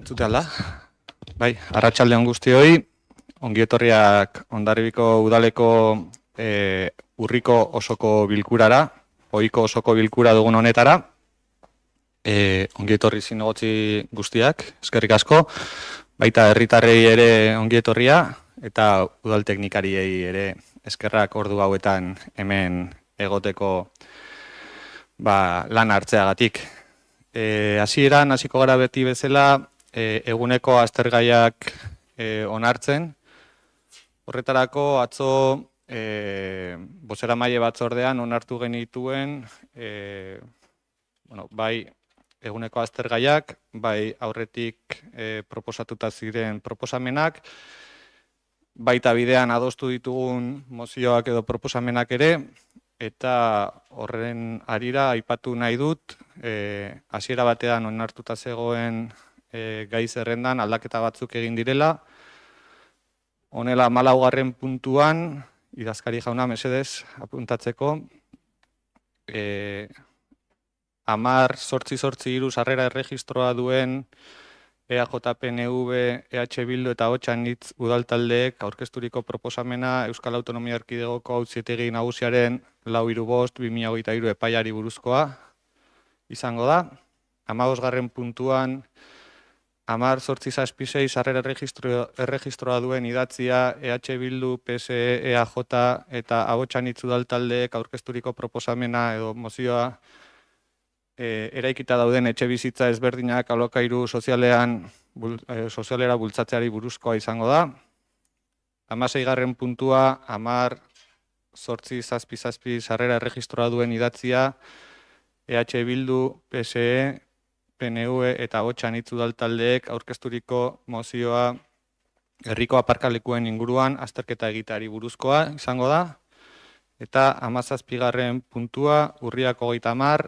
Entzute alda? Bai, arratsalde on guztioi, ongietorriak Hondarribiko udaleko urriko osoko bilkurara, ohiko osoko bilkura dugun honetara. Ongietorri zinegotzi guztiak, eskerrik asko, baita herritarrei ere ongietorria eta udal teknikariei ere eskerrak ordu hauetan hemen egoteko lan hartzeagatik. Hasieran hasiko gara beti bezala eguneko aztergaiak onartzen. Horretarako atzo bozeramaile batzordean onartu genituen bai eguneko aztergaiak, bai aurretik proposatuta ziren proposamenak, baita bidean adostu ditugun mozioak edo proposamenak ere, eta horren harira aipatu nahi dut, hasiera batean onartuta zegoen gai zerrendan aldaketa batzuk egin direla. Honela 14. puntuan, idazkari jauna mesedez apuntatzeko, 10.803 sarrera erregistroa duen EAJ-PNV, EH Bildu eta Otxanitz udaltaldeek aurkezturiko proposamena Euskal Autonomia Erkidegoko Auzitegi Nagusiaren 4-5/2023 epaiari buruzkoa izango da. 15. puntuan 10.806 sarrera erregistroa duen idatzia EH Bildu, PSE, EAJ eta Otxanitz udaltaldeek aurkezturiko proposamena edo mozioa eraikita dauden etxe bizitza ezberdinak alokairu sozialera bultzatzeari buruzkoa izango da. 16. puntua 10.807 sarrera erregistroa duen idatzia EH Bildu, PSE, PNV eta Otxanitz udaltaldeek aurkezturiko mozioa herriko aparkalekuen inguruan azterketa egiteari buruzkoa izango da. Eta 17. puntua urriak 30,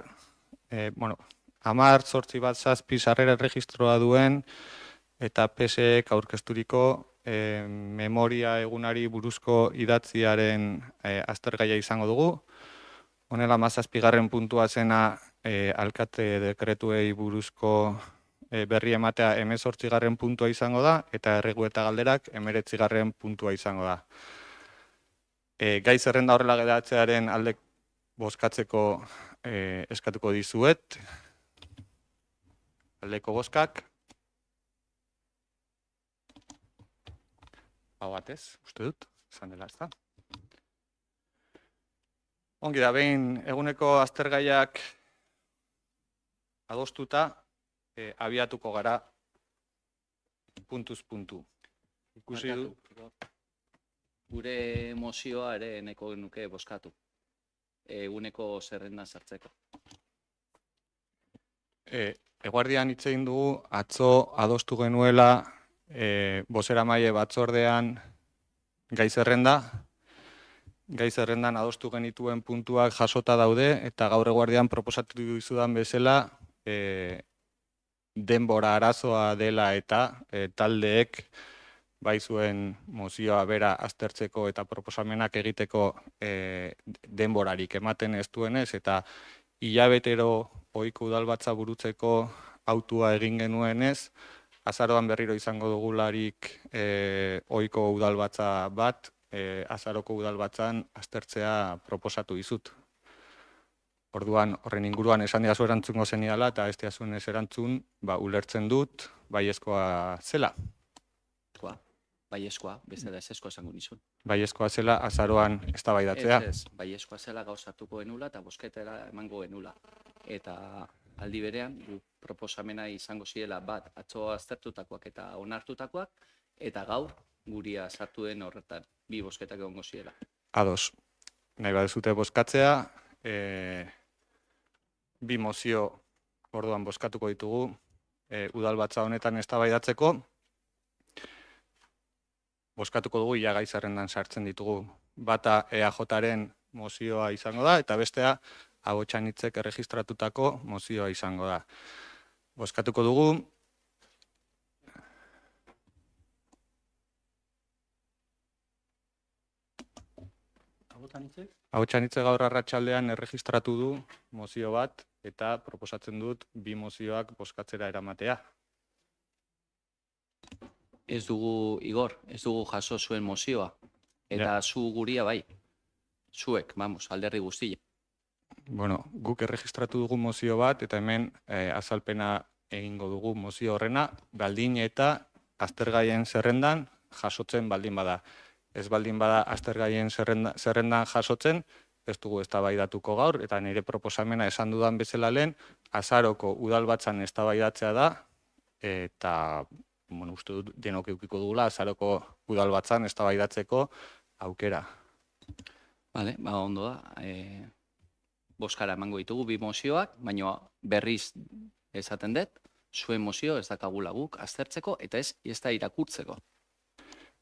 10.807 sarrera erregistroa duen eta PSEek aurkezturiko memoria egunari buruzko idatziaren aztergaia izango dugu. Honela 17. puntua zena alkate dekretuei buruzko berri ematea 18. puntua izango da eta erregu eta galderak 19. puntua izango da. Gai zerrenda horrela geratzearen alde bozkatzeko eskatuko dizuet. Aldeko bozkak. Hau batez, uste dut, izan dela ez da. Ongi da, behin eguneko aztergaiak adostuta, abiatuko gara puntuz puntu. Ikusi du. Gure mozioa ere nahiko genuke bozkatu. Eguneko zerrenda sartzeko. Eguerdian hitz egin dugu, atzo adostu genuela bozeramaile batzordean gai zerrenda. Gai zerrendan adostu genituen puntuak jasota daude eta gaur eguerdian proposatu dizudan bezala denbora arazoa dela eta taldeek bai zuen mozioa bera aztertzeko eta proposamenak egiteko denborarik ematen ez duenez eta hilabetero ohiko udalbatza burutzeko autua egin genuenez, azaroan berriro izango dugularik ohiko udalbatza bat, azaroko udalbatzan aztertzea proposatu dizut. Orduan, horren inguruan esan diazu erantzungo zeniala eta ez diazun ez erantzun, ulertzen dut, baiezkoa zela. Baiezkoa, beste da ezeskoa esango nizun. Baiezkoa zela, azaroan eztabaidatzea. Ez, baiezkoa zela gauzatuko genula eta bozketera emango genula. Eta aldi berean, proposamena izango zirela bat atzo aztertutakoak eta onartutakoak, eta gaur guria sartu den horretan, bi bozketak egongo zirela. Ados, nahi badezute bozkatzea, bi mozio orduan bozkatuko ditugu udalbatza honetan eztabaidatzeko. Bozkatuko dugu ia gai zerrendan sartzen ditugu. Bata EAJaren mozioa izango da eta bestea Otxanitzek erregistratutako mozioa izango da. Bozkatuko dugu. Otxanitzek gaur arratsaldean erregistratu du mozio bat eta proposatzen dut bi mozioak bozkatzera eramatea. Ez dugu, Igor, ez dugu jaso zuen mozioa. Eta zu guria bai. Zuek, vamos, alderdi guztia. Bueno, guk erregistratu dugu mozio bat, eta hemen azalpena egingo dugu mozio horrena, baldin eta aztergaien zerrendan jasotzen baldin bada. Ez baldin bada aztergaien zerrendan jasotzen, ez dugu eztabaidatuko gaur, eta nire proposamena esan dudan bezala lehen, azaroko udalbatzan eztabaidatzea da, eta bueno, uste dut denok edukiko dugula azaroko udalbatzan eztabaidatzeko aukera. Vale, ondo da. Boskara emango ditugu bi mozioak, baina berriz esaten dut, zuen mozio ez dakagula guk aztertzeko eta ez da irakurtzeko.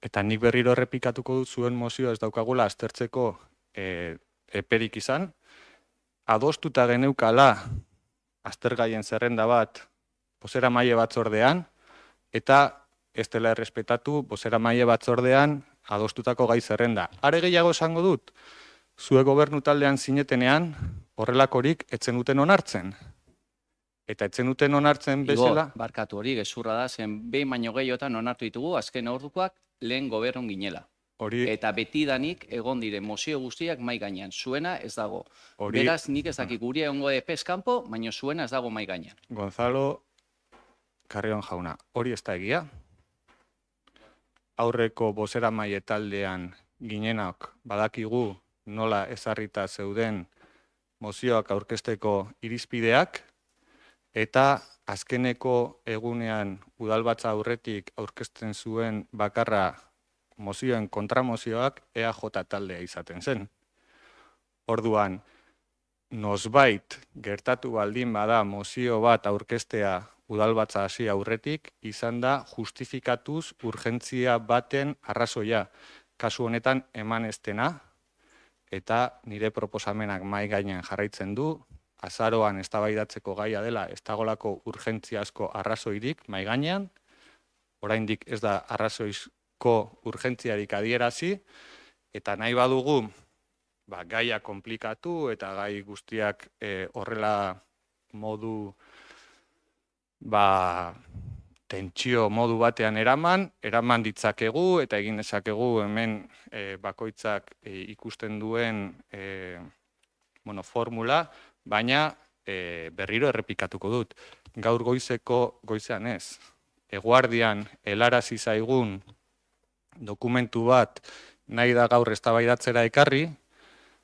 Eta nik berriro errepikatuko dut zuen mozio ez daukagula aztertzeko eperik izan. Adostuta geneukala aztergaien zerrenda bat bozeramaile batzordean, eta ez dela errespetatu bozeramaile batzordean adostutako gai zerrenda. Are gehiago esango dut, zue gobernu taldean zinetenean horrelakorik etzen duten onartzen. Eta etzen duten onartzen bezala... Igor, barkatu hori, gezurra da, zen behin baino gehiotan onartu ditugu, azken ordukoak lehen gobernun ginela. Eta betidanik egon diren mozio guztiak mai gainean. Zuena ez dago. Beraz, nik ez dakik guria egongo epez kanpo, baina zuena ez dago mai gainean. Gonzalo Carrion jauna, hori ez da egia. Aurreko bozeramaile taldean ginenak badakigu nola ezarrita zeuden mozioak aurkezteko irizpideak, eta azkeneko egunean udalbatza aurretik aurkezten zuen bakarra mozioen kontramozioak EAJ taldea izaten zen. Orduan, nosbait gertatu baldin bada mozio bat aurkeztea udalbatza hasi aurretik, izan da justifikatuz urgentzia baten arrazoia. Kasu honetan eman ez dena, eta nire proposamenak mahai gainean jarraitzen du, azaroan eztabaidatzeko gaia dela ez dagolako urgentziazko arrazoirik mahai gainean, oraindik ez da arrazoizko urgentziarik adierazi, eta nahi badugu gaia komplikatu eta gai guztiak horrela modu tentsio modu batean eraman ditzakegu eta egin dezakegu hemen bakoitzak ikusten duen formula, baina berriro errepikatuko dut. Gaur goizean ez. Eguardian helarazi zaigun dokumentu bat nahi da gaur eztabaidatzera ekarri,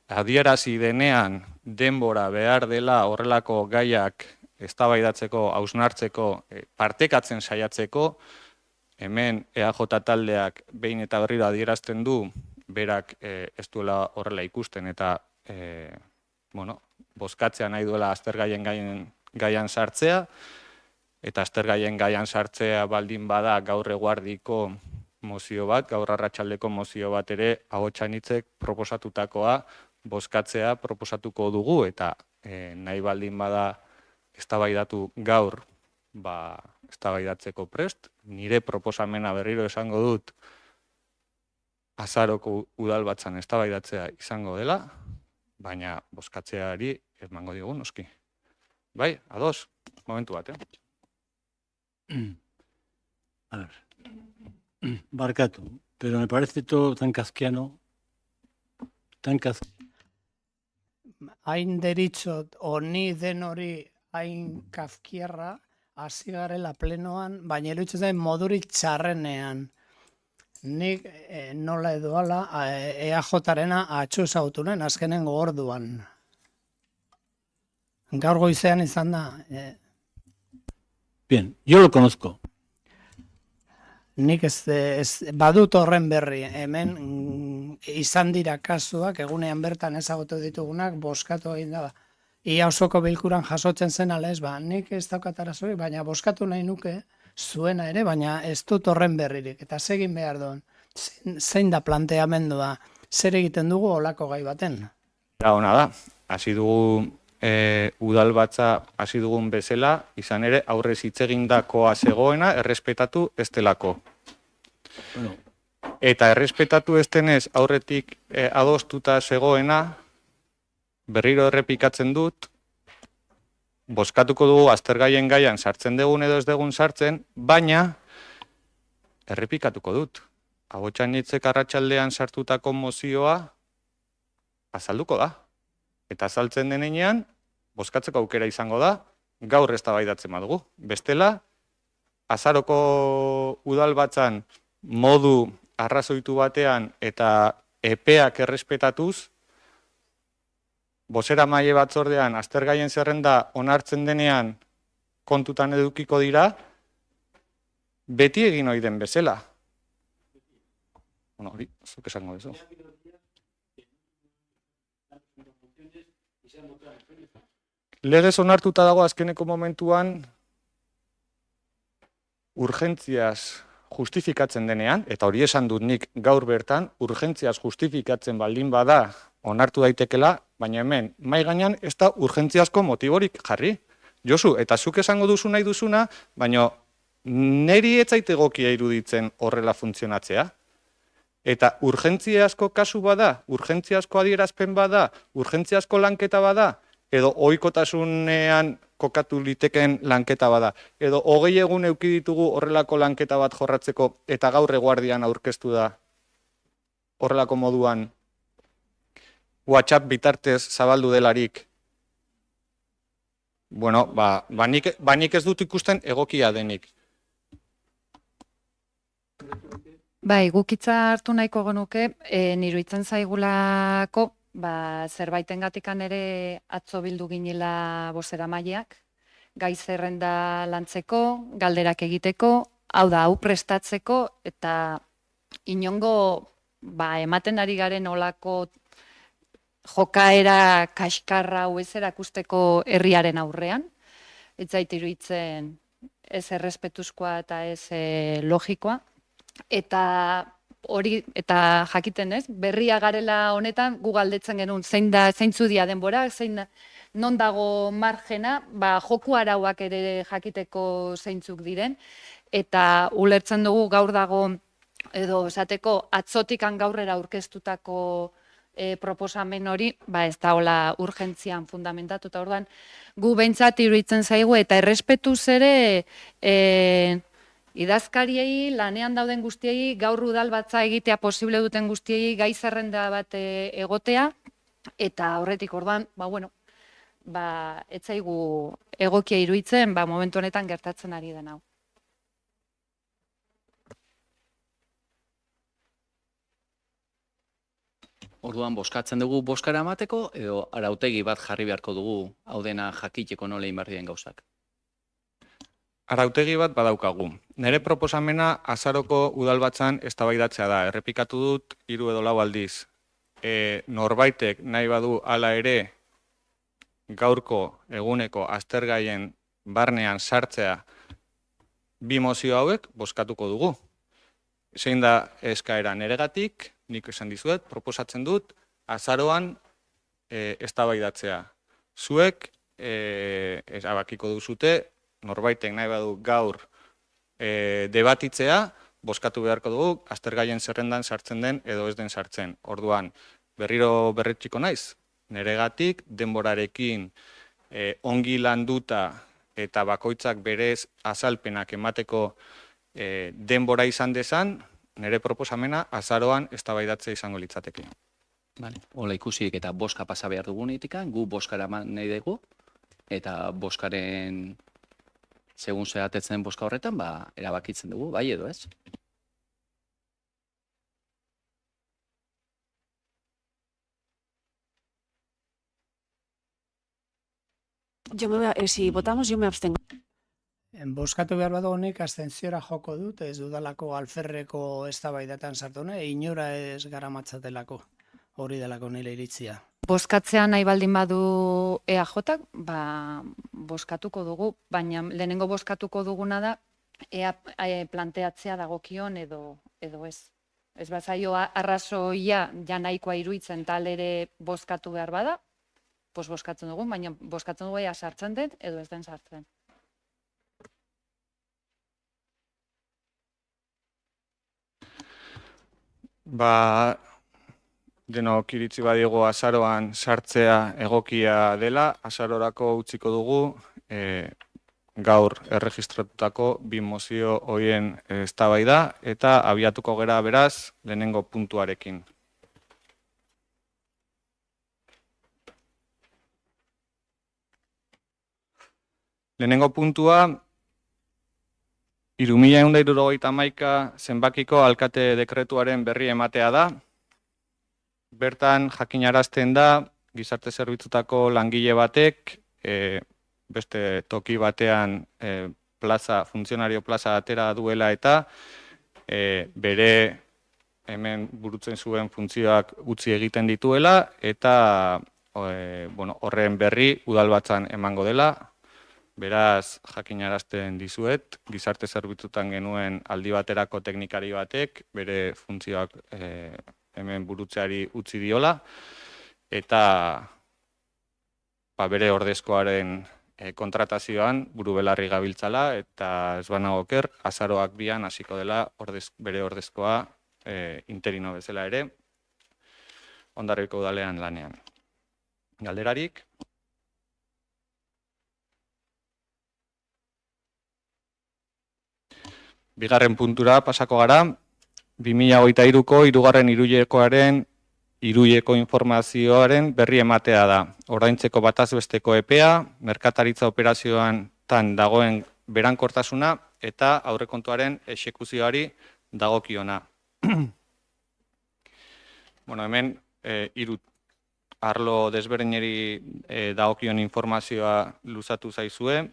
adierazi denean denbora behar dela horrelako gaiak eztabaidatzeko, hausnartzeko, partekatzen saiatzeko, hemen EAJ taldeak behin eta berriro adierazten du, berak ez duela horrela ikusten eta bozkatzea nahi duela aztergaien gaian sartzea, eta aztergaien gaian sartzea baldin bada gaur eguardiko mozio bat, gaur arratsaldeko mozio bat ere ahotsanitzek proposatutakoa bozkatzea proposatuko dugu, eta nahi baldin bada eztabaidatu gaur eztabaidatzeko prest. Nire proposamena berriro esango dut azaroko udalbatzan eztabaidatzea izango dela, baina bozkatzeari emango diogu noski. Bai, ados, momentu bat, A ver, barkatu, pero me parece todo tan kafkiano, hain deritzot, honi den hori hain kafkiarra, hasi garela plenoan, baina eruditzen zain modurik txarrenean. Nik nola edoala EAJ-arena atxu zautunen azkenengo orduan. Gaur goizean izan da. Bien, yo lo conozco. Nik badut horren berri. Hemen izan dira kasuak, egunean bertan ezagutu ditugunak, bozkatu egin da. Ia osoko bilkuran jasotzen zen ala ez, nik ez daukat arazorik, baina bozkatu nahi nuke, zuena ere, baina ez dut horren berririk. Eta segin behar duen, zein da planteamendua, zer egiten dugu olako gai baten? Ona da, hasi dugu udalbatza hasi dugun bezala, izan ere aurrez hitz egindakoa zegoena errespetatu ez delako. Eta errespetatu ez denez aurretik adostuta zegoena, berriro errepikatzen dut, bozkatuko dugu aztergaien gaian sartzen dugun edo ez dugun sartzen, baina errepikatuko dut. Agotxanitzek arratsaldean sartutako mozioa azalduko da. Eta azaltzen denean, bozkatzeko aukera izango da, gaur eztabaidatzen badugu. Bestela, azaroko udalbatzan modu arrazoitu batean eta epeak errespetatuz, bozeramaile batzordean aztergaien zerrenda onartzen denean kontutan edukiko dira, beti egin ohi den bezala. Bueno, hori, zuk esango duzu. Legez onartuta dago azkeneko momentuan urgentziaz justifikatzen denean, eta hori esan dut nik gaur bertan, urgentziaz justifikatzen baldin bada onartu daitekela, baina hemen, mai gainean ez da urgentziazko motiborik jarri. Josu, eta zuk esango duzu nahi duzuna, baina neri ez zait egokia iruditzen horrela funtzionatzea. Eta urgentziazko kasu bada, urgentziazko adierazpen bada, urgentziazko lanketa bada, edo ohikotasunean kokatu liteken lanketa bada, edo 20 egun eduki ditugu horrelako lanketa bat jorratzeko, eta gaur eguardian aurkeztu da horrelako moduan WhatsApp bitartez zabaldu delarik. Bueno, nik ez dut ikusten egokia denik. Bai, gukitza hartu nahiko genuke, niruditzen zaigulako, zerbaitengatikan ere atzo bildu ginela bozeramaileak, gai zerrenda lantzeko, galderak egiteko, hau da, hau prestatzeko, eta inongo ematen ari garen olako jokaera kaskarra hau ez erakusteko herriaren aurrean, ez zait iruditzen ez errespetuzkoa eta ez logikoa, eta hori, eta jakiten ez, berria garela honetan, gu galdetzen genuen zeintzu dia denbora, non dago margena, joku arauak ere jakiteko zeintzuk diren, eta ulertzen dugu gaur dago, edo esateko atzotikan gaurrera aurkeztutako proposamen hori, ez da hola urgentzian fundamentatuta orduan, gu behintzat iruditzen zaigu, eta errespetuz ere, idazkariei, lanean dauden guztiei, gaur udalbatza egitea posible duten guztiei gai zerrenda bat egotea, eta horretik orduan, ez zaigu egokia iruditzen, momentu honetan gertatzen ari den hau. Orduan, boskatzen dugu boskara emateko, edo arautegi bat jarri beharko dugu hau dena jakiteko nola egin behar diren gauzak. Arautegi bat badaukagu. Nere proposamena azaroko udalbatzan eztabaidatzea da. Errepikatu dut 3 edo 4 aldiz. Norbaitek nahi badu hala ere gaurko eguneko aztergaien barnean sartzea 2 mozio hauek bozkatuko dugu. Zein da eskaera neregatik, nik esan dizuet, proposatzen dut azaroan eztabaidatzea. Zuek erabakiko duzute, norbaitek nahi badu gaur debatitzea, bozkatu beharko dugu, aztergaien zerrendan sartzen den edo ez den sartzen. Orduan, berriro berretxiko naiz, neregatik, denborarekin ongi landuta eta bakoitzak berez azalpenak emateko denbora izan dezan, nere proposamena azaroan eztabaidatzea izango litzateke. Hola ikusik eta boska pasa behar dugunetik, gu boskara nahi dugu, eta boskaren segun zehatetzen boska horretan, erabakitzen dugu, bai edo ez? Si votamos, yo me abstengo. Boskatu behar badu honik abstentziora joko dut, ez dudalako alferreko eztabaidatan sartu nahi, inora ez garamatzatelako, hori delako nire iritzia. Boskatzea nahi baldin badu EAJak, boskatuko dugu, baina lehenengo boskatuko duguna da ea planteatzea dagokion edo ez. Ez bazaio arrazoia ja nahikoa iruditzen tal ere boskatu behar bada, boskatzen dugu, baina boskatzen dugu ea sartzen den edo ez den sartzen. Denok iritzi badiego azaroan sartzea egokia dela, azarorako utziko dugu gaur erregistratutako bi mozio horien eztabaida eta abiatuko gera beraz lehenengo puntuarekin. Lehenengo puntua 3171 zenbakiko alkate dekretuaren berri ematea da. Bertan jakinarazten da gizarte zerbitzutako langile batek beste toki batean funtzionario plaza atera duela eta bere hemen burutzen zuen funtzioak utzi egiten dituela eta horren berri udalbatzan emango dela. Beraz, jakinarazten dizuet, gizarte zerbitzutan genuen aldi baterako teknikari batek bere funtzioak hemen burutzeari utzi diola eta bere ordezkoaren kontratazioan buru belarri gabiltzala eta ez banago oker, azaroak 2 hasiko dela bere ordezkoa interino bezala ere Hondarribiko udalean lanean. Galderarik? Bigarren puntura pasako gara, 2023ko 3. hiruileko informazioaren berri ematea da. Ordaintzeko batazbesteko epea, merkataritza operazioan dagoen berankortasuna eta aurrekontuaren exekuzioari dagokiona. Hemen hiru arlo desberdineri dagokion informazioa luzatu zaizue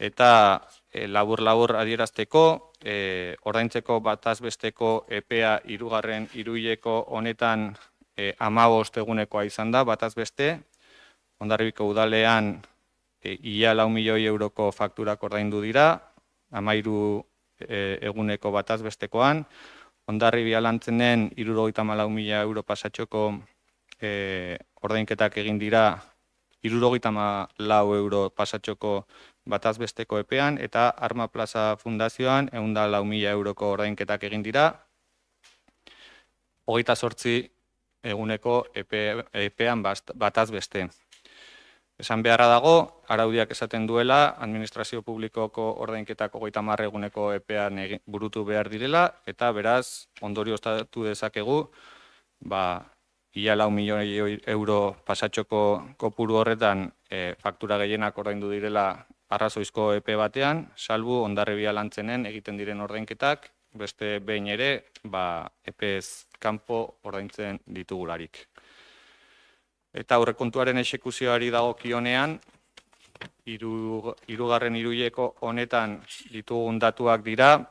eta labur-labur adierazteko, ordaintzeko batazbesteko epea 3. hiruileko honetan 15 egunekoa izan da, batazbeste. Hondarribiko udalean ia 4 milioi euroko fakturak ordaindu dira, 13 eguneko batazbestekoan. Hondarribia Lantzenen 74.000 euro pasatxoko ordainketak egin dira, 74 euro pasatxoko batazbesteko epean eta Arma Plaza Fundazioan 104.000 euroko ordainketak egin dira, 28 eguneko epean batazbeste. Esan beharra dago, araudiak esaten duela, administrazio publikoko ordainketak 30 eguneko epean burutu behar direla, eta beraz, ondorioztatu dezakegu, ia 4 milioi euro pasatxoko kopuru horretan faktura gehienak ordaindu direla arrazoizko epe batean, salbu Hondarribia Lantzenen egiten diren ordainketak, beste behin ere, epez kanpo ordaintzen ditugularik. Eta aurrekontuaren exekuzioari dagokionean, 3. hiruileko honetan ditugun datuak dira,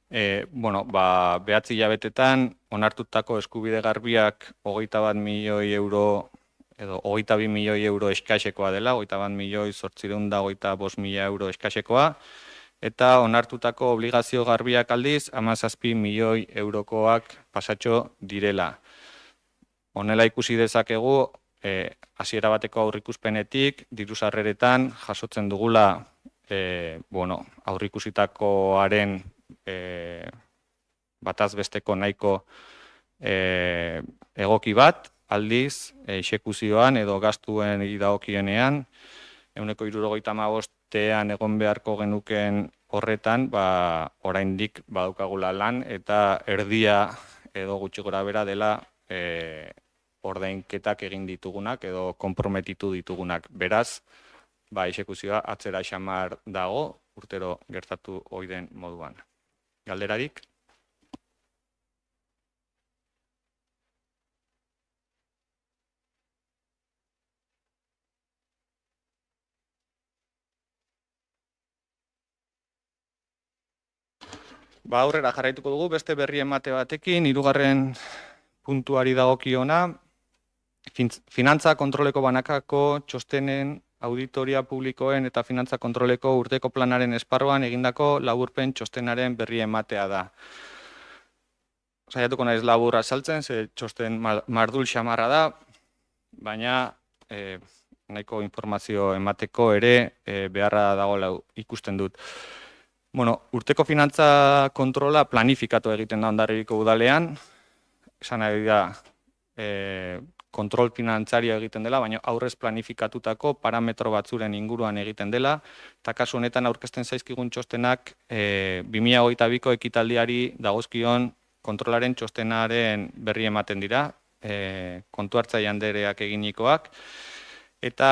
9 hilabetetan onartutako eskubide garbiak 21 milioi euro edo 22 milioi euro eskasekoa dela, 21.825.000 euro eskasekoa, eta onartutako obligazio garbiak aldiz 17 milioi eurokoak pasatxo direla. Honela ikusi dezakegu, hasiera bateko aurrikuspenetik, diru-sarreretan jasotzen dugula aurrikusitakoaren batazbesteko nahiko egoki bat, aldiz, exekuzioan edo gastuen dagokienean, 175ean egon beharko genuken horretan, oraindik badaukagula lan eta erdia edo gutxi gorabehera dela ordainketak egin ditugunak edo konprometitu ditugunak. Beraz, exekuzioa atzera xamar dago, urtero gertatu ohi den moduan. Galderarik? Aurrera jarraituko dugu, beste berri emate batekin, 3. puntuari dagokiona, finantza kontroleko banakako txostenen, auditoria publikoen eta finantza kontroleko urteko planaren esparruan egindako laburpen txostenaren berri ematea da. Saiatuko naiz labur azaltzen, ze txosten mardul xamarra da, baina nahiko informazio emateko ere beharra dagoela ikusten dut. Urteko finantza kontrola planifikatu egiten da Hondarribiko udalean, esan nahi da kontrol finantzario egiten dela, baina aurrez planifikatutako parametro batzuren inguruan egiten dela, eta kasu honetan aurkezten zaizkigun txostenak 2022ko ekitaldiari dagozkion kontrolaren txostenaren berri ematen dira, kontu hartzaile Andereak eginikoak, eta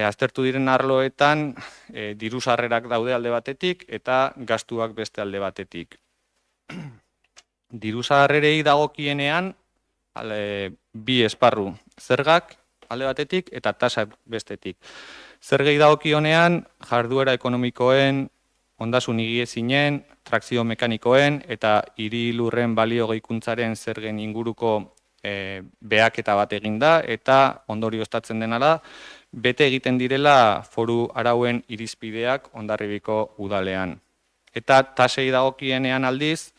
aztertu diren arloetan diru sarrerak daude alde batetik eta gastuak beste alde batetik. Diru sarrerei dagokienean bi esparru, zergak alde batetik eta tasak bestetik. Zergei dagokionean jarduera ekonomikoen, ondasun higiezinen, trakzio mekanikoen eta hiri lurren balio gehikuntzaren zergen inguruko behaketa bat egin da eta ondorioztatzen dena da, bete egiten direla foru arauen irizpideak Hondarribiko udalean. Eta tasei dagokienean aldiz,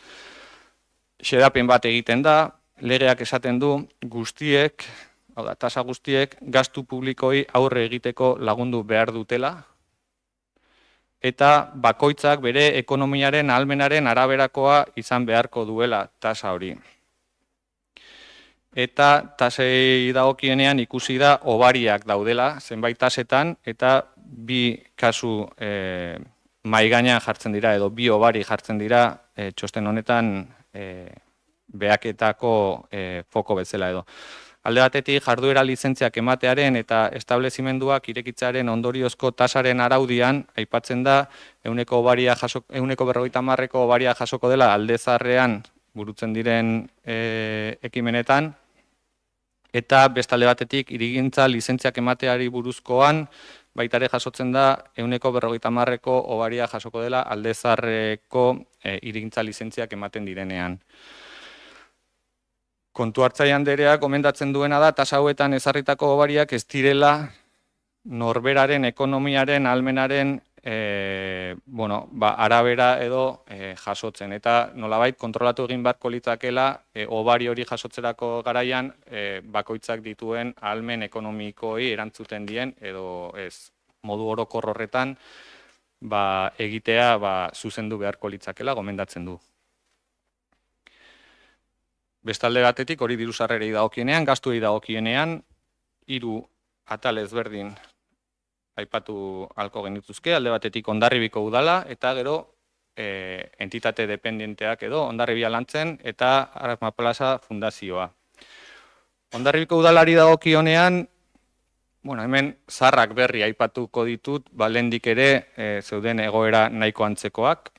xedapen bat egiten da, legeak esaten du guztiek, hau da, tasa guztiek, gastu publikoi aurre egiteko lagundu behar dutela, eta bakoitzak bere ekonomiaren ahalmenaren araberakoa izan beharko duela tasa hori. Eta tasei dagokienean ikusi da hobariak daudela zenbait tasetan eta bi kasu mahai gainean jartzen dira edo bi hobari jartzen dira txosten honetan behaketako foko bezala edo. Alde batetik jarduera lizentziak ematearen eta establezimenduak irekitzearen ondoriozko tasaren araudian aipatzen da 150ko hobaria jasoko dela alde zaharrean burutzen diren ekimenetan, eta bestalde batetik hirigintza lizentziak emateari buruzkoan baitare jasotzen da 150ko hobaria jasoko dela alde zaharreko hirigintza lizentziak ematen direnean. Kontu hartzaile Andereak gomendatzen duena da tasa hauetan ezarritako hobariak ez direla norberaren ekonomiaren ahalmenaren arabera edo jasotzen, eta nolabait kontrolatu egin beharko litzakela hobari hori jasotzerako garaian bakoitzak dituen ahalmen ekonomikoi erantzuten dien edo ez modu orokor horretan egitea zuzendu beharko litzakela gomendatzen du. Bestalde batetik hori diru sarrerei dagokienean, gastuei dagokienean, 3 atal ezberdin aipatu halko genituzke, alde batetik Hondarribiko udala, eta gero entitate dependenteak edo Hondarribia Lantzen eta Arma Plaza Fundazioa. Hondarribiko udalari dagokionean, hemen zaharrak berri aipatuko ditut, lehendik ere zeuden egoera nahiko antzekoak,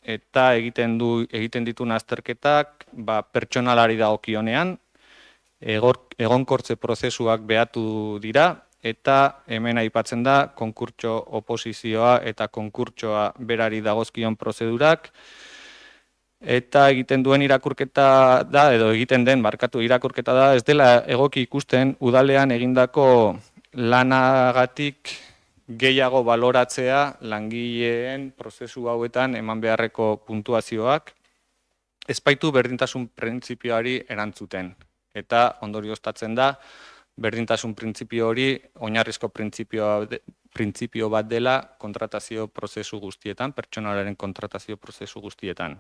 eta egiten dituen azterketak pertsonalari dagokionean, egonkortze prozesuak behatu dira, eta hemen aipatzen da konkurtso oposizioa eta konkurtsoa berari dagozkion prozedurak, eta egiten den irakurketa da ez dela egoki ikusten udalean egindako lanagatik gehiago baloratzea langileen prozesu hauetan eman beharreko puntuazioak, ez baitu berdintasun printzipioari erantzuten. Eta ondorioztatzen da, berdintasun printzipio hori oinarrizko printzipio bat dela kontratazio prozesu guztietan, pertsonalaren kontratazio prozesu guztietan.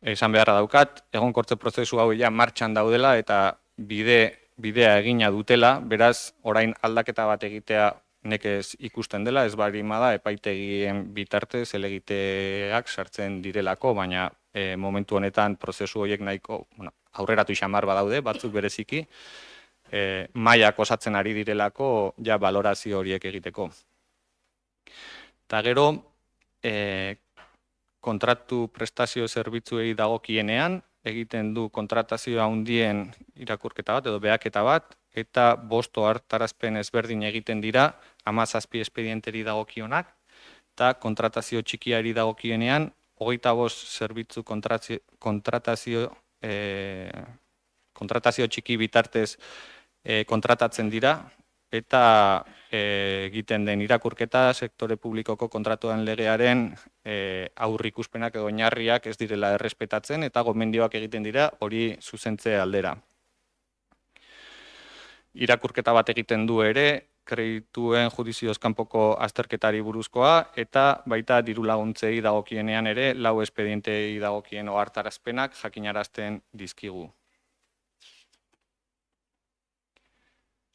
Esan beharra daukat, egonkortze prozesu hau martxan daudela eta bidea egina dutela, beraz orain aldaketa bat egitea nekez ikusten dela, ez barimada epaitegien bitartez helegiteak sartzen direlako, baina momentu honetan prozesu horiek nahiko aurreratu xamar badaude, batzuk bereziki, mailak osatzen ari direlako balorazio horiek egiteko. Eta gero, kontratu prestazio zerbitzuei dagokienean, egiten du kontratazio handien irakurketa bat edo behaketa bat, eta 5 ohartarazpen ezberdin egiten dira 17 espedienteri dagokionak, eta kontratazio txikiari dagokienean 25 zerbitzu kontratazio txiki bitartez kontratatzen dira, eta egiten den irakurketa sektore publikoko kontratuen legearen aurrikuspenak edo oinarriak ez direla errespetatzen eta gomendioak egiten dira hori zuzentze aldera. Irakurketa bat egiten du ere, kredituen judizioz kanpoko azterketari buruzkoa, eta baita diru laguntzei dagokienean ere, 4 espedientei dagokien ohartarazpenak jakinarazten dizkigu.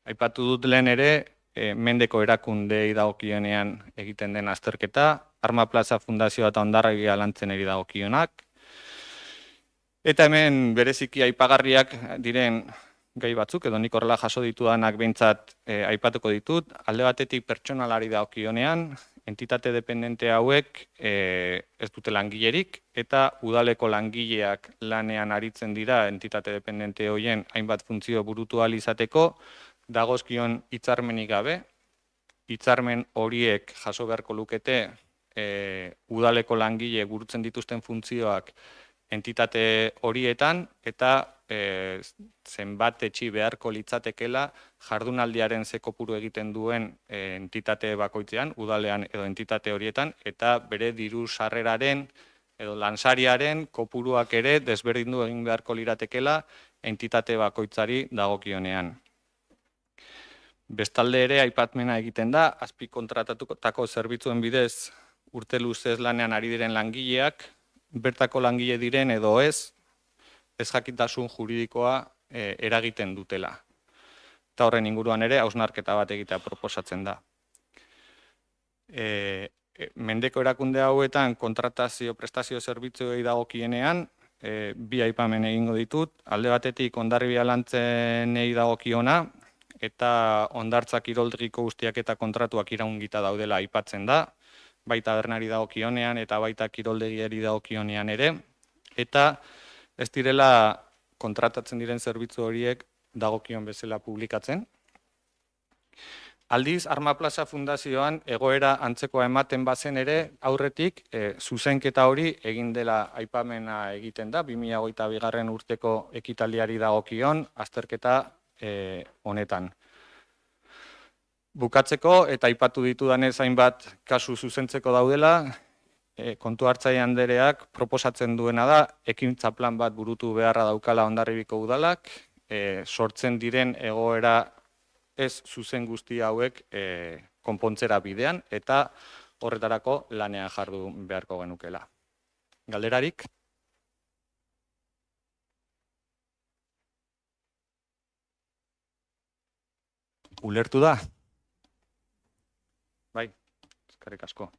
Aipatu dut lehen ere, mendeko erakundei dagokionean egiten den azterketa, Arma Plaza Fundazioa eta Hondarribia Lantzeneri dagokionak, eta hemen bereziki aipagarriak diren gai batzuk, edo nik horrela jaso ditudanak behintzat aipatuko ditut, alde batetik pertsonalari dagokionean, entitate dependente hauek ez dute langilerik, eta udaleko langileak lanean aritzen dira entitate dependente horien hainbat funtzio burutu ahal izateko, dagozkion hitzarmenik gabe, hitzarmen horiek jaso beharko lukete udaleko langile burutzen dituzten funtzioak entitate horietan, eta zenbat etxi beharko litzatekela jardunaldiaren ze kopuru egiten duen entitate bakoitzean, udalean edo entitate horietan, eta bere diru sarreraren edo lansariaren kopuruak ere desberdindu egin beharko liratekela entitate bakoitzari dagokionean. Bestalde ere aipatmena egiten da, azpikontratatutako zerbitzuen bidez urte luzez lanean ari diren langileak, bertako langile diren edo ez jakintasun juridikoa eragiten dutela. Eta horren inguruan ere hausnarketa bat egitea proposatzen da. Mendeko erakunde hauetan kontratazio prestazio zerbitzuei dagokienean, bi aipamen egingo ditut, alde batetik Hondarribia Lantzenei dagokiona, eta hondartza kiroldegiko guztiak eta kontratuak iraungita daudela aipatzen da, baita tabernari dagokionean eta baita kiroldegiari dagokionean ere, eta ez direla kontratatzen diren zerbitzu horiek dagokion bezala publikatzen. Aldiz, Arma Plaza Fundazioan egoera antzekoa ematen bazen ere, aurretik zuzenketa hori egin dela aipamena egiten da, 2022. Urteko ekitaldiari dagokion azterketa honetan. Bukatzeko eta aipatu ditudanez hainbat kasu zuzentzeko daudela, kontu hartzaile andereak proposatzen duena da, ekintza plan bat burutu beharra daukala Hondarribiko udalak, sortzen diren egoera ez zuzen guzti hauek konpontzera bidean, eta horretarako lanean jardu beharko genukela. Galderarik? Ulertu da? Bai, eskerrik asko.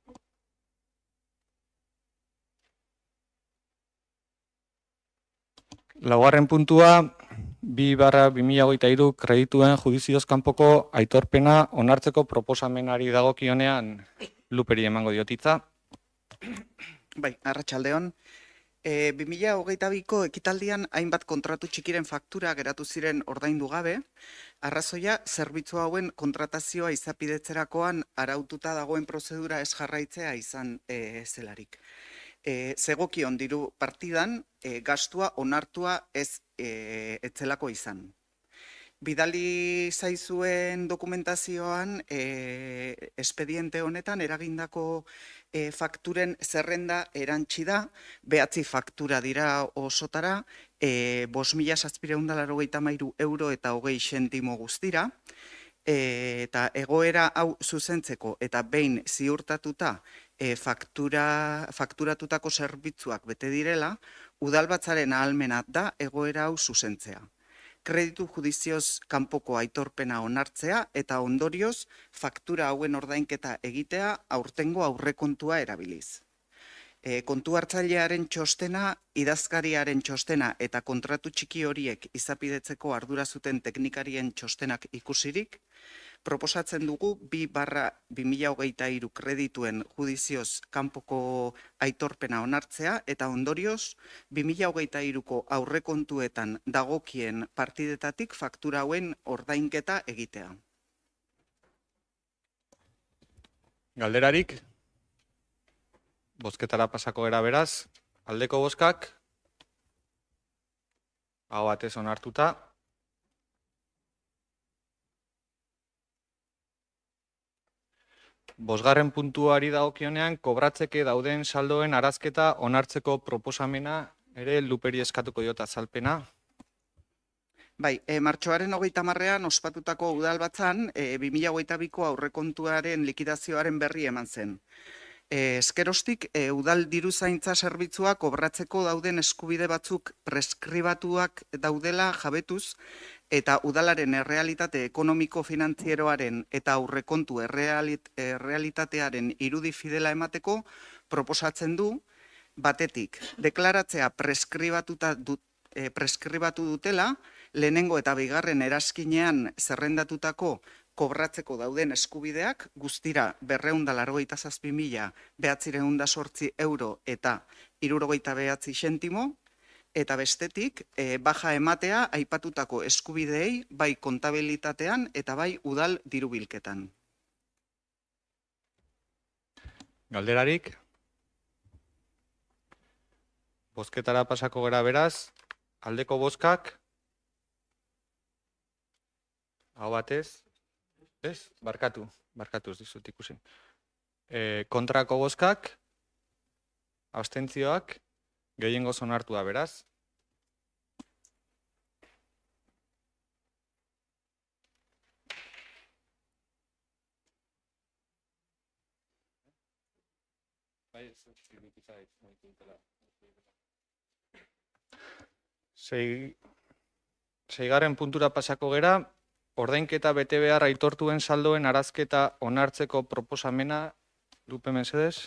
Laugarren puntua, 2/2023 kredituen judizioz kanpoko aitorpena onartzeko proposamenari dagokionean Luperi emango diotitza. Bai, arratsaldeon. 2022ko ekitaldian hainbat kontratu txikiren faktura geratu ziren ordaindu gabe, arrazoia zerbitzu hauen kontratazioa izapidetzerakoan araututa dagoen prozedura ez jarraitzea izan zelarik. Zegokion diru partidan gastua onartua ez etzelako izan. Bidali zaizuen dokumentazioan espediente honetan eragindako fakturen zerrenda erantsi da, 9 faktura dira osotara, 5.783 euro eta 20 zentimo guztira, eta egoera hau zuzentzeko eta behin ziurtatuta fakturatutako zerbitzuak bete direla, udalbatzaren ahalmena da egoera hau zuzentzea. Kreditu judizioz kanpoko aitorpena onartzea eta ondorioz faktura hauen ordainketa egitea aurtengo aurrekontua erabiliz. Kontu hartzailearen txostena, idazkariaren txostena eta kontratu txiki horiek izapidetzeko ardura zuten teknikarien txostenak ikusirik, proposatzen dugu 2/2023 kredituen judizioz kanpoko aitorpena onartzea eta ondorioz 2023ko aurrekontuetan dagokien partidetatik faktura hauen ordainketa egitea. Galderarik? Bozketara pasako era beraz, aldeko bozkak, aho batez onartuta. Bosgarren puntuari dagokionean, kobratzeke dauden saldoen arazketa onartzeko proposamena ere Luperi eskatuko diot azalpena. Bai, martxoaren 30ean ospatutako udalbatzan 2022ko aurrekontuaren likidazioaren berri eman zen. Eskerostik, udal diruzaintza zerbitzua kobratzeko dauden eskubide batzuk preskribatuak daudela jabetuz, eta udalaren errealitate ekonomiko-finantzieroaren eta aurrekontu errealitatearen irudi fidela emateko proposatzen du, batetik, deklaratzea preskribatu dutela, lehenengo eta bigarren erazkinean zerrendatutako kobratzeko dauden eskubideak, guztira 287.908 euro eta 69 zentimo, eta bestetik, baja ematea aipatutako eskubideei bai kontabilitatean eta bai udal dirubilketan. Galderarik? Bozketara pasako gera beraz, aldeko bozkak? Hau batez? Ez? Barkatu ez dizut ikusi. Kontrako bozkak? Abstentzioak? Gehiengoz onartu da beraz. Seigarren puntura pasako gera, ordainketa bete behar aitortuen saldoen arazketa onartzeko proposamena, Lupe mesedez?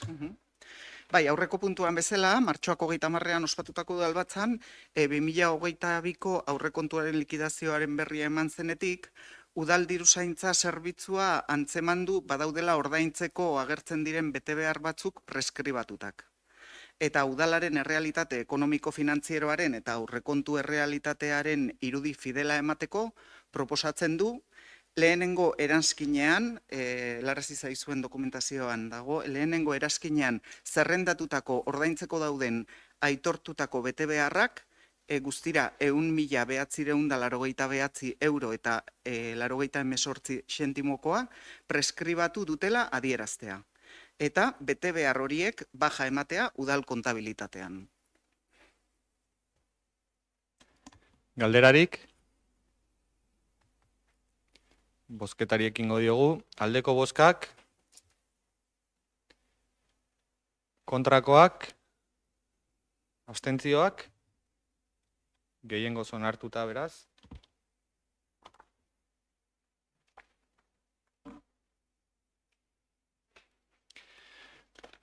Bai, aurreko puntuan bezala, martxoak 30ean ospatutako udalbatzan, 2022ko aurrekontuaren likidazioaren berria eman zenetik, udal diruzaintza zerbitzua antzemandu badaudela ordaintzeko agertzen diren betebehar batzuk preskribatutak. Eta udalaren errealitate ekonomiko-finantzieroaren eta aurrekontu errealitatearen irudi fidela emateko proposatzen du, lehenengo eranskinean, larazi zaizuen dokumentazioan dago, lehenengo eranskinean zerrendatutako ordaintzeko dauden aitortutako betebeharrak, guztira 1.989 euro eta 98 zentimokoa preskribatu dutela adieraztea. Eta betebehar horiek baja ematea udal kontabilitatean. Galderarik? Bozketari ekingo diogu. Aldeko bozkak? Kontrakoak? Abstentzioak? Gehiengoz onartuta beraz.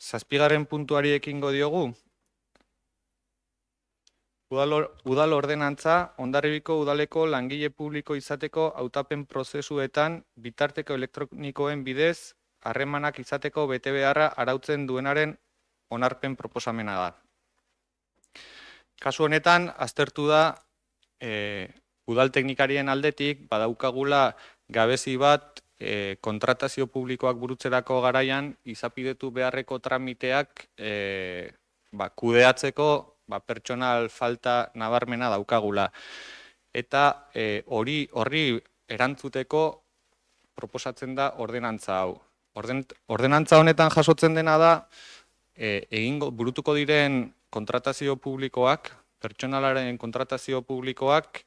Zazpigarren puntuari ekingo diogu. Udal ordenantza, Hondarribiko udaleko langile publiko izateko hautapen prozesuetan bitarteko elektronikoen bidez harremanak izateko betebeharra arautzen duenaren onarpen proposamena da. Kasu honetan, aztertu da udal teknikarien aldetik badaukagula gabezi bat kontratazio publikoak burutzerako garaian izapidetu beharreko tramiteak kudeatzeko pertsonal falta nabarmena daukagula. Eta horri erantzuteko proposatzen da ordenantza hau. Ordenantza honetan jasotzen dena da burutuko diren kontratazio publikoak, pertsonalaren kontratazio publikoak,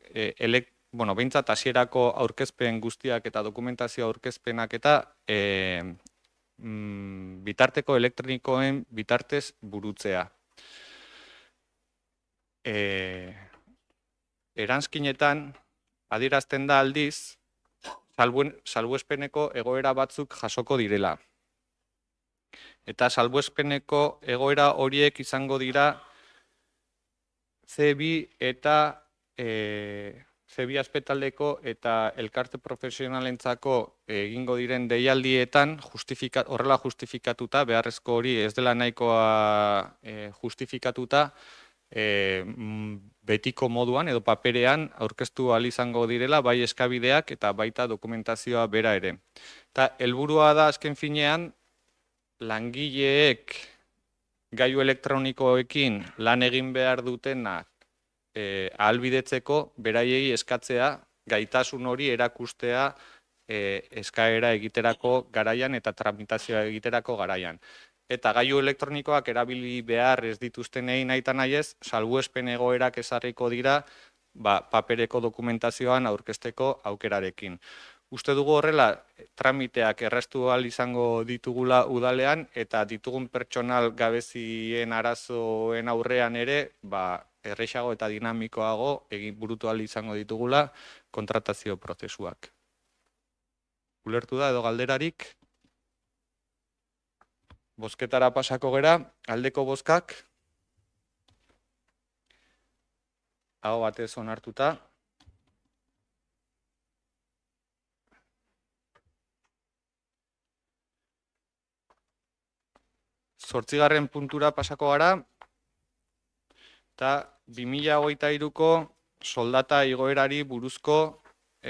behintzat hasierako aurkezpen guztiak eta dokumentazio aurkezpenak eta bitarteko elektronikoen bitartez burutzea. Eranskinetan adierazten da aldiz salbuespeneko egoera batzuk jasoko direla. Eta salbuespeneko egoera horiek izango dira C2 eta C2 azpetaldeko eta elkarte profesionalentzako egingo diren deialdietan horrela justifikatuta, beharrezko hori ez dela nahikoa justifikatuta, betiko moduan edo paperean aurkeztu ahal izango direla bai eskabideak eta baita dokumentazioa bera ere. Eta helburua da azken finean langileek gailu elektronikoekin lan egin behar dutenak ahalbidetzeko beraiei eskatzea gaitasun hori erakustea eskaera egiterako garaian eta tramitazioa egiterako garaian. Eta gailu elektronikoak erabili behar ez dituztenei nahita nahiez, salbuespen egoerak ezarriko dira papereko dokumentazioan aurkezteko aukerarekin. Uste dugu horrela tramiteak erraztu ahal izango ditugula udalean eta ditugun pertsonal gabezien arazoen aurrean ere, errexago eta dinamikoago egin burutu ahal izango ditugula kontratazio prozesuak. Ulertu da edo galderarik? Bozketara pasako gera, aldeko bozkak, aho batez onartuta. Zortzigarren puntura pasako gara, eta 2023ko soldata igoerari buruzko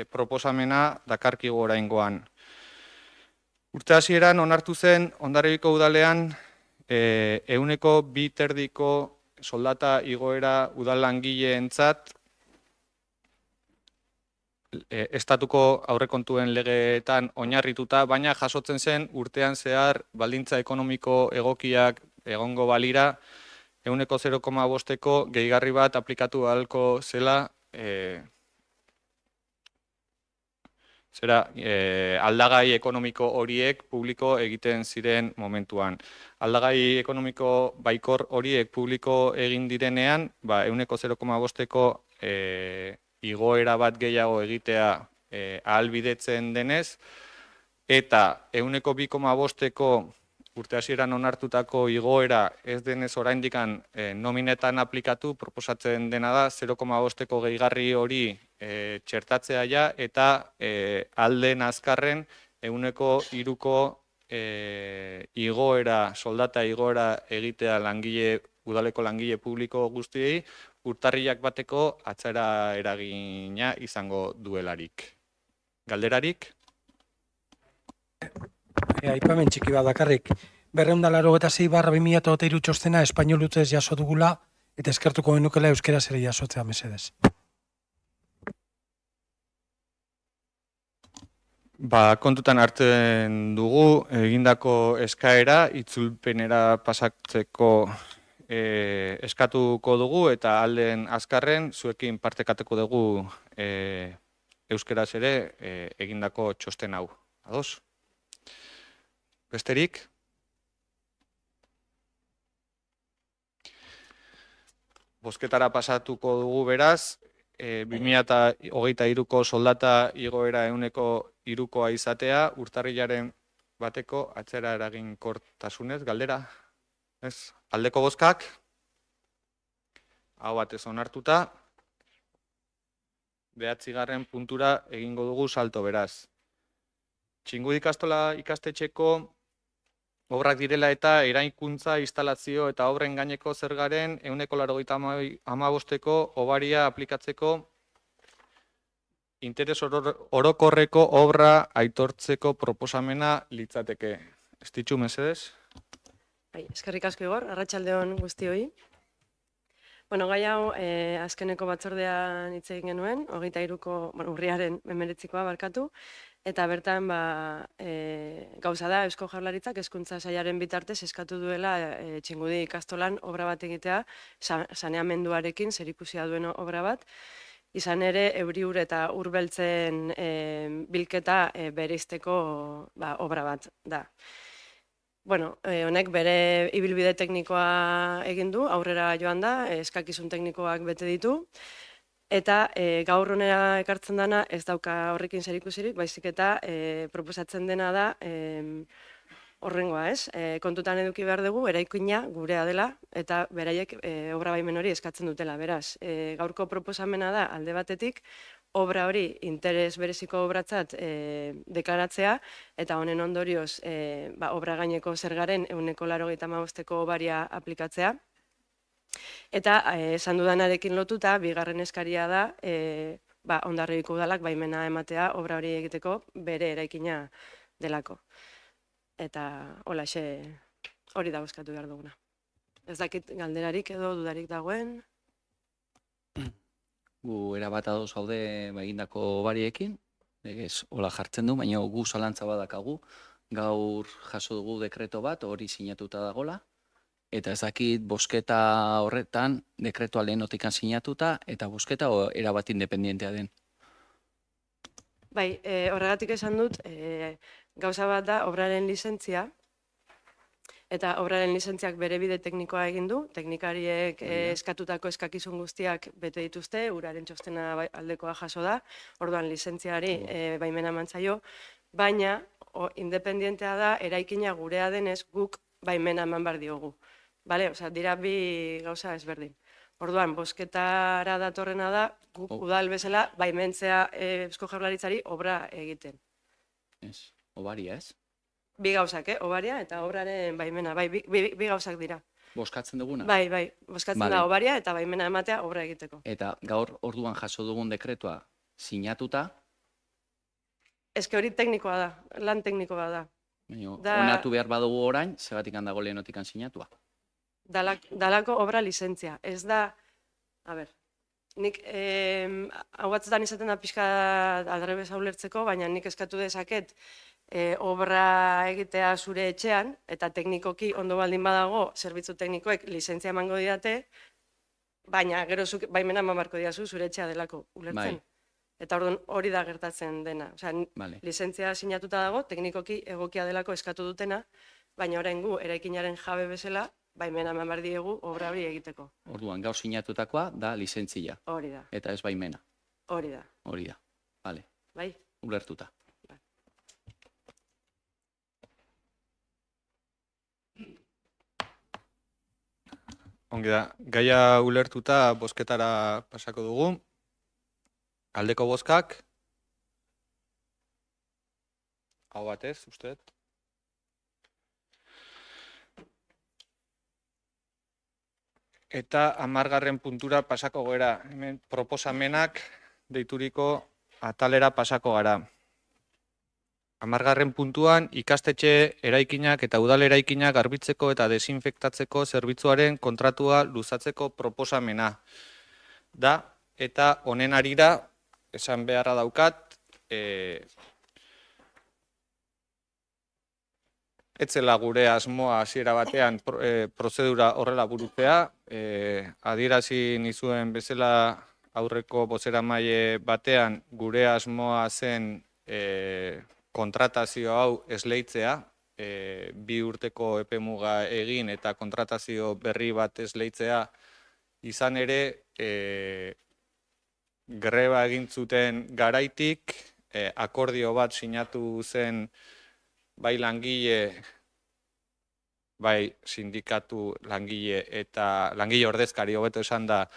proposamena dakarkigu oraingoan. Urte hasieran onartu zen Hondarribiko udalean 2,2% soldata igoera udal langileentzat estatuko aurrekontuen legeetan oinarrituta, baina jasotzen zen urtean zehar baldintza ekonomiko egokiak egongo balira 0,5%ko gehigarri bat aplikatu ahalko zela aldagai ekonomiko horiek publiko egiten ziren momentuan. Aldagai ekonomiko baikor horiek publiko egin direnean, 0,5%ko igoera bat gehiago egitea ahalbidetzen denez, eta 2,5%ko urte hasieran onartutako igoera ez denez oraindikan nominetan aplikatu, proposatzen dena da 0,5%ko gehigarri hori txertatzea ja, eta alden azkarren 3%ko igoera, soldata igoera egitea udaleko langile publiko guztiei, urtarrilak bateko atzera eragina izango duelarik. Galderarik? Aipamen txiki bat bakarrik. 286/2023 txostena espainolutez jaso dugula eta eskertuko genukela euskeraz ere jasotzea mesedez. Kontutan hartzen dugu egindako eskaera itzulpenera pasatzeko eskatuko dugu eta alden azkarren zuekin partekatuko dugu euskeraz ere egindako txosten hau. Ados? Besterik? Bozketara pasatuko dugu beraz, 2023ko soldata igoera 3%koa izatea, urtarrilaren bateko atzera eraginkortasunez, galdera? Ez? Aldeko bozkak? Hau batez onartuta. 9. puntura egingo dugu salto beraz. Txingudi ikastola ikastetxeko obrak direla eta eraikuntza, instalazio eta obren gaineko zergaren 185ko obaria aplikatzeko interes orokorreko obra aitortzeko proposamena litzateke. Ez ditxu mesedez? Eskerrik asko Igor, arratsaldeon guztioi. Gai hau azkeneko batzordean hitz egin genuen, 23ko, urriaren 19koa barkatu, eta bertan gauza da Eusko Jaurlaritzak Hezkuntza Sailaren bitartez eskatu duela Txingudi ikastolan obra bat egitea, saneamenduarekin zerikusia duen obra bat, izan ere euri-ur eta urbeltzen bilketa bereizteko obra bat da. Honek bere ibilbide teknikoa egin du, aurrera joan da, eskakizun teknikoak bete ditu, eta gaur honera ekartzen dana ez dauka horrekin zerikusirik, baizik eta proposatzen dena da horrengoa, ez? Kontutan eduki behar dugu, eraikina gurea dela, eta beraiek obra baimen hori eskatzen dutela, beraz. Gaurko proposamena da, alde batetik, obra hori interes bereziko obratzat deklaratzea, eta honen ondorioz obra gaineko zergaren 185ko obaria aplikatzea. Eta esan dudanarekin lotuta, bigarren eskaria da Hondarribiko udalak baimena ematea obra hori egiteko bere eraikina delako. Eta holaxe hori da bozkatu behar duguna. Ez dakit galderarik edo dudarik dagoen. Gu erabat ados gaude egindako obariekin, legez hola jartzen du, baina gu zalantza badakagu, gaur jaso dugu dekreto bat, hori sinatuta dagola, eta ez dakit bozketa horretan dekretoa lehenotikan sinatuta, eta bozketa erabat independientea den. Bai, horregatik esan dut, gauza bat da obraren lizentzia, eta obraren lizentziak bere bide teknikoa egin du, teknikariek eskatutako eskakizun guztiak bete dituzte, uraren txostena aldekoa jaso da, orduan lizentziari baimena eman zaio, baina independientea da, eraikina gurea denez guk baimena eman behar diogu. Bale, osea, dira bi gauza ezberdin. Orduan, bozketara datorrena da, guk udal bezala baimentzea Eusko Jaurlaritzari obra egiten. Ez, obaria ez? Bi gauzak, obaria eta obraren baimena, bai, bi gauzak dira. Bozkatzen duguna? Bai, bozkatzen Vale. da obaria eta baimena ematea obra egiteko. Eta gaur orduan jaso dugun dekretua sinatuta, Eske hori teknikoa da, lan teknikoa da. baina Da- onartu behar badugu orain, zebatik handago lehenotikan sinatua. Dalako obra lizentzia. Ez da, a ber, nik hau batzutan izaten da pixka aldrebes ulertzeko, baina nik eskatu dezaket obra egitea zure etxean, eta teknikoki ondo baldin badago, zerbitzu teknikoek lizentzia emango didate, baina gero zuk baimena eman beharko didazu zure etxea delako, ulertzen. Bai. Eta orduan hori da gertatzen dena. Osea, Vale. lizentzia sinatuta dago, teknikoki egokia delako eskatu dutena, baina orain gu eraikinaren jabe bezala, baimena eman behar diegu obra hori egiteko. Orduan, gaur sinatutakoa da lizentzia, Hori da, eta ez baimena. hori da. Hori da. Vale, Bai? ulertuta. Ongi da, gaia ulertuta bozketara pasako dugu. Aldeko bozkak. Hau batez, uste dut. Eta 10. puntura pasako gara. Hemen proposamenak deituriko atalera pasako gara. 10. puntuan ikastetxe eraikinak eta udal eraikinak garbitzeko eta desinfektatzeko zerbitzuaren kontratua luzatzeko proposamena da, eta honen harira esan beharra daukat, etzela gure asmoa hasiera batean prozedura horrela burutzea, adierazi nizuen bezala aurreko bozeramaile batean gure asmoa zen kontratazio hau esleitzea, 2 urteko epemuga egin eta kontratazio berri bat esleitzea, izan ere greba egin zuten garaitik, akordio bat sinatu zen bai langile, bai sindikatu langile eta langile ordezkari hobeto esan da,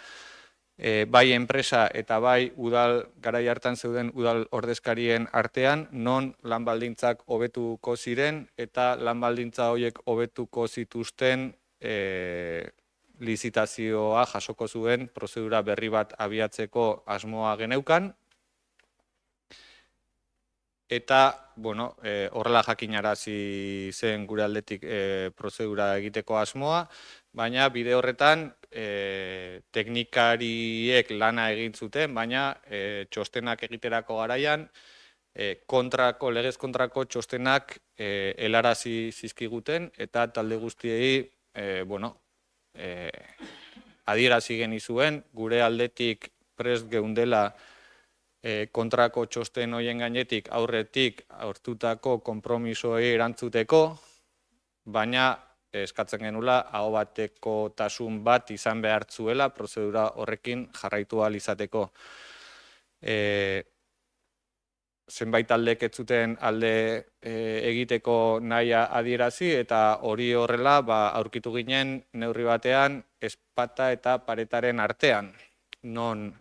bai enpresa eta bai udal garai hartan zeuden udal ordezkarien artean, non lan baldintzak hobetuko ziren eta lan baldintza horiek hobetuko zituzten lizitazioa jasoko zuen prozedura berri bat abiatzeko asmoa geneukan. Eta, bueno, horrela jakinarazi zen gure aldetik prozedura egiteko asmoa, baina bide horretan teknikariek lana egin zuten, baina txostenak egiterako garaian, legez kontrako txostenak helarazi zizkiguten, eta talde guztiei, adierazi genizuen, gure aldetik prest geundela kontrako txosten horien gainetik aurretik hartutako konpromisoei erantzuteko, baina eskatzen genula aho bateko tasun bat izan behar zuela prozedura horrekin jarraitu ahal izateko. Zenbait taldek ez zuten alde egiteko nahia adierazi eta hori horrela aurkitu ginen neurri batean ezpata eta paretaren artean, non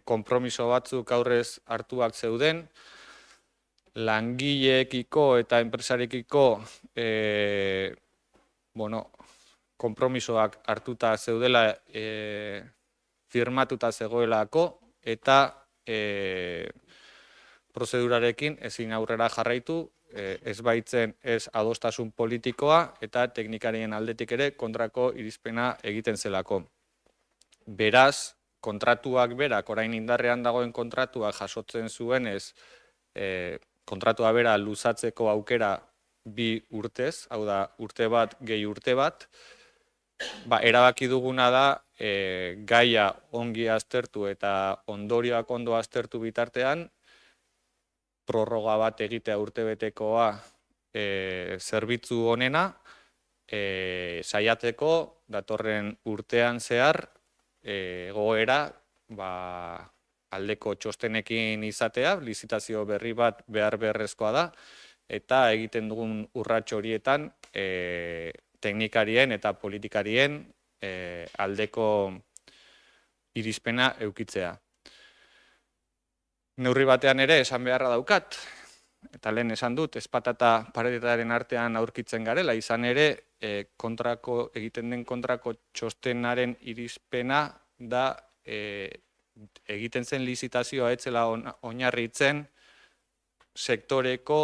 konpromiso batzuk aurrez hartuak zeuden, langileekiko eta enpresarekiko konpromisoak hartuta zeudela firmatuta zegoelako eta prozedurarekin ezin aurrera jarraitu, ez baitzen ez adostasun politikoa eta teknikarien aldetik ere kontrako irizpena egiten zelako. Beraz, kontratuak berak, orain indarrean dagoen kontratua jasotzen zuenez, kontratua bera luzatzeko aukera 2 urtez, hau da, urte bat gehi urte bat, erabaki duguna da gaia ongi aztertu eta ondorioak ondo aztertu bitartean, prorroga bat egitea urtebetekoa zerbitzu honena, saiatzeko datorren urtean zehar egoera aldeko txostenekin izatea, lizitazio berri bat behar beharrezkoa da, eta egiten dugun urrats horietan teknikarien eta politikarien aldeko irizpena eukitzea. Neurri batean ere esan beharra daukat, eta lehen esan dut, ezpata eta paredetaren artean aurkitzen garela, izan ere egiten den kontrako txostenaren irizpena da egiten zen lizitazioa etzela oinarritzen sektoreko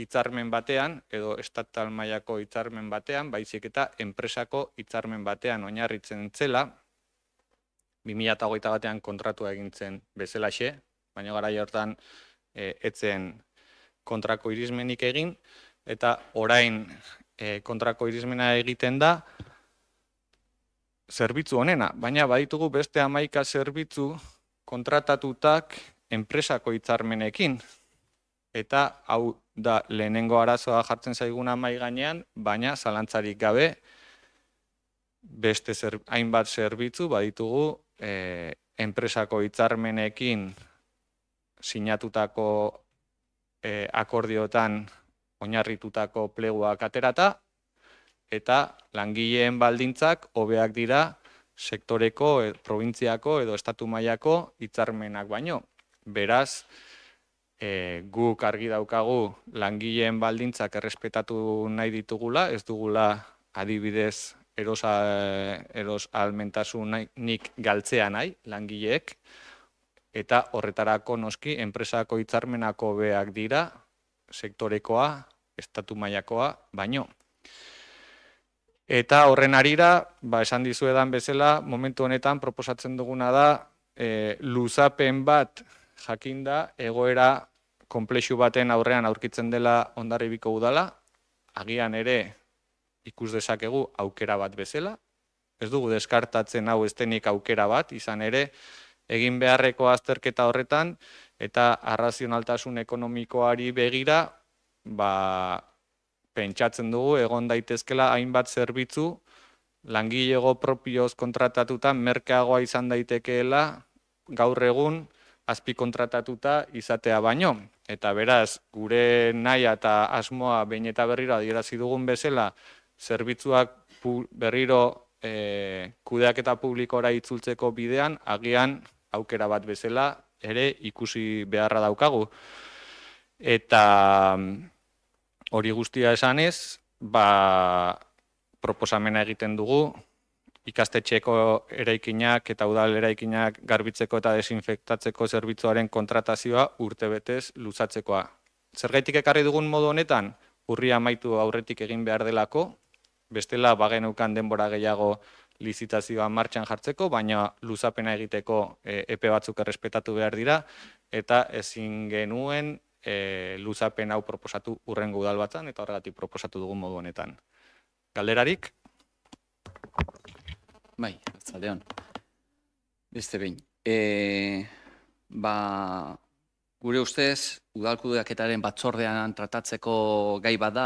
hitzarmen batean, edo estatal mailako hitzarmen batean, baizik eta enpresako hitzarmen batean oinarritzen zela, 2021 batean kontratua egin zen bezalaxe, baina garai hortan etzen kontrako irizmenik egin, eta orain kontrako irizmena egiten da zerbitzu honena, baina baditugu beste 11 zerbitzu kontratatutak enpresako hitzarmenekin, eta hau da lehenengo arazoa jartzen zaiguna mahai gainean, baina zalantzarik gabe beste hainbat zerbitzu baditugu enpresako hitzarmenekin sinatutako akordioetan oinarritutako pleguak aterata, eta langileen baldintzak hobeak dira sektoreko, probintziako edo estatu mailako hitzarmenak baino. Beraz, guk argi daukagu langileen baldintzak errespetatu nahi ditugula, ez dugula adibidez eros ahalmentasunik galtzea nahi langileek, eta horretarako noski enpresako hitzarmenako hobeak dira sektorekoa, estatu mailakoa baino. Eta horren arira, esan dizuedan bezala, momentu honetan proposatzen duguna da luzapen bat jakinda egoera konplexu baten aurrean aurkitzen dela Hondarribiko udala, agian ere ikus dezakegu aukera bat bezala, ez dugu deskartatzen hau ez denik aukera bat, izan ere egin beharreko azterketa horretan eta arrazionaltasun ekonomikoari begira, pentsatzen dugu egon daitezkela hainbat zerbitzu langilego propioz kontratatuta merkeagoa izan daitekeela gaur egun azpikontratatuta izatea baino. Eta beraz, gure nahia eta asmoa behin eta berriro adierazi dugun bezala, zerbitzuak berriro kudeaketa publikora itzultzeko bidean, agian aukera bat bezala ere ikusi beharra daukagu. Eta hori guztia esanez, proposamena egiten dugu, ikastetxeko eraikinak eta udal eraikinak garbitzeko eta desinfektatzeko zerbitzuaren kontratazioa urtebetez luzatzekoa. Zergaitik ekarri dugun modu honetan, urria amaitu aurretik egin behar delako, bestela bageneukan denbora gehiago lizitazioa martxan jartzeko, baina luzapena egiteko epe batzuk errespetatu behar dira, eta ezin genuen luzapen hau proposatu hurrengo udal batzan, eta horregatik proposatu dugun modu honetan. Galderarik? Bai, arratsaldeon. Beste behin. Gure ustez, udal kudeaketaren batzordean tratatzeko gai bat da,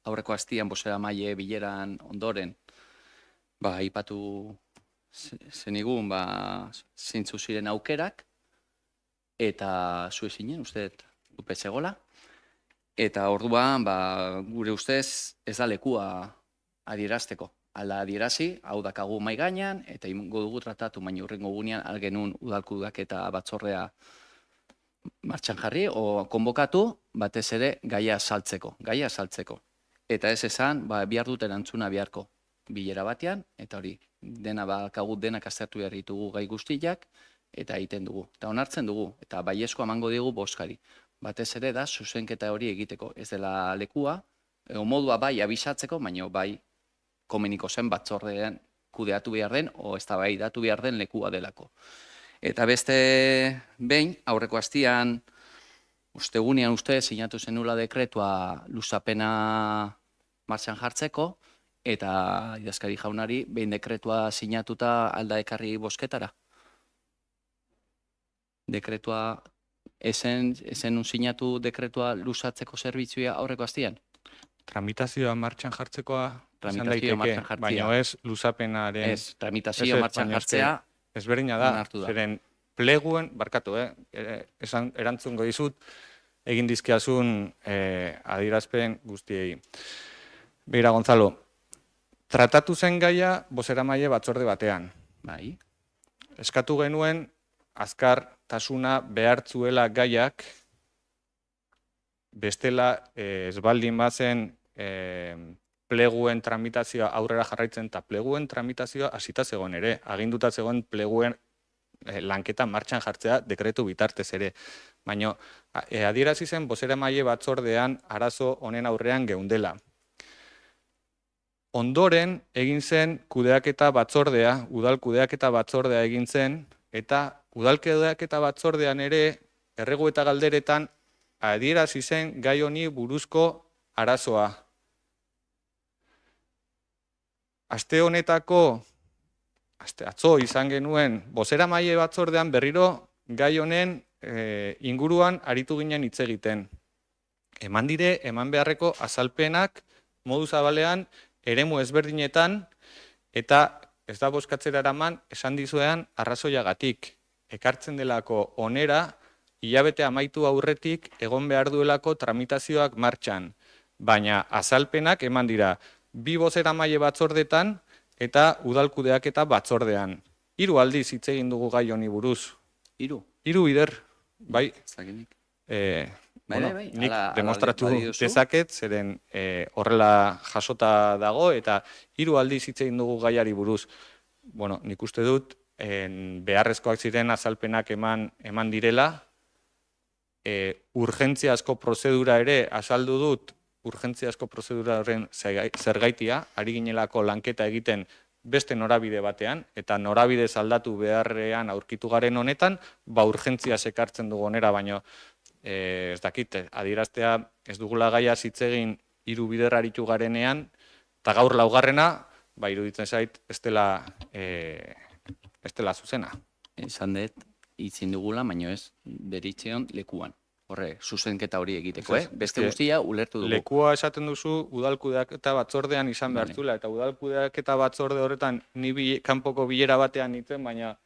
aurreko astian bozeramaile bileran ondoren, aipatu zenigun, zeintzu ziren aukerak, eta zu ezinen, uste dupe zegola, eta orduan, gure ustez, ez da lekua adierazteko. Ala adierazi, hau dakagu mai gainean, eta ingo dugu tratatu, baina hurrengo gunean algenun udal kudeaketa batzordea martxan jarri, o konbokatu, batez ere gaia saltzeko. Eta ez esan, bihar dut erantzuna biharko bilera batean, eta hori, denak aztertu behar ditugu gai guztiak, eta egiten dugu. Eta onartzen dugu, eta baiezko emango digu bozkari. Batez ere da, zuzenketa hori egiteko. Ez dela lekua, modua bai abisatzeko, baina bai komeniko zen batzordean kudeatu behar den, o eztabaidatu behar den lekua delako. Eta beste behin, aurreko astian, ostegunean sinatu zenula dekretua luzapena martxan jartzeko, eta idazkari jaunari behin dekretua sinatuta alda ekarri bozketara. Dekretua Ezen sinatu dekretua luzatzeko zerbitzua aurreko astian? Tramitazioa martxan jartzekoa izan Tramitazioa daiteke, martxan jartzea. baina ez luzapenaren Ez, tramitazioa martxan baina eske jartzea, ezberdina da, onartu da. zeren pleguen, barkatu, erantzungo dizut, egin dizkiazun adierazpen guztiei. Begira, Gonzalo, tratatu zen gaia bozeramaile batzorde batean. bai, Eskatu genuen azkartasuna behartzuela gaiak, bestela ez baldin bazen pleguen tramitazioa aurrera jarraitzen eta pleguen tramitazioa hasita zegoen ere, aginduta zegoen pleguen lanketa martxan jartzea dekretu bitartez ere. Baina adierazi zen bozeramaile batzordean arazo honen aurrean geundela. Ondoren egin zen kudeaketa batzordea, udal kudeaketa batzordea egin zen, eta udal kudeaketa batzordean ere erregu eta galderetan adierazi zen gai honi buruzko arazoa. Aste honetako, atzo izan genuen bozeramaile batzordean berriro gai honen inguruan aritu ginen hitz egiten. Eman dire, eman beharreko azalpenak modu zabalean eremu ezberdinetan eta ez da bozkatzera eraman esan dizuean arrazoiagatik. Ekartzen delako onera hilabete amaitu aurretik egon behar duelako tramitazioak martxan. Baina azalpenak eman dira 2 bozeramaile batzordetan eta udal kudeaketa batzordean. 3 aldiz hitz egin dugu gai honi buruz. 3. 3 bider, bai. Zakenik. Nik Hala demostratu badiozu. dezaket, zeren horrela jasota dago, eta 3 aldiz hitz egin dugu gaiari buruz. Bueno, nik uste dut, beharrezkoak ziren azalpenak eman direla, urgentziazko prozedura ere azaldu dut, urgentziazko prozedura horren zergaitia, ari ginelako lanketa egiten beste norabide batean, eta norabide aldatu beharrean aurkitu garen honetan, urgentziaz ekartzen dugu onera, baino ez dakit, adieraztea ez dugula gaia hitz egin 3 bider aritu garenean, eta gaur 4. Iruditzen zait, ez dela zuzena. Esan dut, itzin dugula, baino ez, beritzeon lekuan. Horre, zuzenketa hori egiteko, Beste guztia ulertu dugu. Lekua esaten duzu udal kudeaketa batzordean izan behartzula, eta udal kudeaketa batzorde horretan ni kanpoko bilera batean nintzen, baina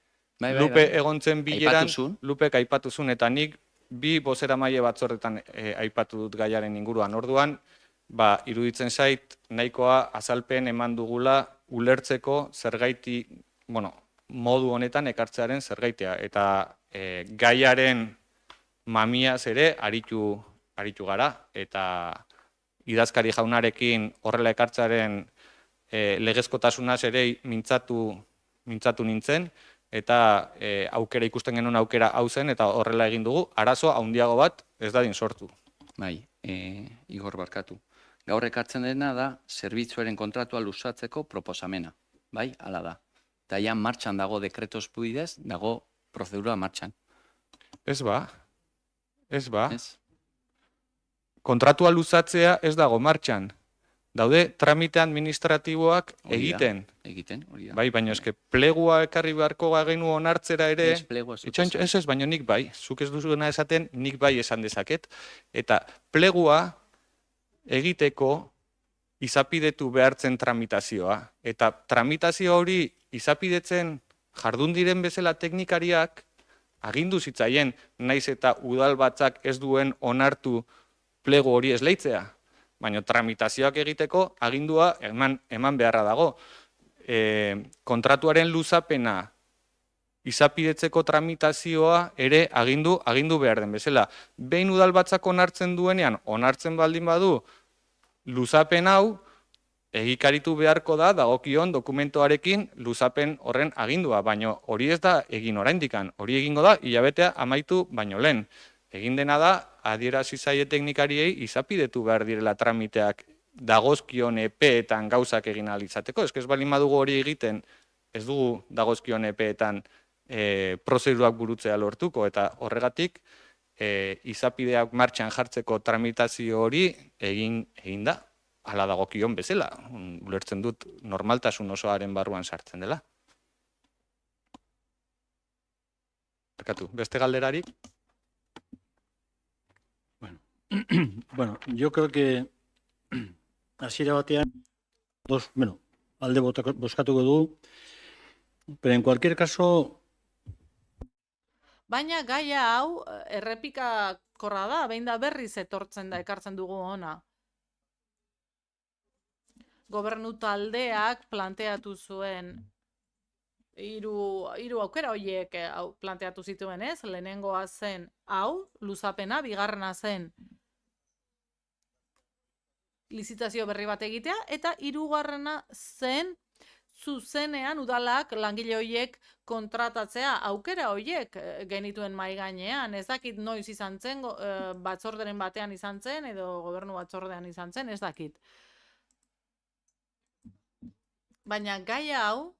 Lupe egontzen bileran, Lupek aipatu zuen, eta nik 2 bozeramaile batzordetan aipatu dut gaiaren inguruan. Orduan, iruditzen zait, nahikoa azalpen eman dugula ulertzeko zergaiti, modu honetan ekartzearen zergaitea. Eta gaiaren mamiaz ere aritu gara, eta idazkari jaunarekin horrela ekartzearen legezkotasunaz ere mintzatu nintzen, eta aukera ikusten genuen aukera hau zen, eta horrela egin dugu, arazo handiago bat ez dadin sortu. Bai, Igor barkatu. Gaur ekartzen dena da, zerbitzuaren kontratua luzatzeko proposamena. Bai, hala da. Eta ja martxan dago dekretos bidez, dago prozedura martxan. Ez ba. Kontratua luzatzea ez dago martxan. Daude tramite administratiboak egiten. Hori da. Bai, baina eske plegua ekarri beharko genu onartzera ere. Ez plegua Ez, baina nik bai. Zuk ez duzuna esaten, nik bai esan dezaket. Eta plegua egiteko izapidetu behartzen tramitazioa. Eta tramitazio hori izapidetzen jardun diren bezala teknikariak agindu zitzaien, naiz eta udal batzak ez duen onartu plegu hori esleitzea. Baina tramitazioak egiteko agindua eman beharra dago. Kontratuaren luzapena izapidetzeko tramitazioa ere agindu behar den bezala. Behin udal batzak onartzen duenean, onartzen baldin badu, luzapen hau egikaritu beharko da dagokion dokumentoarekin luzapen horren agindua, baina hori ez da egin oraindikan. Hori egingo da hilabetea amaitu baino lehen. Egin dena da, adierazi zaie teknikariei izapidetu behar direla tramiteak dagozkion epeetan gauzak egin ahal izateko. Ez baldin badugu hori egiten, ez dugu dagozkion epeetan prozedurak burutzea lortuko, eta horregatik izapideak martxan jartzeko tramitazio hori egin da. Hala dagokion bezala, ulertzen dut normaltasun osoaren barruan sartzen dela. Beste galderarik? Bueno, yo creo que hasiera batean alde bozkatuko dugu, pero en cualquier caso, Baina gaia hau errepikakorra da, behin da berriz etortzen da ekartzen dugu ona. Gobernu taldeak planteatu zuen hiru aukera horiek planteatu zituen, ez? Lehenengoa zen hau, luzapena, bigarrena zen lizitazio berri bat egitea, eta hirugarrena zen zuzenean udalak langile horiek kontratatzea. Aukera horiek genituen mahai gainean, ez dakit noiz izan zen, batzorderen batean izan zen, edo gobernu batzordean izan zen, ez dakit. Baina gai hau,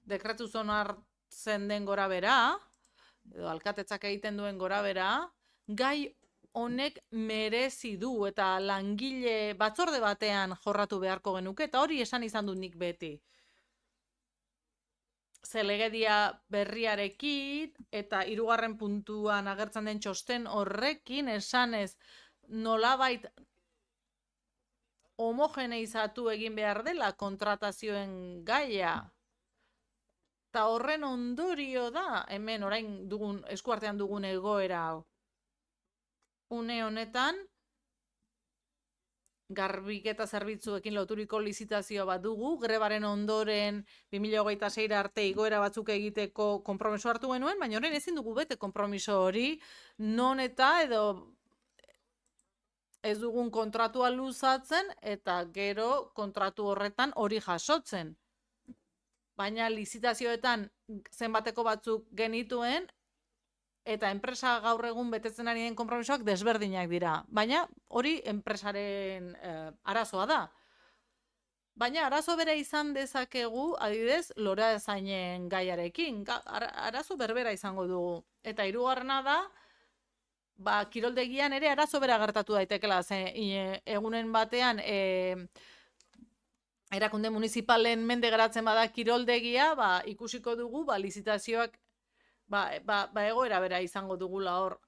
dekretuz onartzen den gora bera, edo alkatetzak egiten duen gora bera, gai honek merezi du eta langile batzorde batean jorratu beharko genuke, eta hori esan izan dut nik beti. Ze legedia berriarekin eta hirugarren puntuan agertzen den txosten horrekin esanez nolabait homogeneizatu egin behar dela kontratazioen gaia. Eta horren ondorio da, hemen orain eskuartean dugun egoera hau. Une honetan, garbiketa zerbitzuekin loturiko lizitazio bat dugu, grebaren ondoren 2026 arte igoera batzuk egiteko konpromiso hartu genuen, baina orain ezin dugu bete konpromiso hori, non eta edo ez dugun kontratua luzatzen eta gero kontratu horretan hori jasotzen. Baina lizitazioetan zenbateko batzuk genituen eta enpresa gaur egun betetzen ari den konpromisoak desberdinak dira. Baina hori enpresaren arazoa da. Baina arazo bera izan dezakegu, adibidez, lorazainen gaiarekin. Arazo berbera izango dugu. Eta hirugarrena da, kiroldegian ere arazo bera gertatu daitekela, egunen batean erakunde municipalen mende geratzen bada kiroldegia, ikusiko dugu lizitazioak egoera bera izango dugula hor.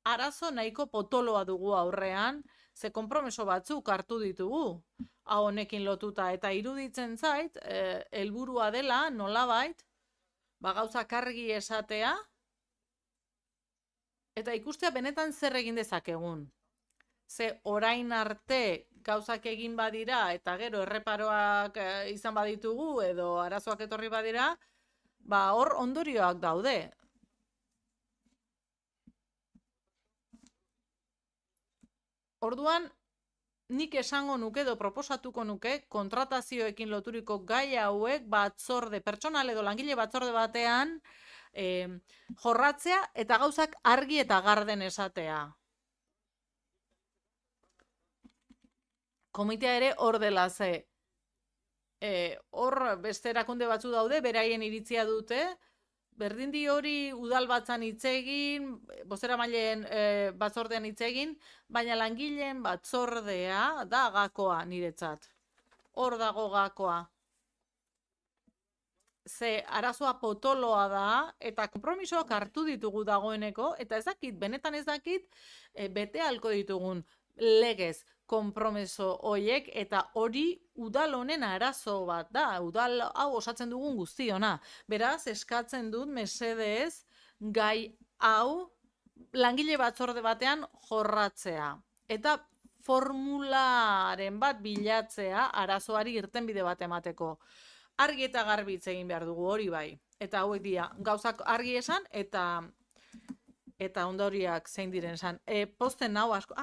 Arazo nahiko potoloa dugu aurrean, ze konpromiso batzuk hartu ditugu hau honekin lotuta, eta iruditzen zait helburua dela nolabait gauzak argi esatea eta ikustea benetan zer egin dezakegun. Ze orain arte gauzak egin badira eta gero erreparoak izan baditugu edo arazoak etorri badira, hor ondorioak daude. Orduan, nik esango nuke edo proposatuko nuke kontratazioekin loturiko gai hauek batzorde pertsonal edo langile batzorde batean jorratzea eta gauzak argi eta garden esatea. Komitea ere hor dela ze. Hor beste erakunde batzu daude, beraien iritzia dute, berdin di hori udal batzan hitz egin, bozeramaileen batzordean hitz egin, baina langileen batzordea da gakoa niretzat. Hor dago gakoa. Ze arazoa potoloa da eta konpromisoak hartu ditugu dagoeneko, eta ez dakit, benetan ez dakit, bete halko ditugun legez konpromiso horiek, eta hori udal honen arazo bat da, udal hau osatzen dugun guztiona. Beraz, eskatzen dut mesedez gai hau langile batzorde batean jorratzea. Eta formularen bat bilatzea arazoari irtenbide bat emateko. Argi eta garbi hitz egin behar dugu hori bai. Eta hauek dira, gauzak argi esan eta ondoriak zein diren esan. Posten hau asko...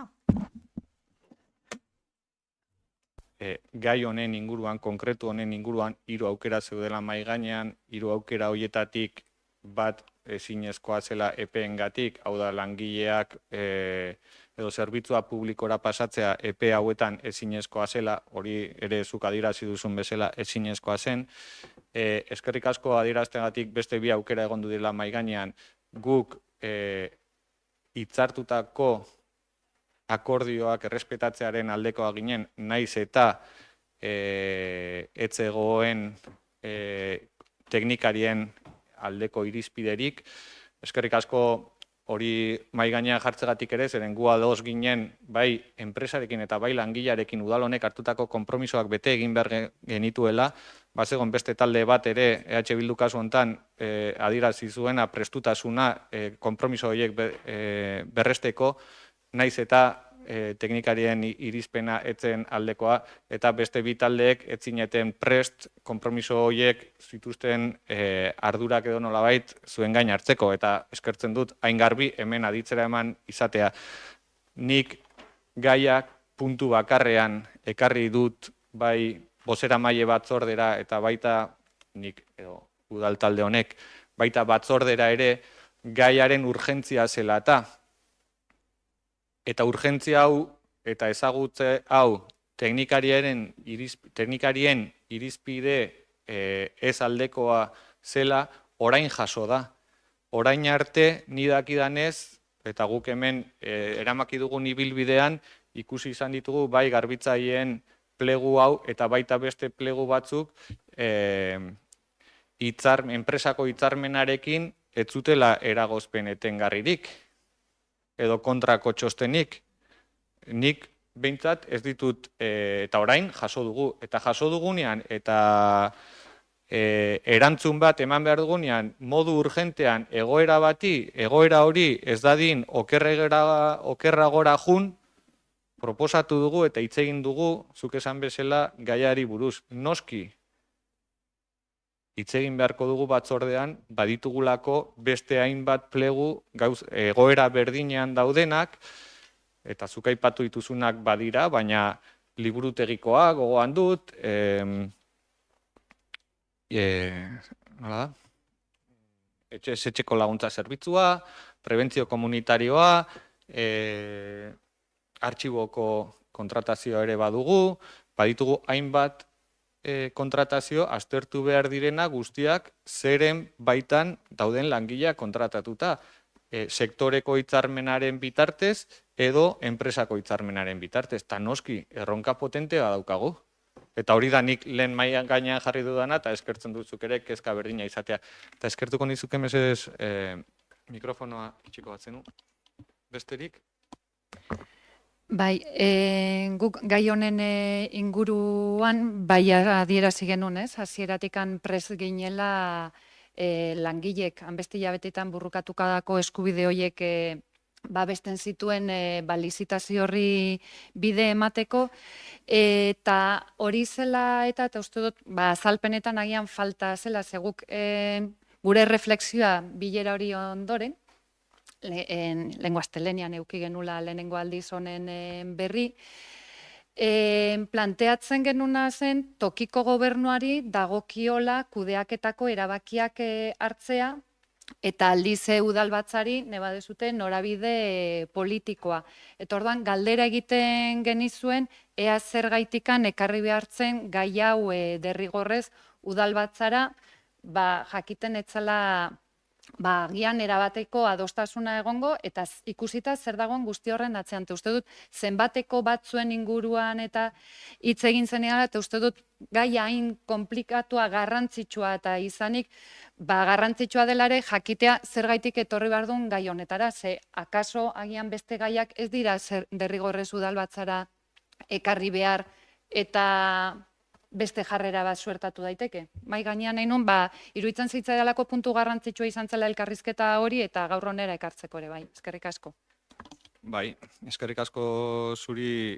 Gai honen inguruan, konkretu honen inguruan, 3 aukera zeudela mahai gainean, 3 aukera horietatik bat ezinezkoa zela epeengatik, hau da langileak edo zerbitzua publikora pasatzea epe hauetan ezinezkoa zela, hori ere zuk adierazi duzun bezala ezinezkoa zen. Eskerrik asko adieraztegatik beste 2 aukera egon dela mahai gainean, guk hitzartutako akordioak errespetatzearen aldekoa ginen, naiz eta etzegoen teknikarien aldeko irizpiderik. Eskerrik asko hori mai gainean jartzegatik ere, zeren gu ados ginen bai enpresarekin eta bai langilearekin udal honek hartutako konpromisoak bete egin behar genituela, bazegon beste talde bat ere, EH Bildu kasu honetan, adierazi zuena prestutasuna konpromiso horiek berresteko, naiz eta teknikarien irizpena etzen aldekoa, eta beste bi taldeek etzineten prest konpromiso horiek zituzten ardurak edo nolabait zuen gain hartzeko, eta eskertzen dut hain garbi hemen aditzera eman izatea. Nik gaiak puntu bakarrean ekarri dut bai bozeramaile batzordera eta baita nik edo udal talde honek baita batzordera ere gaiaren urgentzia zela eta urgentzia hau eta ezagutze hau teknikarien irizpide ez aldekoa zela orain jaso da. Orain arte ni dakidanez eta guk hemen eramaki dugun ibilbidean ikusi izan ditugu bai garbitzaileen plegu hau eta baita beste plegu batzuk enpresako hitzarmenarekin ez zutela eragozpen etengarririk edo kontrako txostenik. Nik behintzat ez ditut eta orain jaso dugu. Eta jaso dugunean eta erantzun bat eman behar dugunean modu urgentean egoera hori ez dadin okerragora jun, proposatu dugu eta hitz egin dugu, zuk esan bezala, gaiari buruz. Noski, hitz egin beharko dugu batzordean, baditugulako beste hainbat plegu egoera berdinean daudenak, eta zuk aipatu dituzunak badira, baina liburutegikoa gogoan dut, nola da? Etxeko laguntza zerbitzua, prebentzio komunitarioa, artxiboko kontratazioa ere badugu, baditugu hainbat kontratazio aztertu behar direna guztiak zeren baitan dauden langileak kontratatuta. Sektoreko hitzarmenaren bitartez edo enpresako hitzarmenaren bitartez. Ta noski, erronka potentea daukagu. Eta hori da nik lehen mailan gainean jarri dudana eta eskertzen dutzuk ere kezka berdina izatea. Eta eskertuko nizuke mesedez mikrofonoa itxiko batzenu. Besterik? Bai, guk gai honen inguruan bai adierazi genuen, ez? Hasieratikan prest ginela langilek hanbeste hilabetetan burrukatukadako eskubide horiek babesten zituen lizitazio horri bide emateko, eta hori zela eta uste dut azalpenetan agian falta zela, zeguk gure reflexioa bilera hori ondoren, lehengo astelenean eduki genula lehenengo aldiz honen berri, planteatzen genuna zen tokiko gobernuari dagokiola kudeaketako erabakiak hartzea eta aldiz udalbatzari nebadezute norabide politikoa. Eta orduan galdera egiten genizuen ea zergaitikan ekarri behartzen gai hau derrigorrez udalbatzara jakiten etzala agian erabateko adostasuna egongo eta ikusita zer dagoen guzti horren atzean. Uste dut zenbateko batzuen inguruan eta hitz egin zenean eta uste dut gai hain konplikatua garrantzitsua eta izanik garrantzitsua delare jakitea zergaitik etorri behar duen gai honetara. Ze akaso agian beste gaiak ez dira derrigorrez udalbatzara ekarri behar eta beste jarrera bat suertatu daiteke. Mai gainean nahi nun, iruditzen zitzaidalako puntu garrantzitsua izan zela elkarrizketa hori eta gaur honera ekartzeko ere, bai. Eskerrik asko. Bai, eskerrik asko zuri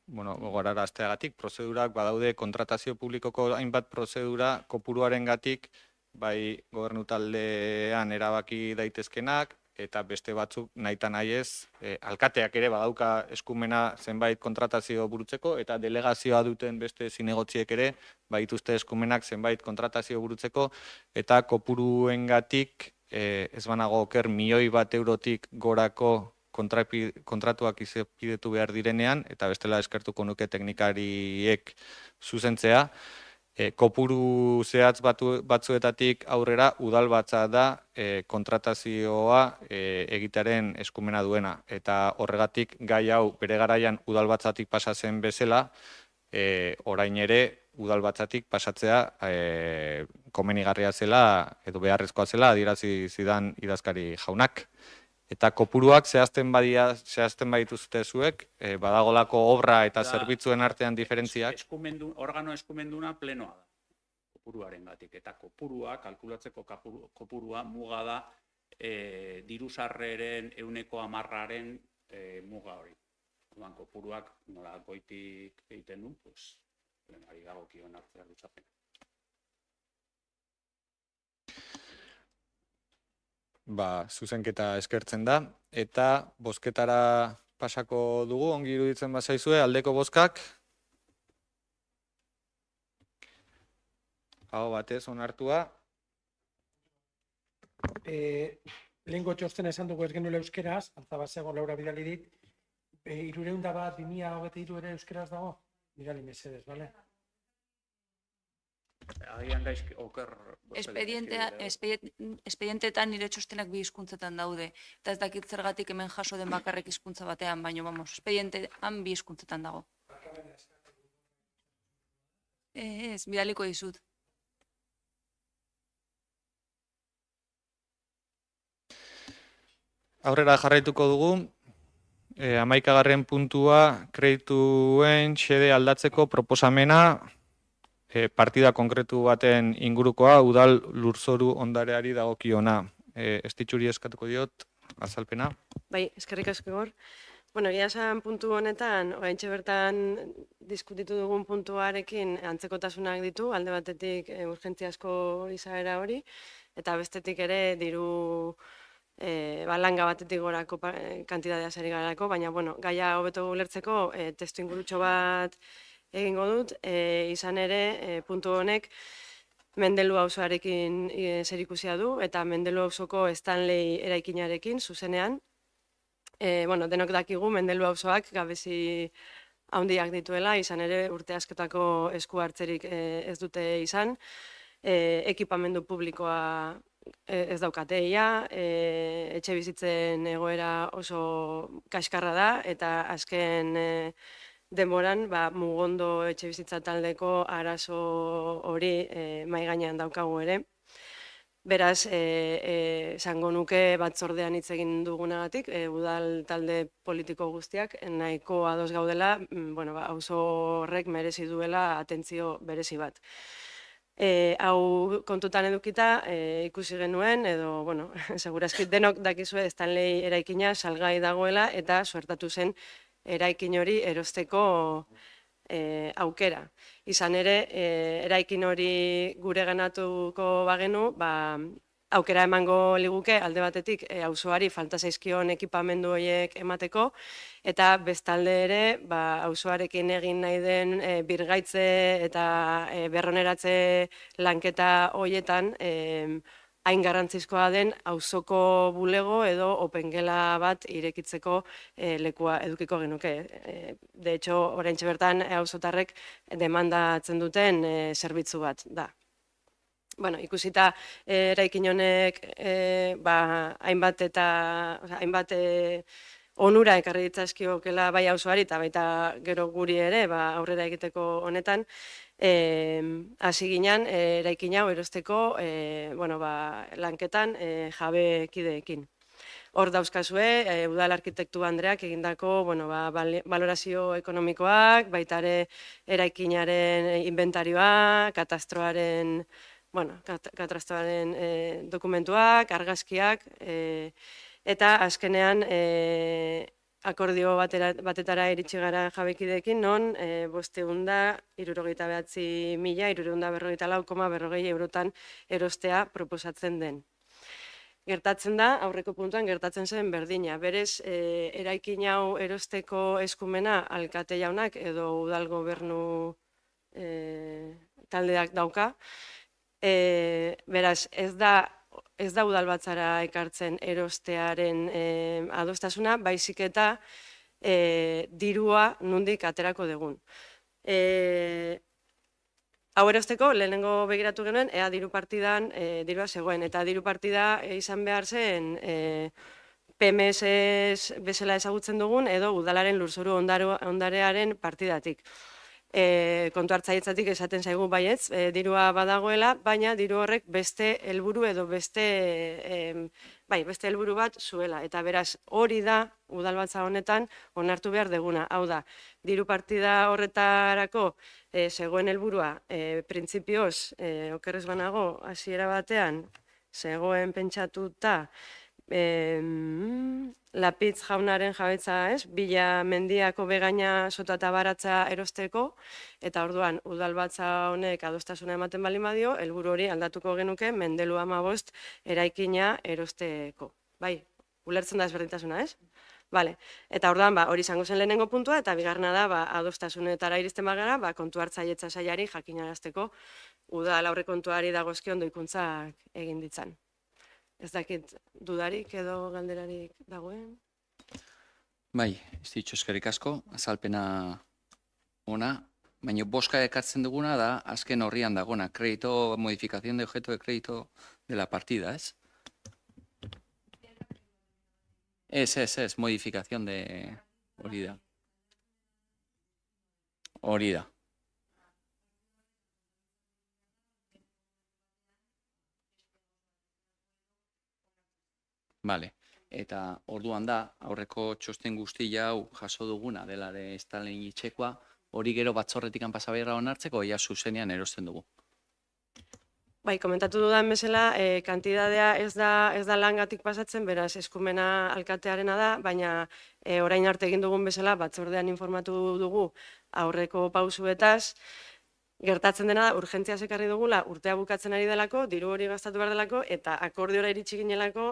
gogorarazteagatik. Prozedurak badaude kontratazio publikoko hainbat prozedura kopuruarengatik, bai gobernu taldean erabaki daitezkenak, eta beste batzuk nahita nahi ez, alkateak ere badauka eskumena zenbait kontratazio burutzeko, eta delegazioa duten beste zinegotziek ere, baituzte eskumenak zenbait kontratazio burutzeko, eta kopuruengatik, ez banago oker, 1.000.000 eurotik gorako kontratuak izapidetu behar direnean, eta bestela eskertuko nuke teknikariek zuzentzea, kopuru zehatz batzuetatik aurrera udalbatza da kontratazioa egitearen eskumena duena. Eta horregatik gai hau bere garaian udalbatzatik pasa zen bezala, orain ere udalbatzatik pasatzea komenigarria zela edo beharrezkoa zela adierazi zidan idazkari jaunak. Eta kopuruak zehazten badituzte zuek, badagolako obra eta zerbitzuen artean diferentziak. Organo eskumenduna plenoa da, kopuruaren gatik. Eta kopurua, kalkulatzeko kopurua muga da dirusarreren 10%-aren muga hori. Orduan, kopuruak nola goitik egiten du, plenari dagokion hartzea luzapen. Zuzenketa eskertzen da, eta bozketara pasako dugu, ongi iruditzen bazaizue, aldeko bozkak. Aho batez, onartua. Lehenko txostena esan dugu ez genuela euskeraz, Altzabasego Laura bidali dit, 301 ere euskeraz dago? Bidali mesedez, bale? Agian gaizki, oker... Espedienteetan nire txostenak bi hizkuntzetan daude. Eta ez dakit zergatik hemen jaso den bakarrik hizkuntza batean, baina, espedientean bi hizkuntzetan dago. Ez, bidaliko dizut. Aurrera jarraituko dugu, 11. puntua, kredituen xede aldatzeko proposamena, partida konkretu baten ingurukoa, udal lurzoru ondareari dagokiona. Estitxuri eskatuko diot, azalpena. Bai, eskerrik asko Igor. Bueno, egia esan puntu honetan, oraintxe bertan diskutitu dugun puntuarekin antzekotasunak ditu, alde batetik urgentziazko izaera hori, eta bestetik ere diru langa batetik gorako kantitatea zari garako, baina gaia hobeto ulertzeko testu ingurutxo bat egingo dut, izan ere puntu honek Mendelu auzoarekin zerikusia du, eta Mendelu auzoko Stanley eraikinarekin zuzenean. Denok dakigu Mendelu auzoak gabezi handiak dituela, izan ere urte askotako esku hartzerik ez dute izan, ekipamendu publikoa ez daukateia, etxe bizitzen egoera oso kaskarra da, eta azken denboran Mugondo etxe bizitza taldeko arazo hori mahai gainean daukagu ere. Beraz, esango nuke batzordean hitz egin dugunagatik, udal talde politiko guztiak nahiko ados gaudela, auzo horrek merezi duela atentzio berezi bat. Hau kontutan edukita ikusi genuen, edo, segurazki denok dakizue Stanley eraikina salgai dagoela eta suertatu zen eraikin hori erosteko aukera. Izan ere, eraikin hori gure ganatuko bagenu, aukera emango liguke alde batetik auzoari falta zaizkion ekipamendu horiek emateko, eta bestalde ere auzoarekin egin nahi den birgaitze eta berroneratze lanketa horietan hain garrantzizkoa den auzoko bulego edo opengela bat irekitzeko lekua edukiko genuke. De hecho, oraintxe bertan auzotarrek demandatzen duten zerbitzu bat da. Ikusita eraikin honek hainbat onura ekarri ditzazkiokela bai auzoari eta baita gero guri ere aurrera egiteko honetan, hasi ginen eraikin hau erosteko lanketan jabekideekin. Hor dauzkazue, udal arkitektu Andreak egindako balorazio ekonomikoak, baita ere eraikinaren inventarioa, katastroaren dokumentuak, argazkiak, eta azkenean akordio batetara iritsi gara jabekideekin, non 569.354,40 eurotan erostea proposatzen den. Gertatzen da, aurreko puntuan gertatzen zen berdina. Berez, eraikin hau erosteko eskumena alkate jaunak edo udal gobernu taldeak dauka. Beraz, ez da udalbatzara ekartzen erostearen adostasuna, baizik eta dirua nondik aterako dugun. Hau erosteko, lehenengo begiratu genuen, ea diru partidan dirua zegoen, eta diru partida izan behar zen PMS bezala ezagutzen dugun, edo udalaren lurzoru ondarearen partidatik. kontu hartzailetatik esaten zaigu baietz, dirua badagoela, baina diru horrek beste helburu edo beste helburu bat zuela. Eta beraz, hori da udalbatza honetan onartu behar deguna. Hau da, diru partida horretarako zegoen helburua printzipioz, okerrez banago, hasiera batean, zegoen pentsatuta Lapitz jaunaren jabetza, ez? Bila mendiako begaina sota eta baratza erosteko, eta orduan udalbatza honek adostasuna ematen baldin badio, helburu hori aldatuko genuke Mendelu 15 eraikina erosteko. Bai, ulertzen da ezberdintasuna, ez? Bale. Eta orduan, hori izango zen lehenengo puntua, eta bigarrena da, adostasunetara iristen bagara, kontu hartzailetza sailari jakinarazteko udal aurrekontuari dagozkion doikuntzak egin ditzan. Ez dakit dudarik edo galderarik dagoen? Bai, ez ditxo eskerrik asko, azalpena ona, baina boska ekartzen duguna da azken horrian dagona, crédito, modificación de objeto de crédito de la partida, ez? Ez, modificación de... Hori da. Vale. Eta orduan da, aurreko txosten guztia hau jaso duguna delare estalen itxekoa, hori gero batzorretik pasaberra onartzeko, ia zuzenean erosten dugu. Bai, komentatu dudan bezala, kantidadea ez da langatik pasatzen, beraz eskumena alkatearena da, baina orain arte egin dugun bezala, batzordean informatu dugu aurreko pausuetaz, gertatzen dena da, urgentziaz ekarri dugula, urtea bukatzen ari delako, diru hori gastatu behar delako, eta akordiora iritsi ginelako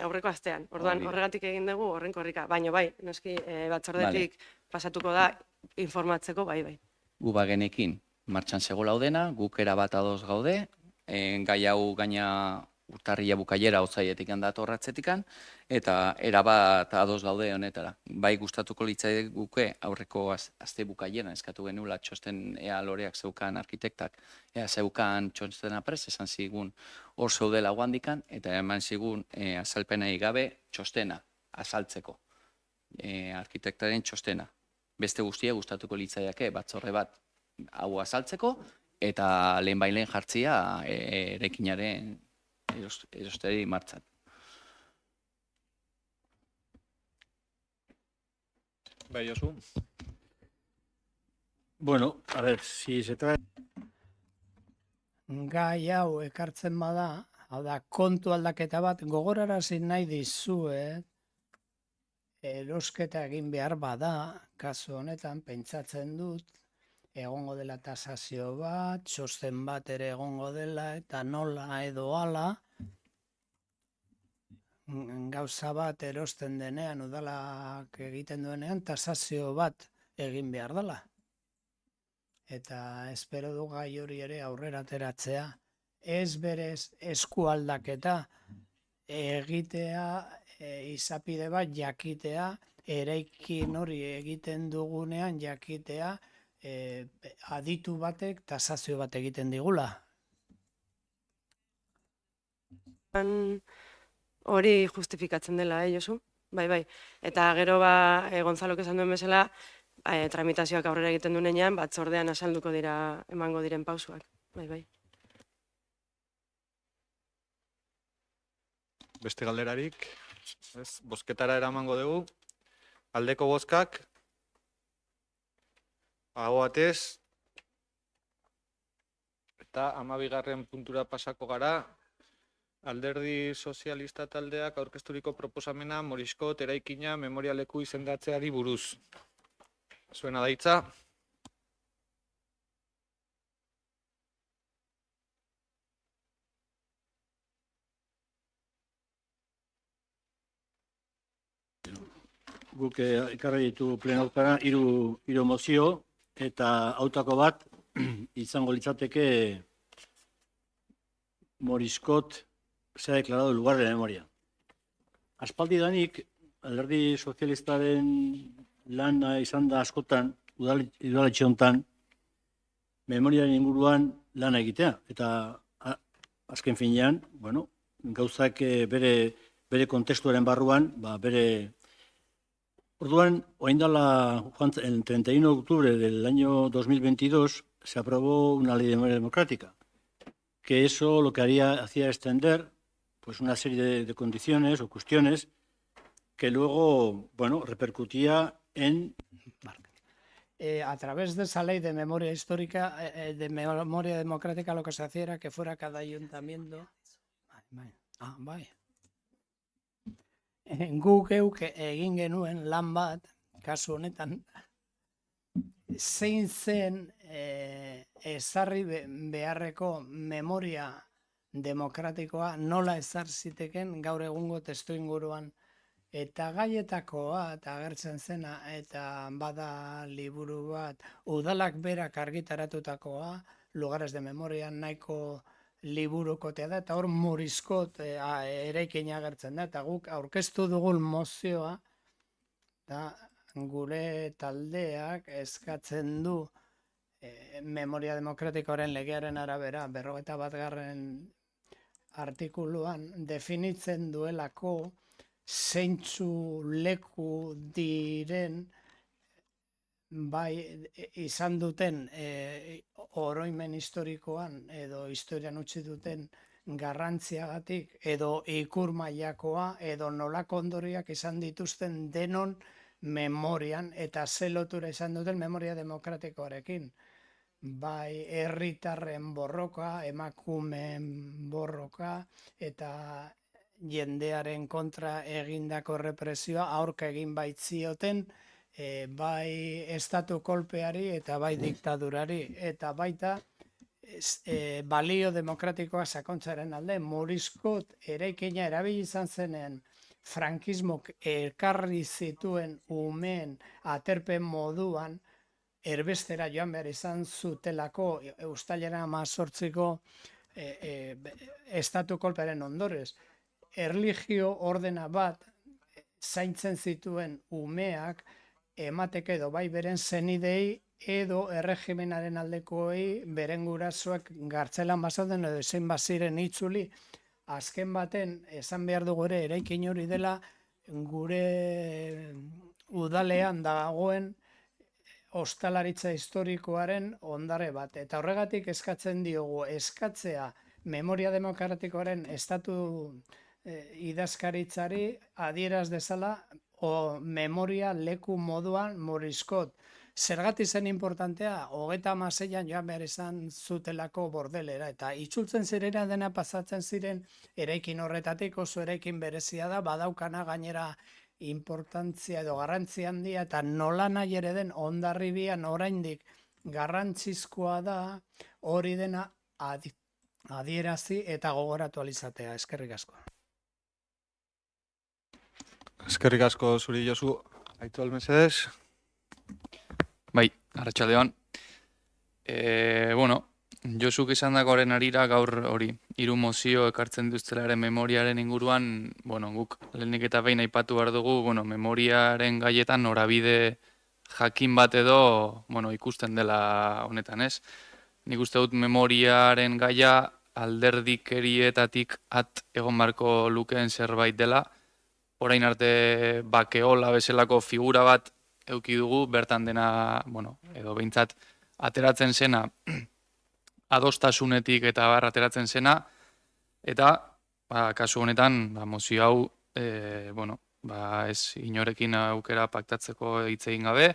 aurreko astean. Orduan, horregatik egin dugu, horren korrika. Baina bai, noski batzordetik pasatuko da informatzeko, bai. Gu bagenekin martxan zegoela dena, guk erabat ados gaude, gai hau gaina urtarria bukaiera otzaietik datorratzetikan, eta erabat ados gaude honetara. Bai gustatuko litzai guke aurreko aste bukaieran eskatu genuela txosten ea loreak zeukan arkitektak, ea zeukan txostena prest, esan zigun hor zeudela guandikan, eta eman zigun azalpenai gabe txostena azaltzeko, arkitektaren txostena. Beste guztia gustatuko litzaiake batzorre bat hau azaltzeko, eta lehen bailen jartzia eraikinaren erosteri martzan. Bai, Josu. Bueno, a ver, si se trae... Gai hau ekartzen bada, hau da, kontu aldaketa bat, gogorarazi nahi dizuet, erosketa egin behar bada, kasu honetan, pentsatzen dut, egongo dela tasazio bat, txosten bat ere egongo dela, eta nola edo hala, gauza bat erosten denean, udalak egiten duenean, tasazio bat egin behar dela. Eta espero du gai hori ere aurrera ateratzea, ez berez eskualdaketa egitea, izapide bat jakitea, eraikin hori egiten dugunean jakitea, aditu batek tasazio bat egiten digula. Hori justifikatzen dela, Josu? Bai. Eta gero Gonzalok esan duen bezala, tramitazioak aurrera egiten duenean, batzordean azalduko dira emango diren pausuak. Bai. Beste galderarik, bozketara eramango dugu. Aldeko bozkak, aho batez, eta 12. puntura pasako gara, Alderdi Sozialista taldeak aurkezturiko proposamena Moriskot eraikina memorialeku izendatzeari buruz. Zuena daitza. Guk ekarri ditu plenautara hiru mozio, eta hautako bat izango litzateke Moriskot se ha declarado el lugar de la memoria. Aspaldi danik, Alderdi Sozialistaren lana izan da askotan, udaletxe honetan, memoriaren inguruan lana egitea. Eta azken finean, gauzak bere kontestuaren barruan, bere Orduan, el 31 de octubre del año 2022 se aprobó una ley de memoria democrática, que eso lo que hacía extender pues una serie de condiciones o cuestiones que luego, bueno, repercutía en... A través de esa ley de memoria histórica, de memoria democrática, lo que se hacía era que fuera cada ayuntamiento... Bai. Guk geuk egin genuen lan bat, kasu honetan, zein zen ezarri beharreko memoria demokratikoa nola ezar ziteken gaur egungo testuinguruan. Eta gaietakoa, eta agertzen zena, eta bada liburu bat, udalak berak argitaratutakoa, lugares de memoria nahiko liburukotea da, eta hor Morizkot eraikina agertzen da, eta guk aurkeztu dugun mozioa, da gure taldeak eskatzen du memoria demokratikoaren legearen arabera, 51. artikuluan definitzen duelako zeintzu leku diren bai izan duten oroimen historikoan edo historian utzi duten garrantziagatik edo ikur mailakoa edo nolako ondorioak izan dituzten denon memorian eta ze lotura izan duten memoria demokratikoarekin. Bai herritarren borroka, emakumeen borroka eta jendearen kontra egindako represioa aurka egin baitzioten, bai estatu kolpeari eta bai diktadurari, eta baita balio demokratikoa sakontzaren alde, Morizkot eraikina erabili izan zenen frankismok elkarri zituen umeen aterpen moduan, erbestera joan behar izan zutelako uztailaren 18ko estatu kolpearen ondorez. Erlijio ordena bat zaintzen zituen umeak emateke edo bai beren zenidei edo erregimenaren aldekoei beren gurasoak gartzelan bazauden edo zein baziren itzuli. Azken baten esan behar dugu ere eraikin hori dela gure udalean dagoen ostalaritza historikoaren ondare bat. Eta horregatik eskatzen diogu eskatzea memoria demokratikoaren estatu idazkaritzari adieraz dezala o memoria leku moduan Morizkot. Zergatik zen importantea, 36an joan behar izan zutelako bordelera, eta itzultzen zirena dena pasatzen ziren eraikin horretatik oso eraikin berezia da, badaukana gainera importantzia edo garrantzi handia, eta nola nahi ere den Hondarribian oraindik garrantzizkoa da hori dena adierazi eta gogoratu alizatea. Eskerrik asko. Eskerrik asko zuri Josu. Aitzol mesedez. Bai, arratsaldeon. Josuk izan dagoaren arira gaur hori, 3 mozio ekartzen duztelaren memoriaren inguruan, guk lehenik eta behin aipatu behar dugu, memoriaren gaietan norabide jakin bat edo, ikusten dela honetan, ez? Nik uste dut memoriaren gaia alderdikerietatik at egon barko lukeen zerbait dela, orain arte bakeola bezalako figura bat eduki dugu, bertan dena, edo behintzat ateratzen zena, adostasunetik eta ateratzen zena, eta kasu honetan, mozio hau, ez inorekin aukera paktatzeko hitz egin gabe,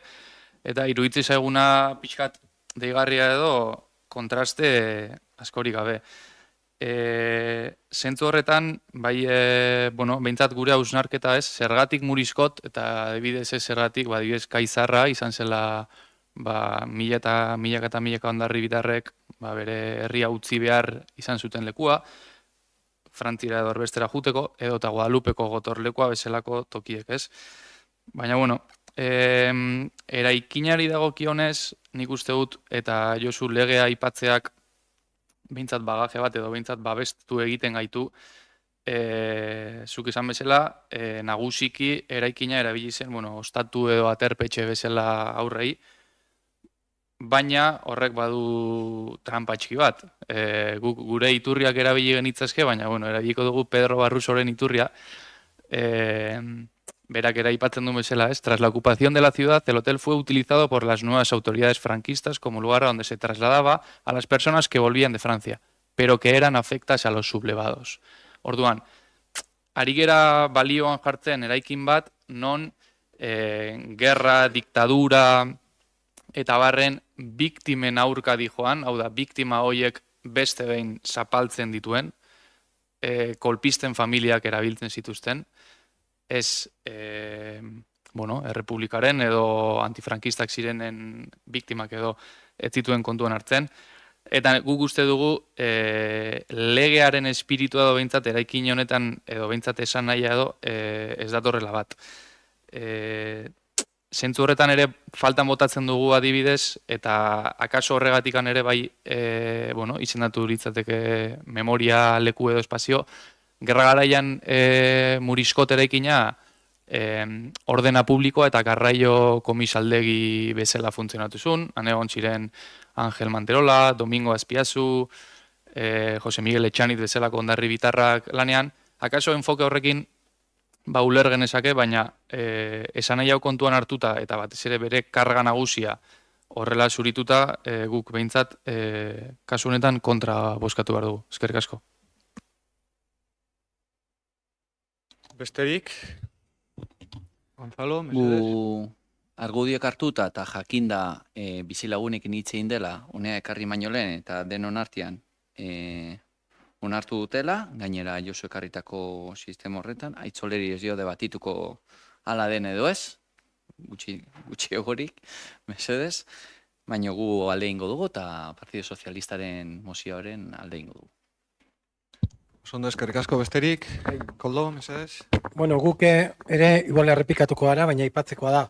eta iruditzi zaiguna pixkat deigarria edo kontraste askorik gabe. Zentzu horretan, behintzat gure hausnarketa ez, zergatik Morizkot, eta adibidez ez zergatik, adibidez Kaizarra izan zela milaka eta milaka hondarribitarrek bere herria utzi behar izan zuten lekua, Frantzira edo erbestera juteko, edo eta Guadalupeko gotorlekua bezalako tokiek ez. Baina, eraikinari dagokionez, nik uste dut, eta Josu legea aipatzeak behintzat bagaje bat edo behintzat babestu egiten gaitu, zuk esan bezala, nagusiki eraikina erabili zen, ostatu edo aterpetxe bezala aurrei, baina horrek badu tranpatxki bat. Gure iturriak erabili genitzazke, baina erabiliko dugu Pedro Barrusoren iturria. berak ere aipatzen du bezala, ¿es? Tras la ocupación de la ciudad, el hotel fue utilizado por las nuevas autoridades franquistas como lugar a donde se trasladaba a las personas que volvían de Francia, pero que eran afectas a los sublevados. Orduan, ari gera balioan jartzen eraikin bat, non gerra, diktadura eta barren biktimen aurka dijoan, hau da, biktima hoiek beste behin zapaltzen dituen, kolpisten familiak erabiltzen zituzten, ez errepublikaren edo antifrankistak zirenen biktimak edo ez zituen kontuan hartzen. Eta guk uste dugu legearen espiritua edo behintzat eraikin honetan edo behintzat esan nahia edo ez datorrela bat. Zentzu horretan ere faltan botatzen dugu adibidez, eta akaso horregatikan ere bai izendatu litzateke memoria leku edo espazio, gerra garaian Muriskot eraikina ordena publikoa eta garraio komisaldegi bezala funtzionatu zuen, han egon ziren Angel Manterola, Domingo Azpiazu, Jose Miguel Etxanit bezalako ondarri bitarrak lanean, akaso enfoke horrekin uler genezake, baina esan nahi hau kontuan hartuta eta batez ere bere karga nagusia horrela zurituta guk behintzat kasu honetan kontra bozkatu behar dugu. Eskerrik asko. Besterik? Gonzalo, mesedez? Gu argudiok hartuta eta jakinda bizilagunekin hitz egin dela, unea ekarri baino lehen eta denon artean onartu dutela, gainera Josu ekarritako sistema horretan, Aitzoleri ez dio debatituko hala den edo ez, gutxi egorik, mesedez, baina gu alde ingo dugu eta Partido Sozialistaren mozioaren alde ingo dugu. Osondo, eskerrik asko besterik, Koldo, mesedez? Bueno, guk ere igual errepikatuko gara, baina aipatzekoa da.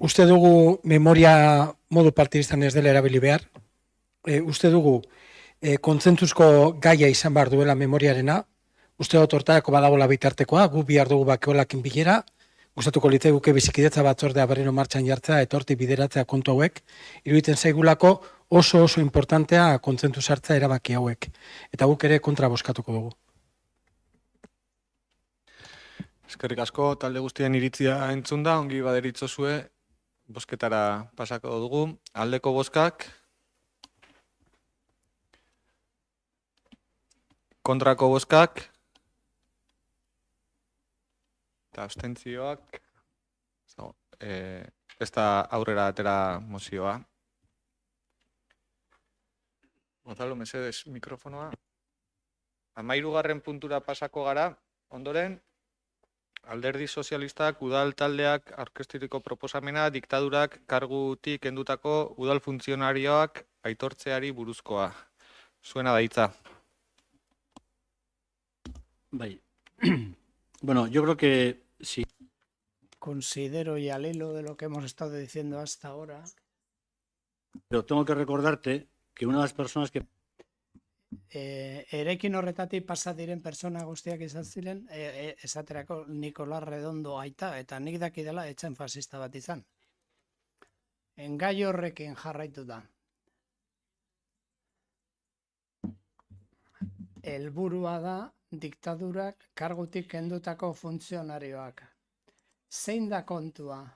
Uste dugu memoria modu partidistan ez dela erabili behar. Uste dugu kontzentuzko gaia izan behar duela memoriarena. Uste dut hortarako badagoela bitartekoa, gu bihar dugu bakeolakin bilera. Gustatuko litzaiguke bizikidetza batzordea berriro martxan jartzea, etorti bideratzea kontu hauek. Iruditzen zaigulako oso importantea kontzentuz hartzea erabaki hauek. Eta guk ere kontra bozkatuko dugu. Eskerrik asko, talde guztien iritzia entzun da, ongi baderitzozue, bozketara pasako dugu. Aldeko bozkak, kontrako bozkak, eta abstentzioak, ez da aurrera atera mozioa. Gonzalo, mesedez, mikrofonoa. 13. puntura pasako gara, ondoren, Alderdi Sozialistak udal taldeak aurkezturiko proposamena diktadurak kargutik kendutako udal funtzionarioak aitortzeari buruzkoa. Zuena da hitza. Bai. Bueno, yo creo que sí. Considero, y al hilo de lo que hemos estado diciendo hasta ahora, Pero tengo que recordarte que una de las personas que eraikin horretatik pasa diren persona guztiak izan ziren, esaterako Nicolás Redondo aita, eta nik dakidala etxen fasista bat izan. Engai horrekin jarraitu da. Helburua da diktadurak kargutik kendutako funtzionarioak. Zein da kontua?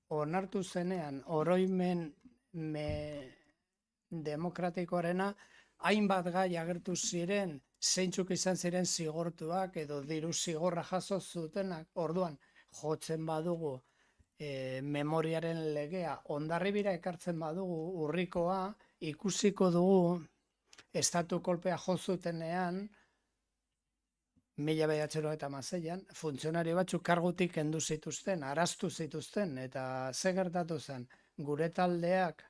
Onartu zenean oroimen demokratikoarena hainbat gai agertu ziren, zeintzuk izan ziren zigortuak edo diru zigorra jaso zutenak. Orduan, jotzen badugu memoriaren legea, Hondarribira ekartzen badugu urrikoa, ikusiko dugu estatu kolpea jo zutenean 1996an, funtzionario batzuk kargutik kendu zituzten, araztu zituzten, eta ze gertatu zen, gure taldeak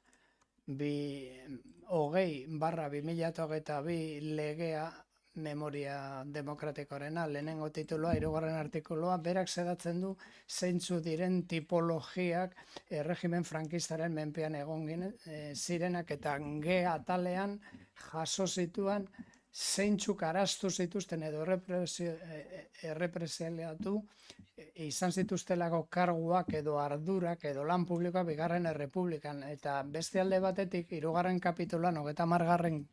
20/2022 legea memoria demokratikorena, lehenengo titulua, 3. artikulua, berak sedatzen du zeintzu diren tipologiak erregimen frankistaren menpean egon zirenak, eta ge atalean jaso zituen zeintzuk araztu zituzten edo errepresaliatu izan zituztelako karguak edo ardurak edo lan publikoa 2. Errepublikan. Eta beste alde batetik, 3. kapitulan, 30.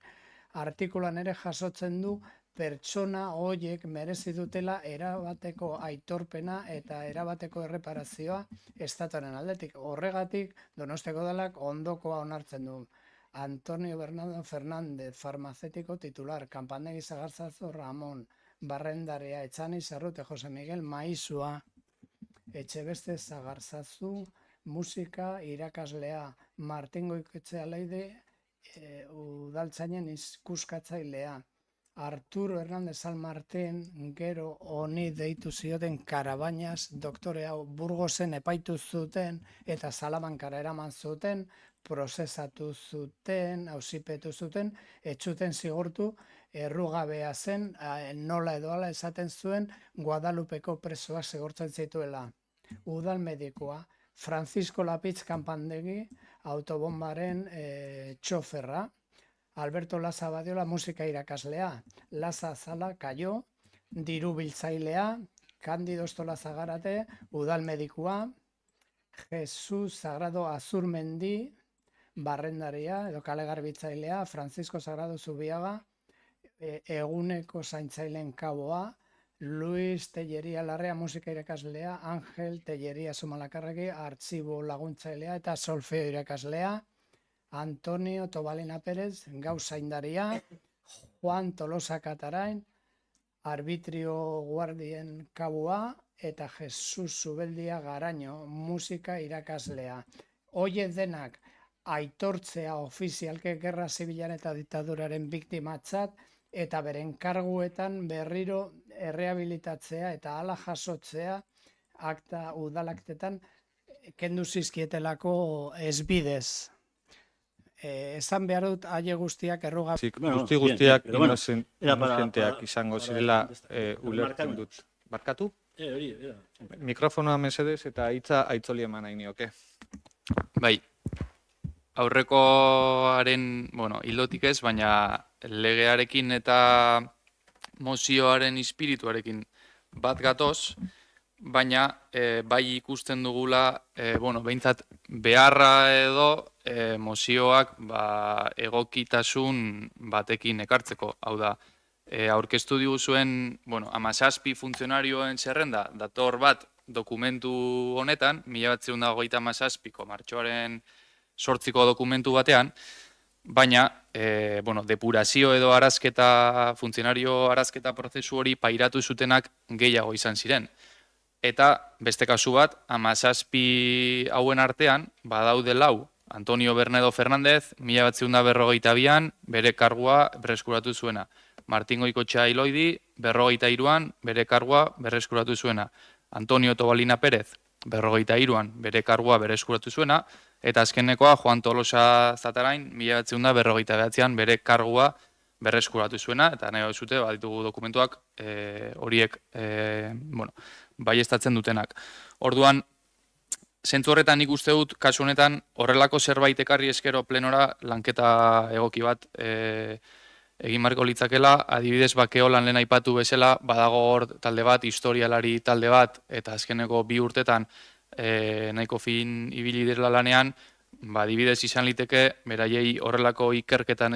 artikulan ere jasotzen du pertsona horiek merezi dutela erabateko aitorpena eta erabateko erreparazioa estatuaren aldetik. Horregatik, Donostiako Udalak ondokoa onartzen du. Antonio Bernardo Fernández, farmacético titular, Kanpandegi Sagarzazu Ramon, Barrendarea, Etxani Sarrute, Jose Miguel Maizua, Etxebeste Sagarzazu, musika irakaslea, Martin Goikoetxea Leide, udaltzainen ikuskatzailea, Arturo Hernández San Martín, gero honi deitu zioten Karabañas, doktore hau Burgosen epaitu zuten eta Salamankara eraman zuten, prozesatu zuten, auzipetu zuten, etxuten zigortu, errugabea zen, nola edo ala esaten zuen, Guadalupeko presoak zigortzen zituela. Udal medikoa, Francisco Lapitz Kanpandegi, autobombaren txoferra, Alberto Laza Badiola musika irakaslea, Laza Zala Kaio, diru biltzailea, Candido Ostola Zagarate, udal medikua, Jesus Sagrado Azurmendi, barrendaria edo kale garbitzailea, Francisco Sagrado Zubiaga, eguneko zaintzaileen kaboa, Luis Telleria Larrea musika irakaslea, Ángel Telleria Zumalakarregi, artxibo laguntzailea eta solfeo irakaslea, Antonio Tobalina Pérez, gauzaindaria, Juan Tolosa Katarain, arbitrio guardien kabua, eta Jesus Zubeldia Garaño, musika irakaslea. Hoiek denak aitortzea ofizialke gerra zibilan eta diktaduraren biktimatzat, eta beren karguetan berriro errehabilitatzea eta hala jasotzea akta udalaktetan kendu zizkietelako ezbidez. Esan behar dut aile guztiak erruga... Guztiak inozenteak izango zirela ulertzen dut. Barkatu? Mikrofonoa mesedez eta hitza aitzoli eman nahi nioke. Bai, aurrekoaren, hildotik ez, baina legearekin eta mozioaren espirituarekin bat gatoz, baina bai ikusten dugula, behintzat beharra edo mozioak egokitasun batekin ekartzeko. Hau da, aurkeztu diguzuen 17 funtzionarioen zerrenda, dator bat dokumentu honetan, 1927ko martxoaren 8ko dokumentu batean, baina depurazio edo arazketa, funtzionario arazketa prozesu hori pairatu zutenak gehiago izan ziren. Eta beste kasu bat, 17 hauen artean, badaude 4, Antonio Bernedo Fernández, 1942an bere kargua berreskuratu zuena. Martin Goikoetxea Iloidi, 43an bere kargua berreskuratu zuena. Antonio Tobalina Pérez, 43an bere kargua berreskuratu zuena. Eta azkenekoa, Juan Tolosa Zatarain, 1949an bere kargua berreskuratu zuena. Eta nahi zute, ditugu dokumentuak horiek baieztatzen dutenak. Orduan, zentzu horretan nik uste dut, kasu honetan, horrelako zerbait ekarri eskero plenora lanketa egoki bat egin marko litzakela, adibidez bakeolan lehen aipatu bezala, badago hor talde bat, historialari talde bat, eta azkeneko 2 urtetan nahiko fin ibili direla lanean, adibidez izan liteke, beraiei horrelako ikerketa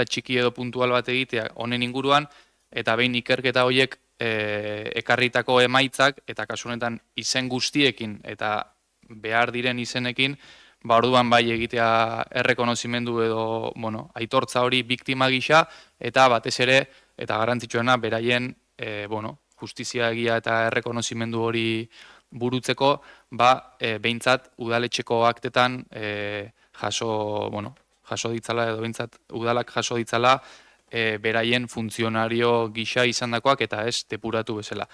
txiki edo puntual bat egitea honen inguruan, eta behin ikerketa horiek ekarritako emaitzak, eta kasu honetan izen guztiekin eta behar diren izenekin, orduan bai egitea errekonozimendu edo aitortza hori biktima gisa, eta batez ere, eta garrantzitsuena, beraien justizia egia eta errekonozimendu hori burutzeko, behintzat udaletxeko aktetan jaso ditzala, edo behintzat udalak jaso ditzala, beraien funtzionario gisa izandakoak eta ez depuratu bezala.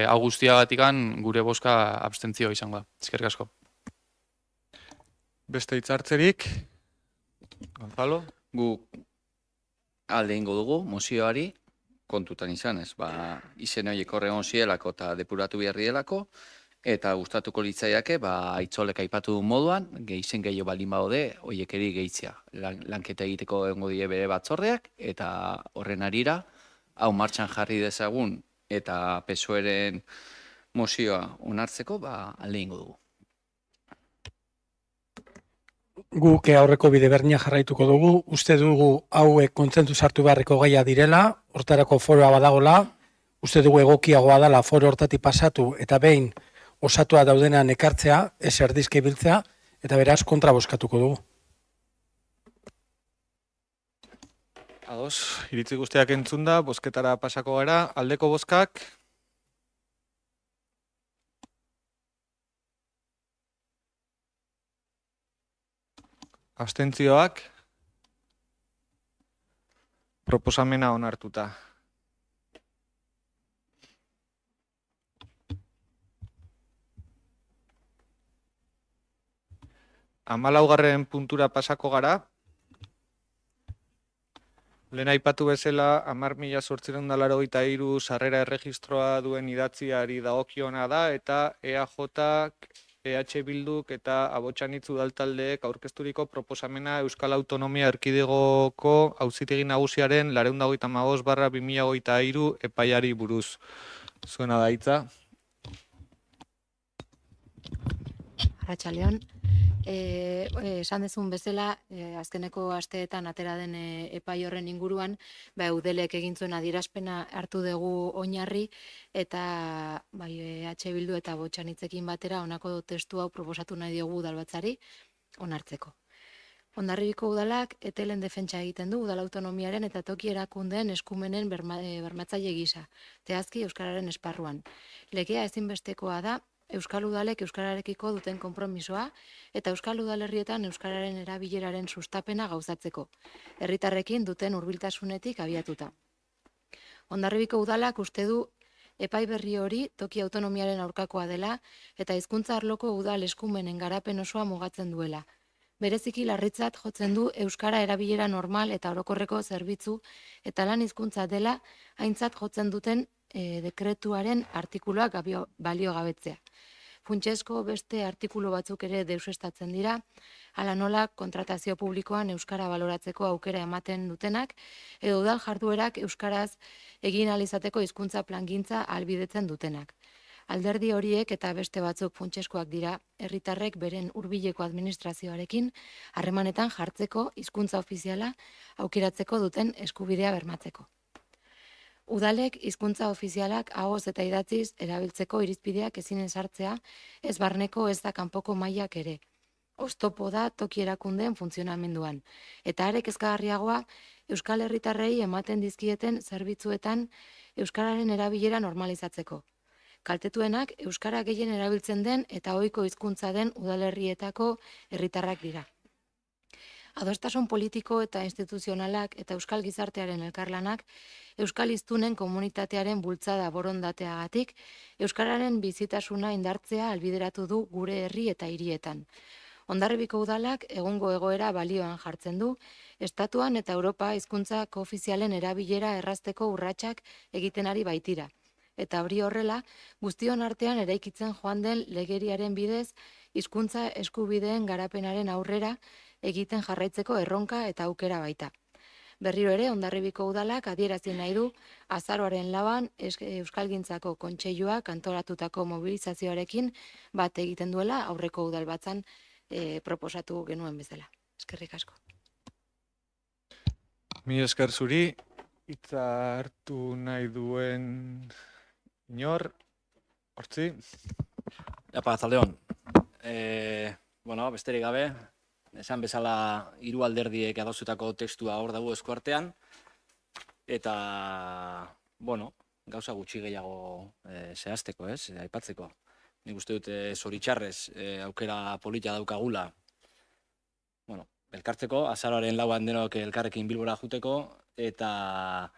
Hau guztiagatikan gure bozka abstentzioa izango da. Eskerrik asko. Beste hitzartzerik? Gonzalo? Gu alde ingo dugu mozioari kontutan izan ez. Izen horiek horregon zielako eta depuratu behar dielako, eta gustatuko litzaiake, aitzolek aipatu du moduan, izen gehiago balin baude, horiek eri gehitzea. Lanketa egiteko egongo die bere batzordeak, eta horren arira, hau martxan jarri dezagun, eta PSOEren mozioa onartzeko, alde ingo dugu. guk aurreko bide berdina jarraituko dugu, uste dugu hauek kontzentzu sartu beharreko gaia direla, hortarako foroa badagola, uste dugu egokiagoa dela foro hortatik pasatu eta behin osatua daudenan ekartzea, ez erdizki biltzea, eta beraz kontra bozkatuko dugu. Ados, iritzi guztiak entzunda, bozketara pasako gara, aldeko bozkak, abstentzioak, proposamena onartuta. Hamalaugarren puntura pasako gara. Lehen aipatu bezala, 10.883 sarrera erregistroa duen idatziari dagokiona da, eta EAJ, EH Bilduk eta Abotsanitz udaltaldeek aurkezturiko proposamena Euskal Autonomia Erkidegoko Auzitegi Nagusiaren 425/2023 epaiari buruz. Zuena da hitza. Arratsaldeon. Esan dezun bezala, azkeneko asteetan atera den epai horren inguruan, eudelek egin zuen adierazpena hartu dugu oinarri, eta EH Bildu eta Abotsanitzekin batera honako testu hau proposatu nahi diogu udalbatzari onartzeko. Hondarribiko udalak etelen defentsa egiten du udal autonomiaren eta toki erakundeen eskumenen bermatzaile gisa, zehazki euskararen esparruan. Legea ezinbestekoa da Euskal Udalek euskararekiko duten konpromisoa eta Euskal Udalerrietan euskararen erabileraren sustapena gauzatzeko, herritarrekin duten hurbiltasunetik abiatuta. Hondarribiko udalak uste du epai berri hori toki autonomiaren aurkakoa dela eta hizkuntza arloko udal eskumenen garapen osoa mugatzen duela. Bereziki larritzat jotzen du euskara erabilera normal eta orokorreko zerbitzu eta lan hizkuntza dela aintzat jotzen duten dekretuaren artikuluak baliogabetzea. Funtsezko beste artikulu batzuk ere deusestatzen dira, hala nola kontratazio publikoan euskara baloratzeko aukera ematen dutenak, edo udal jarduerak euskaraz egin ahal izateko hizkuntza plangintza ahalbidetzen dutenak. Alderdi horiek eta beste batzuk funtsezkoak dira, herritarrek beren hurbileko administrazioarekin harremanetan jartzeko hizkuntza ofiziala aukeratzeko duten eskubidea bermatzeko. Udalek hizkuntza ofizialak ahoz eta idatziz erabiltzeko irizpideak ezin sartzea, ez barneko ez da kanpoko mailak ere. Oztopo da toki erakundeen funtzionamenduan, eta are kezkagarriagoa euskal herritarrei ematen dizkieten zerbitzuetan euskararen erabilera normalizatzeko. Kaltetuenak euskara gehien erabiltzen den eta ohiko hizkuntza den udalerrietako herritarrak dira. Adostasun politiko eta instituzionalak eta euskal gizartearen elkarlanak euskal hiztunen komunitatearen bultzada borondateagatik euskararen bizitasuna indartzea albideratu du gure herri eta hirietan. Hondarribiko udalak egungo egoera balioan jartzen du, estatuan eta Europa hizkuntza koofizialen erabilera errazteko urratsak egiten ari baitira. Eta hori horrela, guztion artean eraikitzen joan den legeriaren bidez hizkuntza eskubideen garapenaren aurrera egiten jarraitzeko erronka eta aukera baita. Berriro ere, Hondarribiko udalak adierazi nahi du azaroaren 4an Euskalgintzako Kontseiluak antolatutako mobilizazioarekin bat egiten duela aurreko udalbatzan proposatu genuen bezala. Eskerrik asko. Mi esker zuri, hitza hartu nahi duen inor, hortzi. Arratsaldeon. Besterik gabe, esan bezala hiru alderdiek adostutako testua hor dago eskuartean, eta, gauza gutxi gehiago zehazteko, aipatzeko. Nik uste dut zoritxarrez aukera polita daukagula, elkartzeko, azaroaren 4an denok elkarrekin Bilbora juteko, eta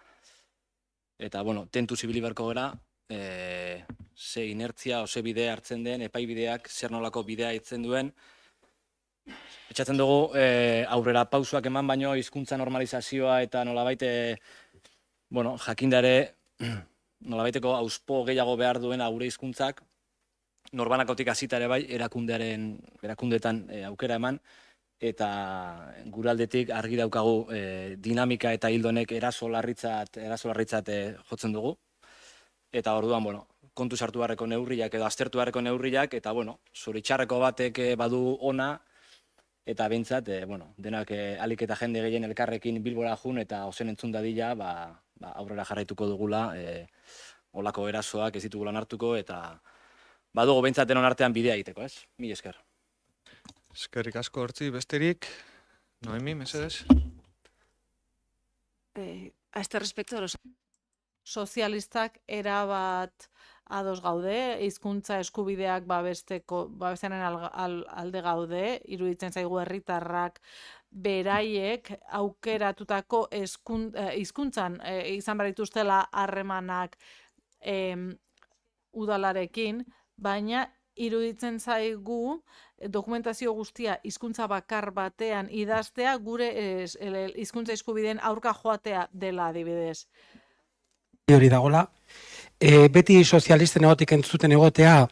tentuz ibili beharko gara, ze inertzia, ze bide hartzen den, epaibideak, zer nolako bidea itzen duen. Etxatzen dugu, aurrera pausuak eman baino, hizkuntza normalizazioa eta nolabait, jakindare, nolabaiteko auspo gehiago behar duen gure hizkuntzak, norbanakotik hasita ere bai, erakundeetan aukera eman, eta guraldetik argi daukagu dinamika eta hildonek eraso larritzat jotzen dugu. Eta orduan, kontu sartu beharreko neurriak edo aztertu beharreko neurriak, eta zoritxarreko batek badu ona, eta behintzat, denak alik eta jende gehien elkarrekin Bilbora jun eta ozen entzun dadila, aurrera jarraituko dugula, olako erasoak ez ditugulan hartuko, eta badugu behintzat denon artean bidea egiteko, ez? Mila esker. Eskerrik asko Hortzi, besterik, Noemi, mesedez? A este respecto de los... Sozialistak erabat ados gaude, hizkuntza eskubideak babestearen alde gaude, iruditzen zaigu herritarrak beraiek aukeratutako hizkuntzan izan behar dituztela harremanak udalarekin, baina iruditzen zaigu dokumentazio guztia hizkuntza bakar batean idaztea gure hizkuntza eskubideen aurka joatea dela adibidez. Hori dagola. Beti sozialisten egotik entzuten egotea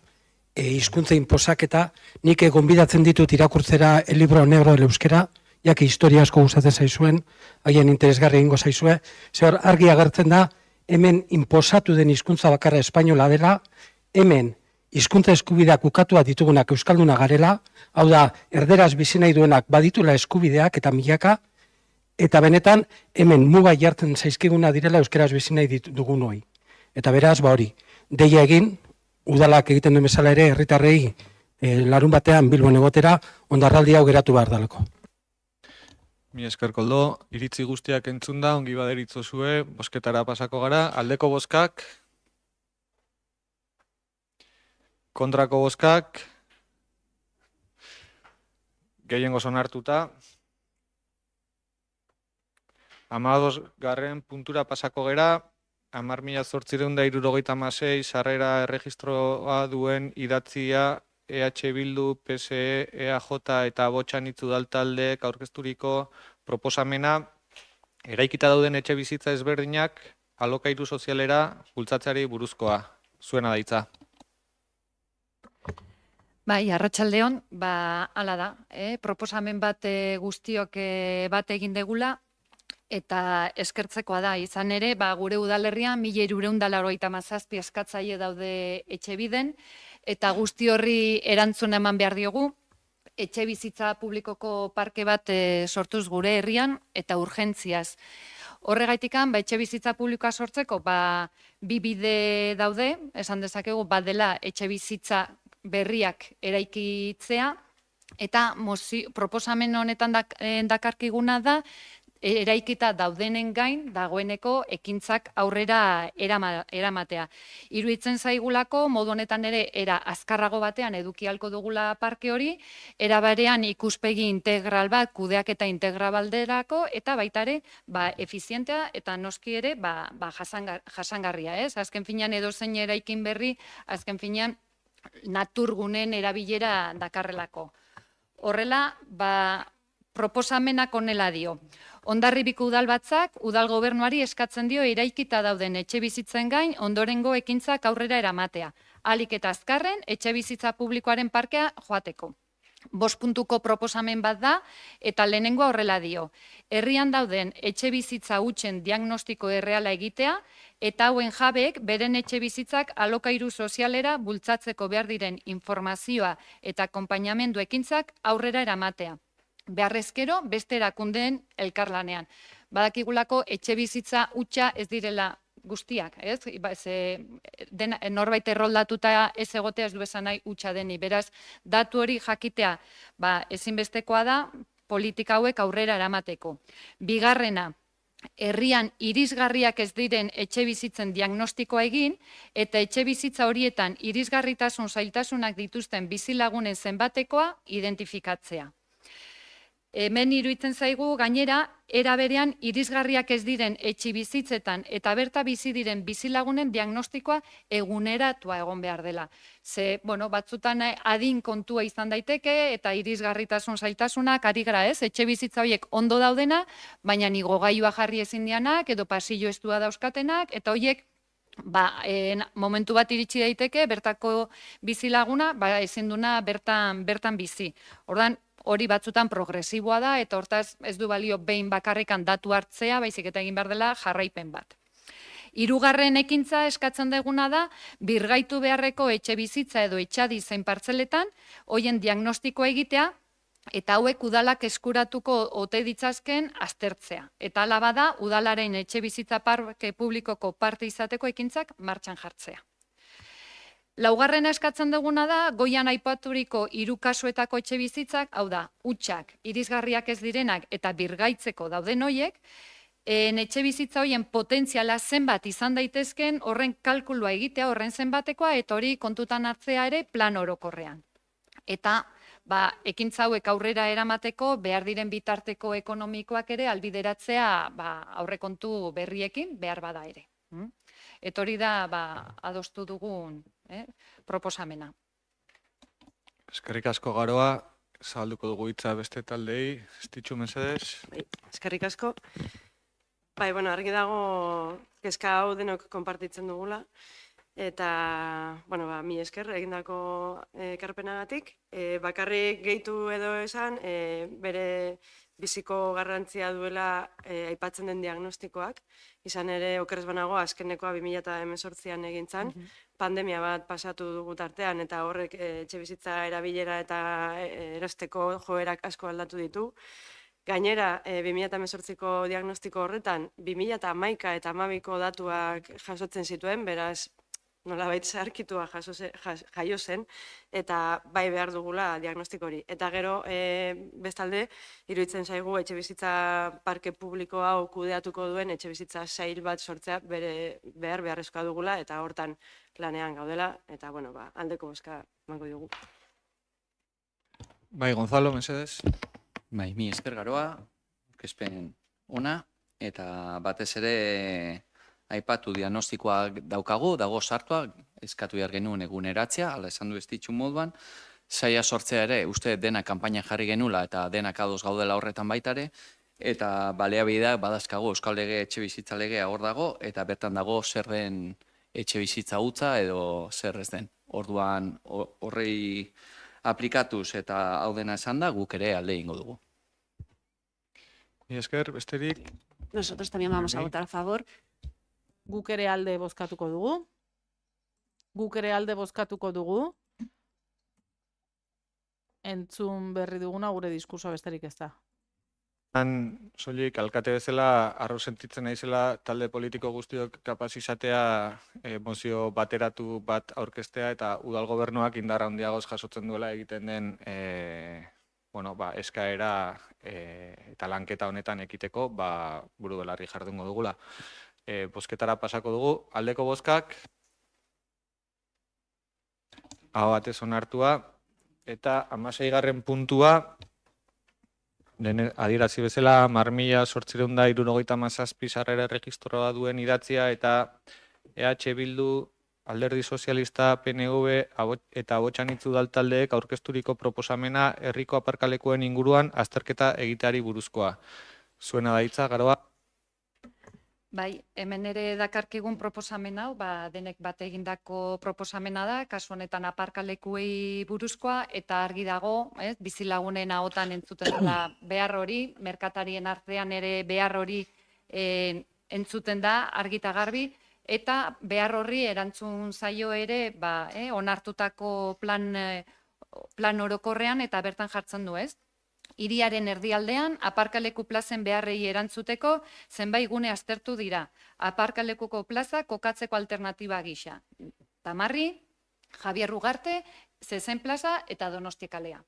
hizkuntza inposaketa, nik gonbidatzen ditut irakurtzera el libro negro del euskera, jaki historia asko gustatzen zaizuen, haien interesgarri egingo zaizue, zehor argi agertzen da, hemen inposatu den hizkuntza bakarra espainola dela, hemen hizkuntza eskubideak ukatua ditugunak euskalduna garela, hau da, erderaz bizi nahi duenak baditula eskubideak eta milaka, eta benetan hemen muga jartzen zaizkiguna direla euskeraz bizi nahi dugun hoi. Eta beraz, hori, deia egin, udalak egiten duen bezala ere, herritarrei larun batean Bilbon egotera, ondarraldi hau geratu behar daleko. Mila esker Koldo, iritzi guztiak entzunda, ongi baderitzozue, bozketara pasako gara, aldeko bozkak, kontrako bozkak, gehiengo onartuta, 12. puntura pasako gera, 10.876 sarrera erregistroa duen idatzia EH Bildu, PSE, EAJ eta Botxanitz udaltaldeek aurkezturiko proposamena eraikita dauden etxe bizitza ezberdinak alokairu sozialera bultzatzeari buruzkoa. Zuena daitza. Bai, arratsaldeon, hala da, proposamen bat guztiok bat egin degula, eta eskertzekoa da, izan ere, gure udalerrian 1.287 eskatzaile daude etxebiden, eta guzti horri erantzun eman behar diogu, etxe bizitza publikoko parke bat sortuz gure herrian, eta urgentziaz. Horregaitikan, etxe bizitza publikoa sortzeko, bi bide daude, esan dezakegu, dela etxe bizitza berriak eraikitzea, eta proposamen honetan dakarkiguna da, eraikita daudenen gain dagoeneko ekintzak aurrera eramatea. Iruditzen zaigulako, modu honetan ere era azkarrago batean eduki ahalko dugula parke hori, era berean ikuspegi integral bat, kudeaketa integral balderako, eta baita ere efizientea eta noski ere jasangarria. Azken finean edozein eraikin berri, azken finean naturgunen erabilera dakarrelako. Horrela, proposamenak honela dio. Hondarribiko udalbatzak udal gobernuari eskatzen dio eraikita dauden etxe bizitzen gain ondorengo ekintzak aurrera eramatea. Ahalik eta azkarren etxe bizitza publikoaren parkea joateko. 5 puntuko proposamen bat da eta lehenengoa horrela dio. Herrian dauden etxe bizitza hutsen diagnostiko erreala egitea eta hauen jabeek beren etxe bizitzak alokairu sozialera bultzatzeko behar diren informazioa eta akonpainamendu ekintzak aurrera eramatea. Beharrezkero beste erakundeen elkarlanean. Badakigulako etxe bizitza hutsa ez direla guztiak, ez? Norbait erroldatuta ez egotea ez du esan nahi hutsa deni. Beraz, datu hori jakitea ezinbestekoa da politika hauek aurrera eramateko. Bigarrena, herrian irisgarriak ez diren etxe bizitzen diagnostikoa egin eta etxe bizitza horietan irisgarritasun zailtasunak dituzten bizilagunen zenbatekoa identifikatzea. Hemen iruditzen zaigu gainera, era berean irisgarriak ez diren etxe bizitzetan eta berta bizi diren bizilagunen diagnostikoa eguneratua egon behar dela. Batzutan adin kontua izan daiteke eta irisgarritasun zailtasunak ari gara ez, etxe bizitza horiek ondo daudena, baina igogailua jarri ezin dianak edo pasillo estua dauzkatenak eta horiek momentu bat iritsi daiteke bertako bizilaguna ezin duna bertan bizi. Ordan hori batzutan progresiboa da eta hortaz ez du balio behin bakarrikan datu hartzea, baizik eta egin behar dela jarraipen bat. Hirugarren ekintza eskatzen deguna da, birgaitu beharreko etxe bizitza edo etxadi zein partzeletan, hoien diagnostikoa egitea eta hauek udalak eskuratuko ote ditzazken aztertzea. Eta hala bada, udalaren etxe bizitza parke publikoko parte izateko ekintzak martxan jartzea. Laugarrena eskatzen duguna da, goian aipaturiko 3 kasuetako etxe bizitzak, hau da, hutsak, irisgarriak ez direnak eta birgaitzeko dauden hoiek, etxe bizitza hoien potentziala zenbat izan daitezken horren kalkulua egitea, horren zenbatekoa, eta hori kontutan hartzea ere plan orokorrean. Eta ekintza hauek aurrera eramateko behar diren bitarteko ekonomikoak ere albideratzea aurrekontu berriekin behar bada ere. Eta hori da adostu dugun proposamena. Eskerrik asko Garoa, zabalduko dugu hitza beste taldei, Estitxu mesedez. Eskerrik asko. Argi dago kezka hau denok konpartitzen dugula. Eta, mi esker egindako ekarpenagatik. Bakarrik gehitu edo esan, bere biziko garrantzia duela aipatzen den diagnostikoak. Izan ere, okerez banago, azkenekoa 2018an egin zen, pandemia bat pasatu dugu tartean, eta horrek etxe bizitza erabilera eta erosteko joerak asko aldatu ditu. Gainera, 2018ko diagnostiko horretan, 2011 eta 2012ko datuak jasotzen zituen, beraz, nolabait zaharkitua jaio zen, eta bai behar dugula diagnostiko hori. Eta gero, bestalde, iruditzen zaigu etxe bizitza parke publiko hau kudeatuko duen etxe bizitza sail bat sortzea beharrezkoa dugula, eta hortan lanean gaudela, eta aldeko bozka emango dugu. Bai, Gonzalo, mesedez. Bai, mi esker Garoa, aurkezpen ona, eta batez ere aipatu diagnostikoak daukagu, dago sartua, eskatu behar genuen eguneratzea, ala esan du Estitxu moduan, saia sortzea ere, uste dena kanpaina jarri genula eta denak ados gaudela horretan baitare, eta baliabideak badazkagu Euskal Lege etxe bizitza legea hor dago, eta bertan dago zer den etxe bizitza hutsa edo zer ez den. Orduan horrei aplikatuz eta hau dena esan da, guk ere alde egingo dugu. Mi esker, besterik. Nosotros también vamos a votar a favor. Guk ere alde bozkatuko dugu. Entzun berri duguna gure diskursoa besterik ez da. Soilik, alkate bezala, arro sentitzen naizela talde politiko guztiok kapaz izatea mozio bateratu bat aurkeztea eta udal gobernuak indar handiagoz jasotzen duela egiten den eskaera eta lanketa honetan ekiteko buru belarri jardungo dugula. Bozketara pasako dugu, aldeko bozkak, aho batez onartua, eta 16. puntua, adierazi bezala, 10.877 sarrera erregistroa duen idatzia eta EH Bildu, Alderdi Sozialista, PNV eta Abotxanitz udaltaldeek aurkezturiko proposamena herriko aparkalekuen inguruan azterketa egiteari buruzkoa. Zuena da hitza, Garoa? Bai, hemen ere dakarkigun proposamen hau, denek bat egindako proposamena da, kasu honetan aparkalekuei buruzkoa, eta argi dago, bizilagunen ahotan entzuten da behar hori, merkatarien artean ere behar hori entzuten da, argi eta garbi, eta behar horri erantzun zaio ere onartutako plan orokorrean eta bertan jartzen du, ez? Hiriaren erdialdean, aparkaleku plazen beharrei erantzuteko zenbait gune aztertu dira. Aparkalekuko plaza kokatzeko alternatiba gisa. Tamarri, Javier Ugarte, Zezen plaza eta Donostia kalea.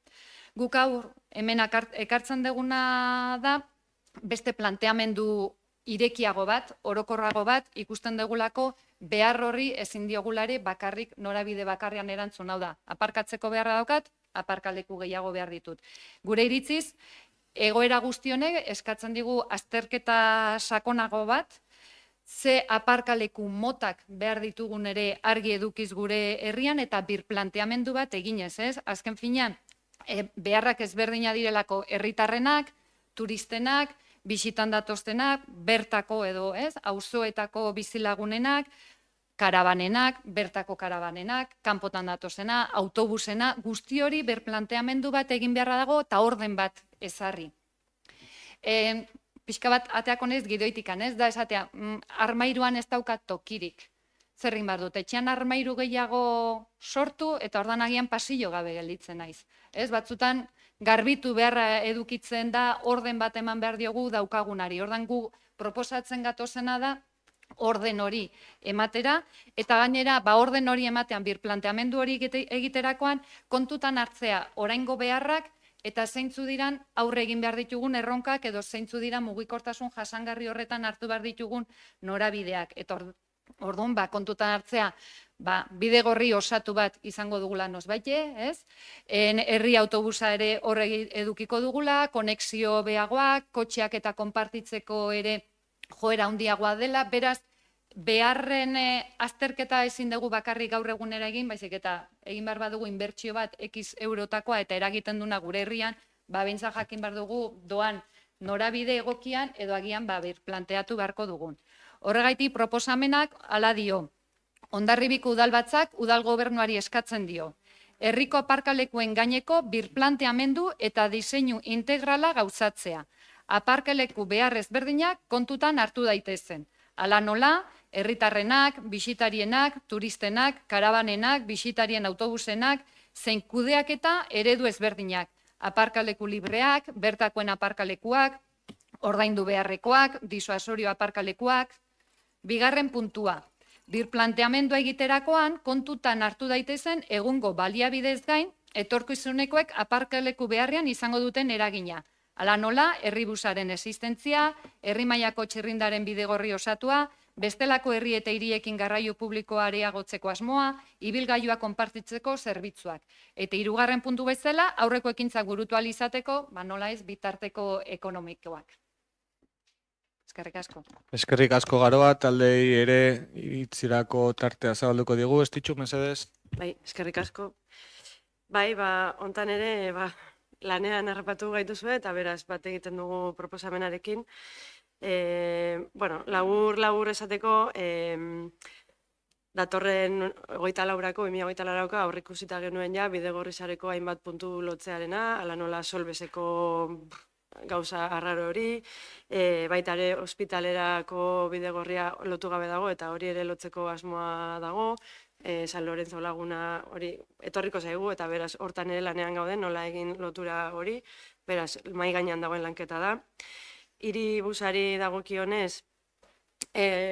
Guk hau hemen ekartzen duguna da beste planteamendu irekiago bat, orokorrago bat, ikusten dugulako behar horri ezin diogulare bakarrik norabide bakarrean erantzun, hau da, aparkatzeko beharra daukat, aparkaleku gehiago behar ditut. Gure iritziz, egoera guztionek eskatzen digu azterketa sakonago bat, ze aparkaleku motak behar ditugun ere argi edukiz gure herrian eta birplanteamendu bat eginez, ez? Azken finean, beharrak ezberdina direlako herritarrenak, turistenak, bisitan datoztenak, bertako edo, ez? Auzoetako bizilagunenak, karabanenak, bertako karabanenak, kanpotan datozena, autobusena, guzti hori berplanteamendu bat egin beharra dago eta orden bat ezarri. Pixka bat ateako nez gidoitikan, ez da esatea, armairuan ez daukat tokirik. zer egin behar dut, etxean armairu gehiago sortu eta ordan agian pasillo gabe gelditzen naiz. Ez, batzutan garbitu beharra edukitzen da, orden bat eman behar diogu daukagunari. Ordan gu proposatzen gatozena da, orden hori ematera, eta gainera, orden hori ematean, birplanteamendu hori egiterakoan, kontutan hartzea oraingo beharrak, eta zeintzu diran aurre egin behar ditugun erronkak, edo zeintzu diran mugikortasun jasangarri horretan hartu behar ditugun norabideak. Eta orduan, kontutan hartzea, bidegorri osatu bat izango dugula nozbaite, ez? Herri autobusa ere horre edukiko dugula, konexio beagoak, kotxeak eta konpartitzeko ere joera handiagoa dela, beraz, beharren azterketa ezin dugu bakarrik gaur egunera egin, baizik eta egin behar badugu inbertsio bat X eurotakoa eta eragiten duna gure herrian, behintzat jakin behar dugu doan norabide egokian edo agian planteatu beharko dugun. Horregaitik proposamenak hala dio, Hondarribiko udalbatzak udal gobernuari eskatzen dio. Herriko aparkalekuen gaineko birplanteamendu eta diseinu integrala gauzatzea. Aparkaleku behar ezberdinak kontutan hartu daitezen. Hala nola, herritarrenak, bisitarienak, turistenak, karabanenak, bisitarien autobusenak, zein kudeaketa eredu ezberdinak. Aparkaleku libreak, bertakoen aparkalekuak, ordaindu beharrekoak, disuasorio aparkalekuak. Bigarren puntua. Birplanteamendua egiterakoan kontutan hartu daitezen egungo baliabidez gain, etorkizunekoek aparkaleku beharrean izango duten eragina. Hala nola, herribusaren existentzia, herri mailako txirrindaren bidegorri osatua, bestelako herri eta hiriekin garraio publikoa areagotzeko asmoa, ibilgailua konpartitzeko zerbitzuak. Eta hirugarren puntu bezala, aurreko ekintzak burutu ahal izateko, nola ez bitarteko ekonomikoak. Eskerrik asko. Eskerrik asko Garoa, taldei ere hitzirako tartea zabalduko digu, ez ditxu, mesedez? Bai, eskerrik asko. Bai, hontan ere, lanean harrapatu gaituzue eta beraz bat egiten dugu proposamenarekin. Labur esateko, datorren 2024ko aurreikusita genuen ja, bidegorri sareko hainbat puntu lotzearena, hala nola Solbeseko gauza arraro hori, baita ere ospitalerako bidegorria lotu gabe dago eta hori ere lotzeko asmoa dago, San Lorenzo laguna hori etorriko zaigu eta beraz hortan ere lanean gauden nola egin lotura hori, beraz mahai gainean dagoen lanketa da. Hiribusari dagokionez,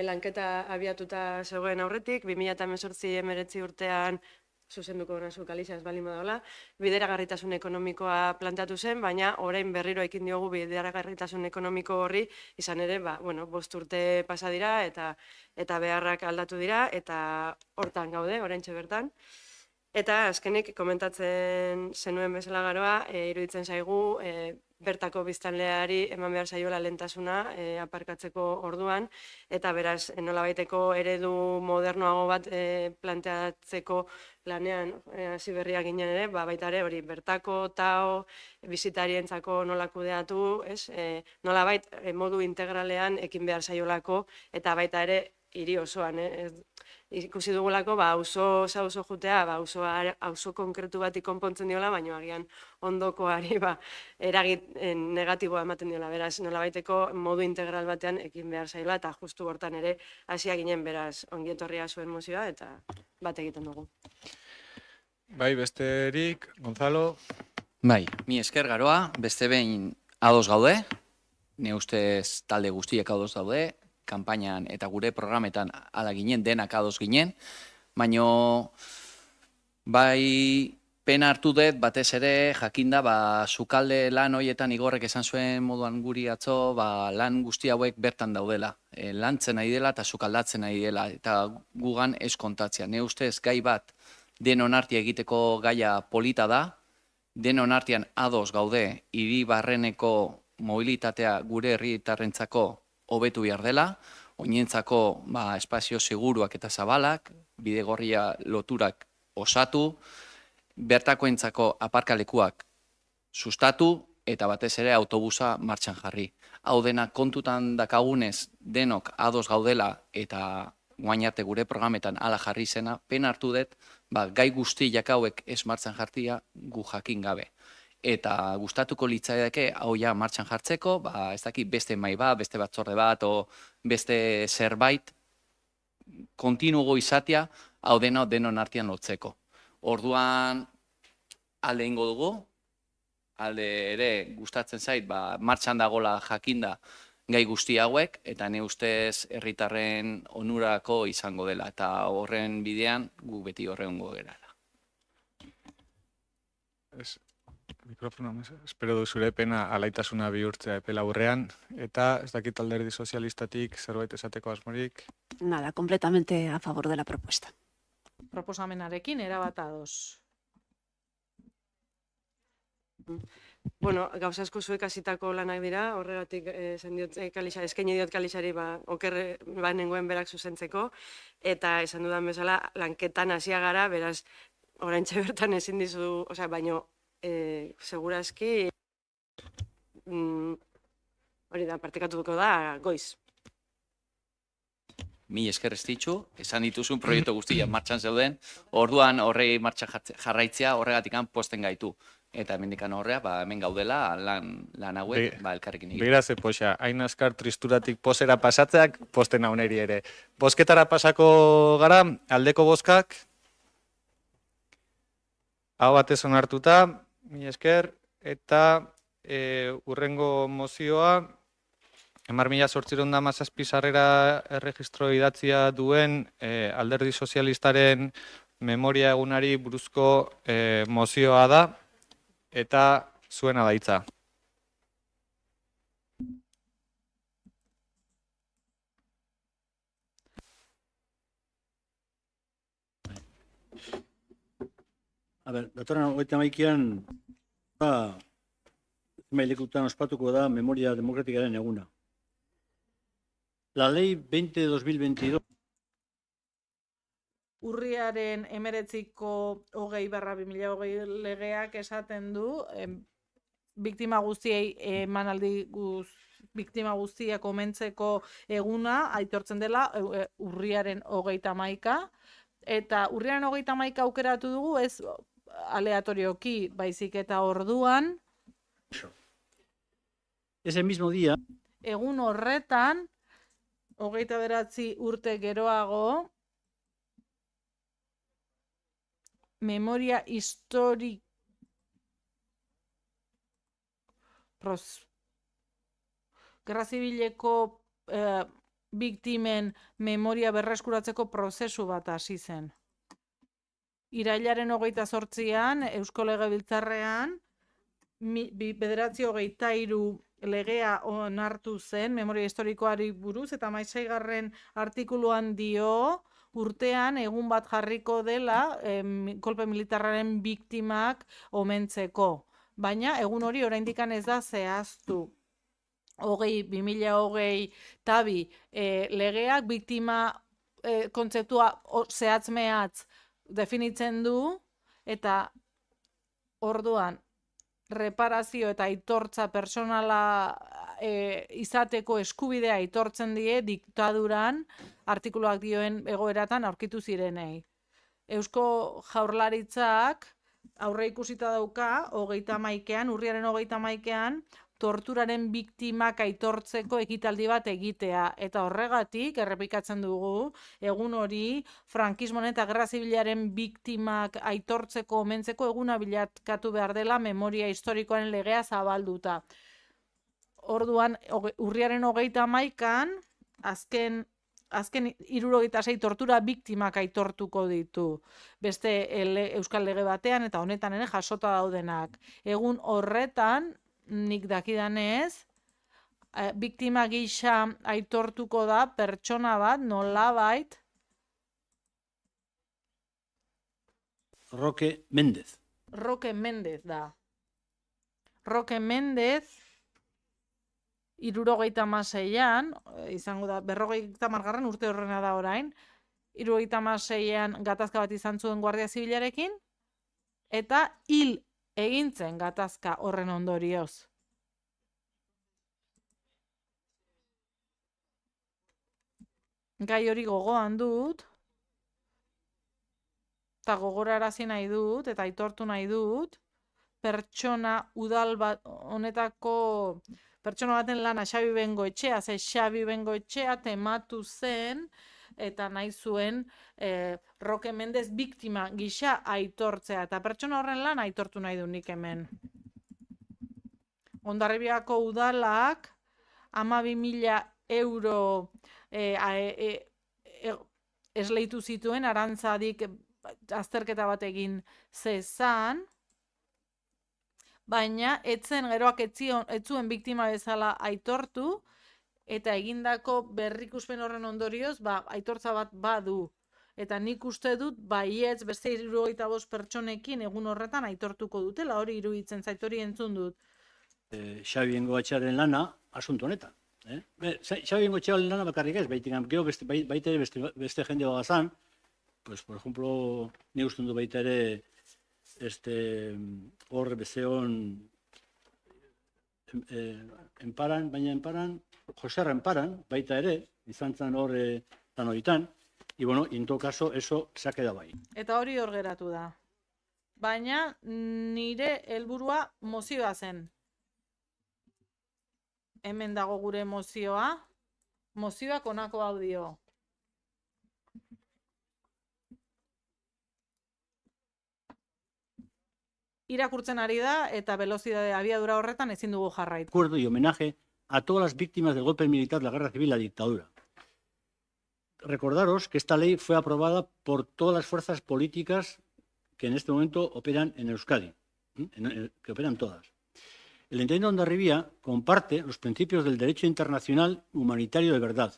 lanketa abiatuta zegoen aurretik, 2018-19 urtean zuzenduko nazu Galizia ez baldin badagoela, bideragarritasun ekonomikoa planteatu zen, baina orain berriro ekin diogu bideragarritasun ekonomiko horri, izan ere, 5 urte pasa dira eta beharrak aldatu dira, eta hortan gaude, oraintxe bertan. Eta azkenik komentatzen zenuen bezala Garoa, iruditzen zaigu, bertako biztanleari eman behar zaiola lehentasuna aparkatzeko orduan, eta beraz nolabaiteko eredu modernoago bat planteatzeko lanean hasi berriak ginen ere, baita ere hori bertako, tao, bisitarientzako nola kudeatu, nolabait modu integralean ekin behar zaiolako, eta baita ere hiri osoan, ikusi dugulako, auzo jutea, auzo konkretu bat ikonpontzen diola, baina agian ondokoari eragit negatiboa ematen diola, beraz, nolabaiteko modu integral batean ekin behar zaila, eta justu hortan ere hasia ginen, beraz, ongietorria zuen mozioa, eta bat egiten dugu. Bai, besterik, Gonzalo? Bai, mi esker Garoa, beste behin ados gaude, ne ustez talde guztiek ados daude, kanpainan eta gure programetan ala ginen, denak ados ginen, baino bai pena hartu dut batez ere jakinda sukalde lan hoietan Igorrek esan zuen moduan guri atzo lan guzti hauek bertan daudela. Lantzen nahi dela eta sukaldatzen nahi dela eta gugan ez kontatzea. Ne ustez gai bat denon artean egiteko gaia polita da, denon artean ados gaude hiri barreneko mobilitatea gure herritarrentzako hobetu behar dela, oinentzako espazio seguruak eta zabalak, bidegorria loturak osatu, bertakoentzako aparkalekuak sustatu eta batez ere autobusa martxan jarri. Hau dena kontutan dakagunez denok ados gaudela eta guain arte gure programetan hala jarri zena, pena hartu dut, gai guzti jakauek ez martxan jartia gu jakin gabe. Eta gustatuko litzaidake hau ja martxan jartzeko, ez dakit beste mai bat, beste batzorde bat, o beste zerbait, kontinuo izatea, hau denon artean lotzeko. Orduan, alde ingo dugu, alde ere gustatzen zait, martxan dagola jakinda gai guzti hauek, eta ne ustez herritarren onurako izango dela, eta horren bidean gu beti horrengo gerala. Mikrofono, espero du zure pena alaitasuna bihurtzea epe laburrean, eta ez dakit alderdi sozialistatik zerbait esateko asmorik. Nada, completamente a favor de la propuesta. Proposamenarekin erabat ados. Bueno, gauza asko zuek hasitako lanak dira, horregatik eskaini diot Kalixari oker nengoen berak zuzentzeko, eta esan dudan bezala lanketan hasia gara, beraz, oraintxe bertan ezin dizu, baino, segurazki, hori da, partekatuko da, goiz. Mi esker ez ditzu, esan dituzun proiektu guztiak martxan zeuden, orduan horrei martxa jarraitzea horregatik posten gaitu. Eta hemendikan horrea, hemen gaudela lan hauek elkarrekin egin. Begira ze poxa, hain askar tristuratik posera pasatzeak posten hauneri ere. Bozketara pasako gara, aldeko bozkak, hau batez onartuta, mi esker, eta urrengo mozioa, 10.817 sarrera erregistro idatzia duen alderdi sozialistaren memoria egunari buruzko mozioa da, eta zuena da hitza. Datorren 31an zenbait ospatuko da Memoria Demokratikaren eguna. La Ley 20-2022 Urriaren 19ko 20/2020 legeak esaten du, biktima guztiei biktima guztiak omentzeko eguna aitortzen dela urriaren 31, eta urriaren 31 aukeratu dugu, ez aleatorioki, baizik eta orduan. Ese mismo día, egun horretan, 29 urte geroago, memoria historik Gerra Zibileko biktimen memoria berreskuratzeko prozesu bat hasi zen. Irailaren 28an, Eusko Legebiltzarrean, 923 legea onartu zen memoria historikoari buruz, eta 16. artikuluan dio, urtean egun bat jarriko dela kolpe militarraren biktimak omentzeko. Baina egun hori oraindik ez da zehaztu. 2020 tabi legeak biktima kontzeptua zehatz-mehatz definitzen du, eta orduan reparazio eta aitortza personala izateko eskubidea aitortzen die diktaduran artikuluak dioen egoeratan aurkitu zirenei. Eusko Jaurlaritzak aurre ikusita dauka urriaren 31an torturaren biktimak aitortzeko ekitaldi bat egitea, eta horregatik errepikatzen dugu egun hori frankismoan eta gerra zibilaren biktimak aitortzeko omentzeko eguna bilakatu behar dela memoria historikoaren legea zabalduta. Orduan, urriaren 31an, azken 76 tortura biktimak aitortuko ditu. Beste euskal lege batean eta honetan ere jasota daudenak. Egun horretan, nik dakidanez, biktima gisa aitortuko da pertsona bat nolabait Roque Méndez. Roque Méndez da. Roque Méndez 76an, izango da, 50. urte horrena da orain, 76an gatazka bat izan zuen Guardia Zibilarekin, eta hil egintzen gatazka horren ondorioz. Gai hori gogoan dut, eta gogorarazi nahi dut, eta aitortu nahi dut, udal bat, honetako pertsona baten lana Xabi Bengoetxea, Xabi Bengoetxea tematu zen eta nahi zuen Roque Mendez biktima gisa aitortzea, eta pertsona horren lan aitortu nahi du nik hemen. Hondarribiako udalak 12.000 euro esleitu zituen Arantzadik azterketa bat egin zezan, baina etzen geroak etzuen biktima bezala aitortu, eta egindako berrikuspen horren ondorioz, aitortza bat badu. Eta nik uste dut, baietz beste 75 pertsonekin egun horretan aitortuko dutela, hori iruditzen zait, hori entzun dut. Xabi Bengoetxearen lana asunto honetan. Xabi Bengoetxearen lana bakarrik ez, gero baita ere beste jende bagazan, pues, por ejemplo, ni uste dut baita ere hor bezeon Enparan, Joserra Enparan, baita ere, izan zen hor tan horitan, y bueno, en todo caso, eso se ha quedado ahí. Eta hori hor geratu da. Baina nire helburua mozioa zen. Hemen dago gure mozioa. Mozioak honako hau dio. Irakurtzen ari da eta velocidade abiadura horretan ezin dugu jarraitu. Recuerdo y homenaje a todas las víctimas del golpe militar, la guerra civil y la dictadura. Recordaros que esta ley fue aprobada por todas las fuerzas políticas que en este momento operan en Euskadi, que operan todas. El Ayuntamiento de Hondarribia comparte los principios del derecho internacional humanitario de verdad,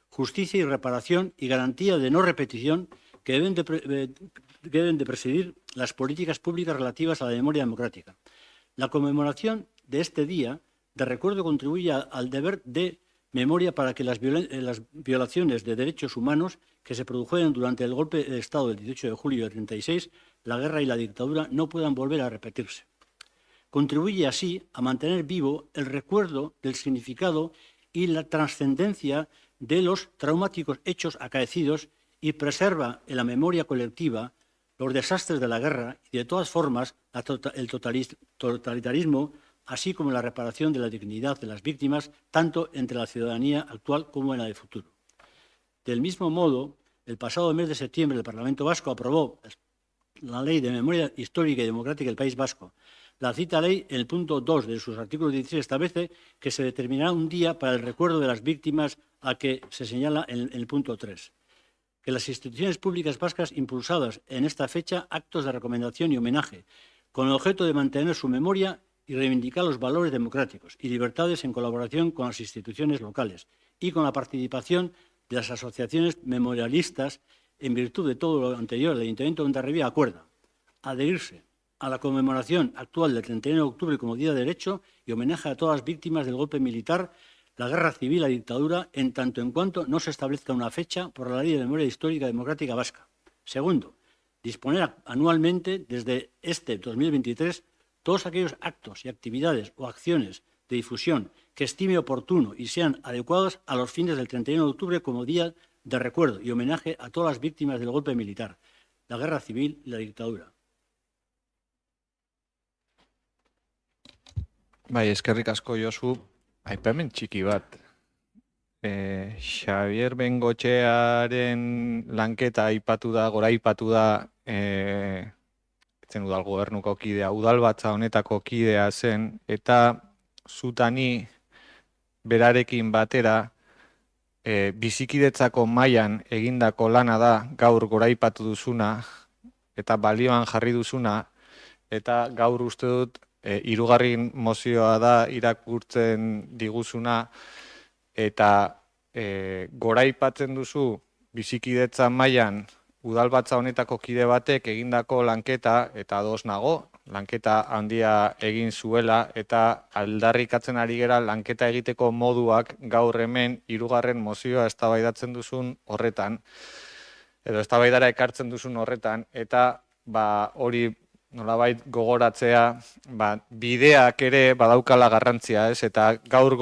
justicia y reparación y garantía de no repetición que deben de presidir las políticas públicas relativas a la memoria democrática. La conmemoración de este día de recuerdo contribuye al deber de memoria para que las violaciones de derechos humanos que se produjeron durante el golpe de Estado del 18 de julio del 36, la guerra y la dictadura, no puedan volver a repetirse. Contribuye así a mantener vivo el recuerdo del significado y la trascendencia de los traumáticos hechos acaecidos y preserva en la memoria colectiva los desastres de la guerra y, de todas formas, el totalitarismo, así como la reparación de la dignidad de las víctimas, tanto entre la ciudadanía actual como en la de futuro. Del mismo modo, el pasado mes de septiembre el Parlamento Vasco aprobó la Ley de Memoria Histórica y Democrática del País Vasco. La cita ley, en el punto 2 de sus artículos 16, establece que se determinará un día para el recuerdo de las víctimas a que se señala en el punto 3. Que las instituciones públicas vascas impulsadas en esta fecha actos de recomendación y homenaje, con el objeto de mantener su memoria y reivindicar los valores democráticos y libertades en colaboración con las instituciones locales y con la participación de las asociaciones memorialistas. En virtud de todo lo anterior, el Ayuntamiento de Hondarribia acuerda adherirse a la conmemoración actual del 31 de octubre como Día de Derecho y homenaje a todas las víctimas del golpe militar, la guerra civil y la dictadura, en tanto en cuanto no se establezca una fecha por la Ley de Memoria Histórica y Democrática Vasca. Segundo, disponer anualmente, desde este 2023, todos aquellos actos y actividades o acciones de difusión que estime oportuno y sean adecuados a los fines del 31 de octubre como Día de Recuerdo y homenaje a todas las víctimas del golpe militar, la guerra civil y la dictadura. Bai, eskerrik asko Josu, aipamen txiki bat. Xabier Bengoetxearen lanketa aipatu da, gora aipatu da, etzen udal gobernuko kidea, udalbatza honetako kidea zen, eta zutani berarekin batera bizikidetzako mailan egindako lana da gaur gora aipatu duzuna, eta balioan jarri duzuna, eta gaur uste dut hirugarren mozioa da irakurtzen diguzuna, eta goraipatzen duzu bizikidetza mailan udalbatza honetako kide batek egindako lanketa, eta ados nago, lanketa handia egin zuela, eta aldarrikatzen ari gera lanketa egiteko moduak gaur hemen hirugarren mozioa eztabaidatzen duzun horretan, edo eztabaidara ekartzen duzun horretan, eta hori nolabait gogoratzea, bideak ere badaukala garrantzia, ez? Eta gaur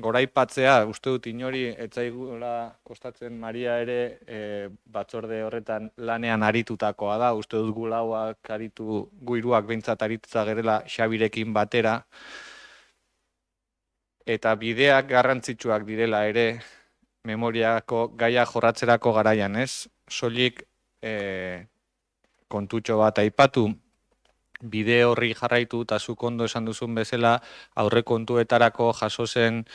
goraipatzea, uste dut inori etzaigula kostatzen Maria ere batzorde horretan lanean aritutakoa da, uste dut gu lauak aritu, gu hiruak behintzat aritutza gerela Xabirekin batera, eta bideak garrantzitsuak direla ere, memoriako gaia jorratzerako garaian, ez? Soilik kontutxo bat aipatu, bide horri jarraitu eta zuk ondo esan duzun bezala aurrekontuetarako jaso zen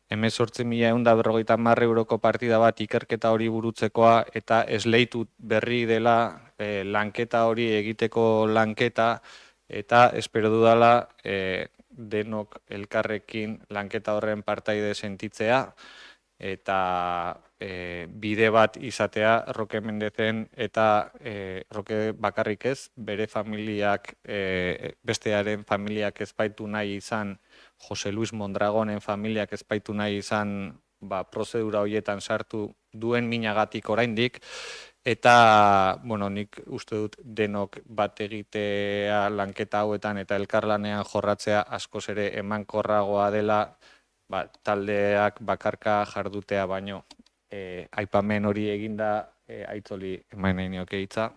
18.150 euroko partida bat ikerketa hori burutzekoa eta esleitu berri dela lanketa hori egiteko lanketa eta espero dudala denok elkarrekin lanketa horren partaide sentitzea eta bide bat izatea Roque Mendezen eta Roque bakarrik ez, bere familiak, bestearen familiak ezpaitu nahi izan, Jose Luis Mondragonen familiak ezpaitu nahi izan prozedura horietan sartu duen minagatik oraindik, eta, bueno, nik uste dut denok bat egitea lanketa hauetan eta elkarlanean jorratzea askoz ere emankorragoa dela, taldeak bakarka jardutea baino. Aipamen hori eginda Aitzoli eman nahi nioke hitza.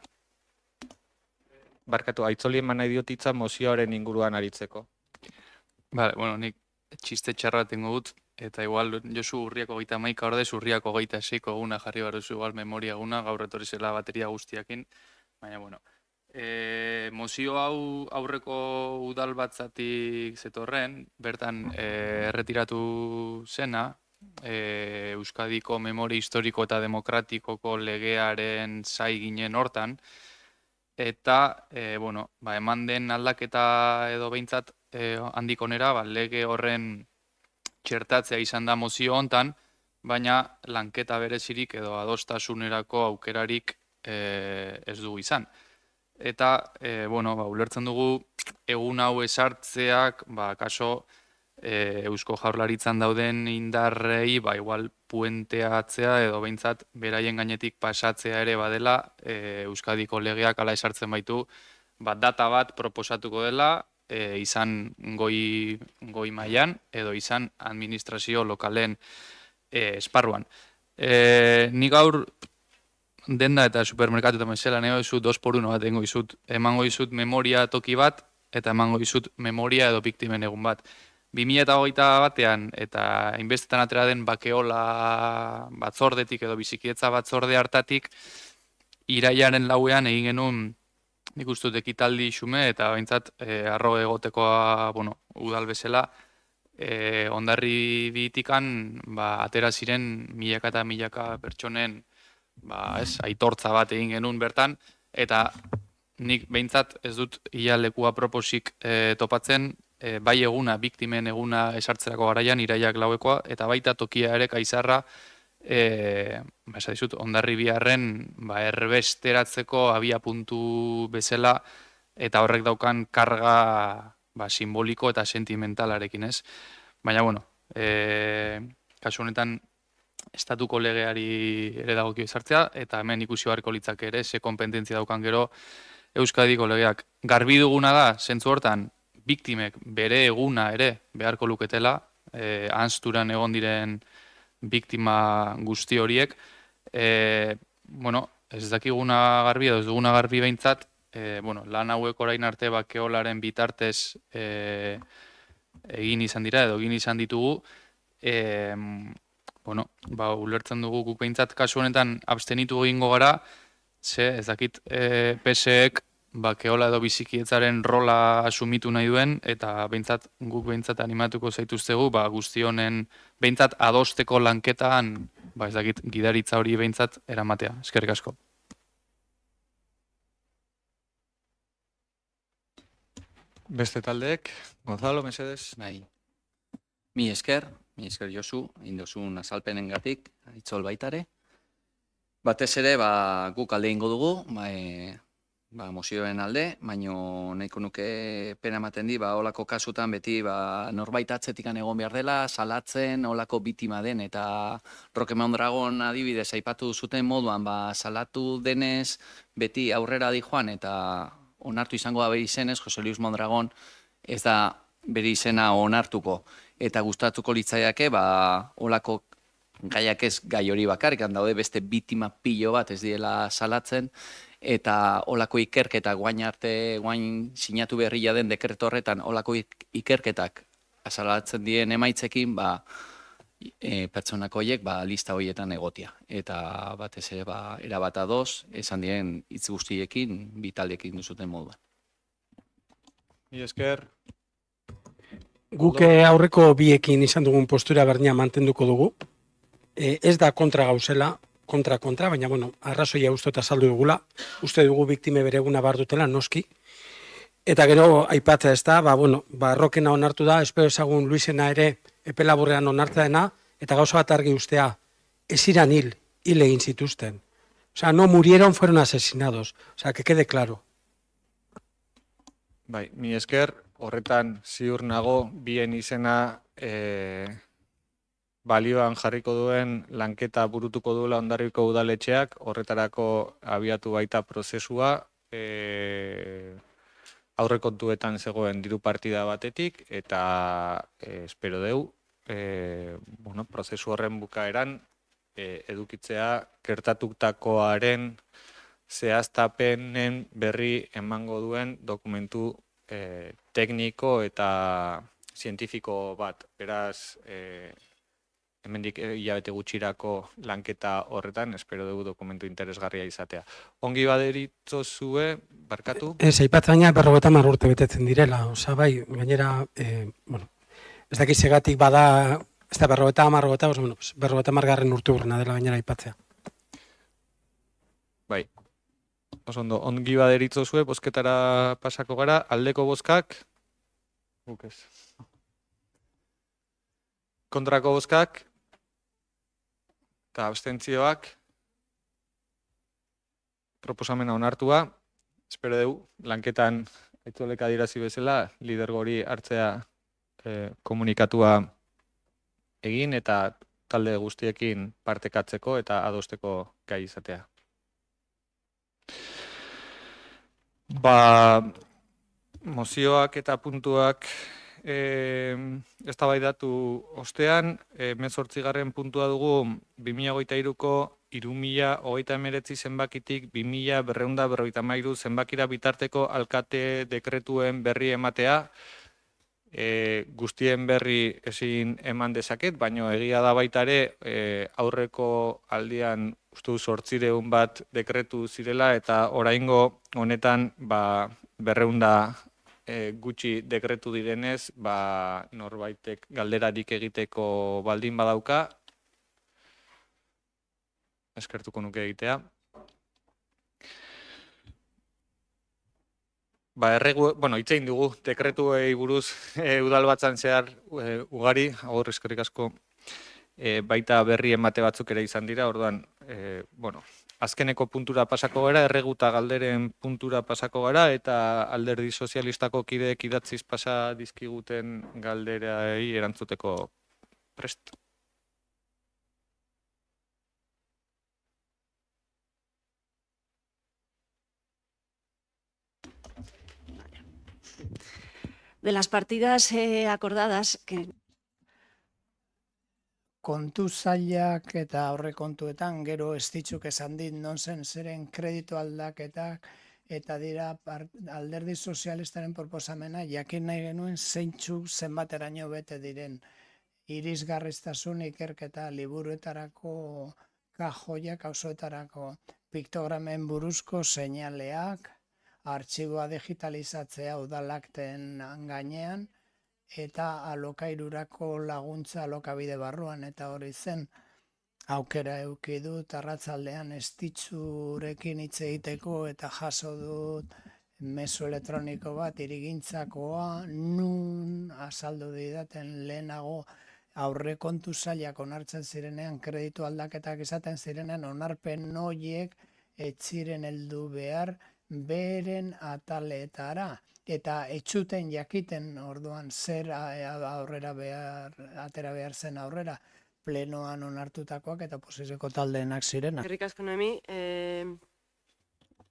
Barkatu, Aitzoli eman nahi diot hitza mozioaren inguruan aritzeko. Vale, bueno, nik txiste txarra tengo dut, eta igual Josu Urriako 31 ordez Urriako 26ko eguna jarri baruzu igual memoria eguna, gaur etorri zela bateria guztiakin, baina bueno. Mozio hau aurreko udal batzatik zetorren, bertan erretiratu zena, Euskadiko memoria historiko eta demokratikoko legearen zai ginen hortan, eta, bueno, eman den aldaketa edo behintzat handik onera, lege horren txertatzea izan da mozio hontan, baina lanketa berezirik edo adostasunerako aukerarik ez dugu izan. Eta, bueno, ulertzen dugu egun hau esartzeak, kaso Eusko Jaurlaritzan dauden indarrei, igual puenteatzea edo behintzat beraien gainetik pasatzea ere badela, Euskadiko legeak ala esartzen baitu, data bat proposatuko dela, izan goi mailan edo izan administrazio lokalen esparruan. Ni gaur denda eta supermerkatu eta mesela nahi izut 2x1 bat emango izut memoria toki bat eta emango izut memoria edo biktimen egun bat. 2008 batean eta hainbestetan atera den bakeola batzordetik edo bizikietza batzorde hartatik irailaren lauean egin genuen nik uste dut ekitaldi xume eta baintzat arro egotekoa udal bezala Hondarri bitikan atera ziren milaka eta milaka pertsonen aitortza bat egin genuen bertan eta nik behintzat ez dut ia lekua proposik topatzen bai eguna, biktimen eguna esartzerako garaian, iraiak lauekoa, eta baita tokia ere kaizarra, Hondarri biharren erbesteratzeko abia puntu bezala, eta horrek daukan karga simboliko eta sentimentalarekin, ez? Baina, bueno, kasu honetan, estatuko legeari ere dagokio esartzea, eta hemen ikusi beharko litzake ere, ze konpetentzia daukan gero Euskadiko legeak. Garbi duguna da, zentzu hortan, biktimek bere eguna ere beharko luketela, ahanzturan egon diren biktima guzti horiek, ez dakiguna garbi edo ez duguna garbi behintzat, lan hauek orain arte bakeolaren bitartez egin izan dira edo egin izan ditugu, ulertzen dugu guk behintzat kasu honetan abstenitu egingo gara, ez dakit PSEek bakeola edo bizikietzaren rola asumitu nahi duen, eta guk behintzat animatuko zaituztegu, guzti honen behintzat adosteko lanketan, ez dakit gidaritza hori behintzat eramatea. Eskerrik asko. Beste taldeek, Gonzalo, mesedez? Bai. Mi esker Josu, indozun azalpenengatik, Aitzol baitare. Batez ere, guk alde ingo dugu, mozioen alde, baino nahiko nuke pena ematen di, olako kasutan beti norbait atzetikan egon behar dela, salatzen, olako bitima den, eta Roque Mondragon adibidez aipatu zuten moduan, salatu denez, beti aurrera di joan, eta onartu izango da bere izenez, Jose Luis Mondragon ez da bere izena onartuko, eta gustatuko litzaiake, olako gaiak ez gai hori bakarrik, daude beste bitima pilo bat ez diela salatzen, eta olako ikerketak guain sinatu berria den dekreto horretan, olako ikerketak azalatzen dien emaitzekin, pertsonak horiek lista horietan egotia. Eta batez ere erabat ados, esan diren hitz guztiekin, bi taldeekin duzuten moduan. Mila esker. Guk aurreko biekin izan dugun postura berdina mantenduko dugu. Ez da kontra gauzela, kontra, baina, bueno, arrazoia uste eta saldu dugula. Uste dugu biktime bere eguna behar dutela, noski. Eta gero, aipatzea ez da, Rokena onartu da, espero ezagun Luisena ere epe laburrean onartza dena, eta gauza bat argi ustea, ez iran hil egin zituzten. Osea, no murieron, fueron asesinados. Osea, que quede claro. Bai, mi esker, horretan ziur nago bien izena balioan jarriko duen lanketa burutuko duela Hondarribiko udaletxeak, horretarako abiatu baita prozesua, aurrekontuetan zegoen diru partida batetik, eta espero deu, prozesu horren bukaeran edukitzea gertatutakoaren zehaztapenen berri emango duen dokumentu tekniko eta zientifiko bat. Beraz, hemendik hilabete gutxirako lanketa horretan, espero dugu dokumentu interesgarria izatea. Ongi baderitzo zue, barkatu? Ez, aipatzaina 50 urte betetzen direla, oza, bai, gainera, ez dakizegatik bada, ez da 50 garren urte urrena dela gainera aipatzea. Bai, oso ondo, ongi baderitzo zue, bozketara pasako gara, aldeko bozkak, guk ez. Kontrako bozkak, eta abstentzioak, proposamena onartua, espero dugu, lanketan aitzoleka dirazi bezala, lidergori hartzea komunikatua egin eta talde guztiekin partekatzeko eta adosteko gai izatea. Mozioak eta puntuak eztabaidatu ostean, 18. puntua dugu 2023ko 3019 zenbakitik 2253 zenbakira bitarteko alkate dekretuen berri ematea. Guztien berri ezin eman dezaket, baina egia da baita ere aurreko aldian uste 800 bat dekretu zirela eta oraingo honetan 200 gutxi dekretu direnez, norbaitek galderarik egiteko baldin badauka, eskertuko nuke egitea. Itzein dugu, dekretuei buruz udalbatzan zehar ugari, agur eskerrik asko, baita berri emate batzuk ere izan dira, orduan, azkeneko puntura pasako gara, erreguta galderen puntura pasako gara, eta alderdi sozialistako kideek idatziz pasa dizkiguten galderai erantzuteko prest. De las partidas acordadas que kontu zailak eta aurrekontuetan gero ez ditzuk esan dit non zen zeren kreditu aldaketak eta dira alderdi sozialistaren proposamena jakin nahi genuen zeintzuk zenbateraino bete diren irisgarriztasun ikerketa liburuetarako kajoiak auzoetarako piktogramen buruzko seinaleak, artxiboa digitalizatzea udalakten gainean, eta alokairurako laguntza alokabide barruan, eta hori zen aukera eduki dut arratsaldean estitzurekin hitz egiteko eta jaso dut mezu elektroniko bat irigintzakoa, nun azaldu didaten lehenago aurrekontu zailak onartzen zirenean, kreditu aldaketak izaten zirenean, onarpen horiek ez ziren heldu behar beren ataletara. Eta etxuten jakiten orduan zer aurrera atera behar zen aurrera, plenoan onartutakoak eta oposizioko taldeenak zirenak. Eskerrik asko Noemi,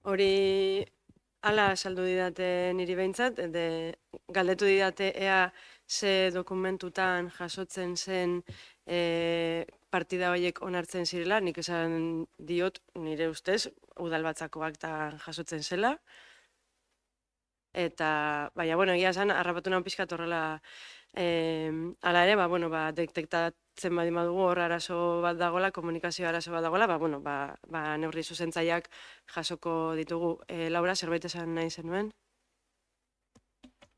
hori hala saldu didate niri behintzat, galdetu didate ea ze dokumentutan jasotzen zen partida horiek onartzen zirela, nik esan diot nire ustez udalbatzakoak jasotzen zela. Eta, egia esan, harrapatu nahi pixkat horrela, ala ere, detektatu hartzen baldin badugu hor arazo bat dagoela, komunikazio arazo bat dagoela, neurri zuzentzaileak jasoko ditugu. Laura, zerbait esan nahi zenuen?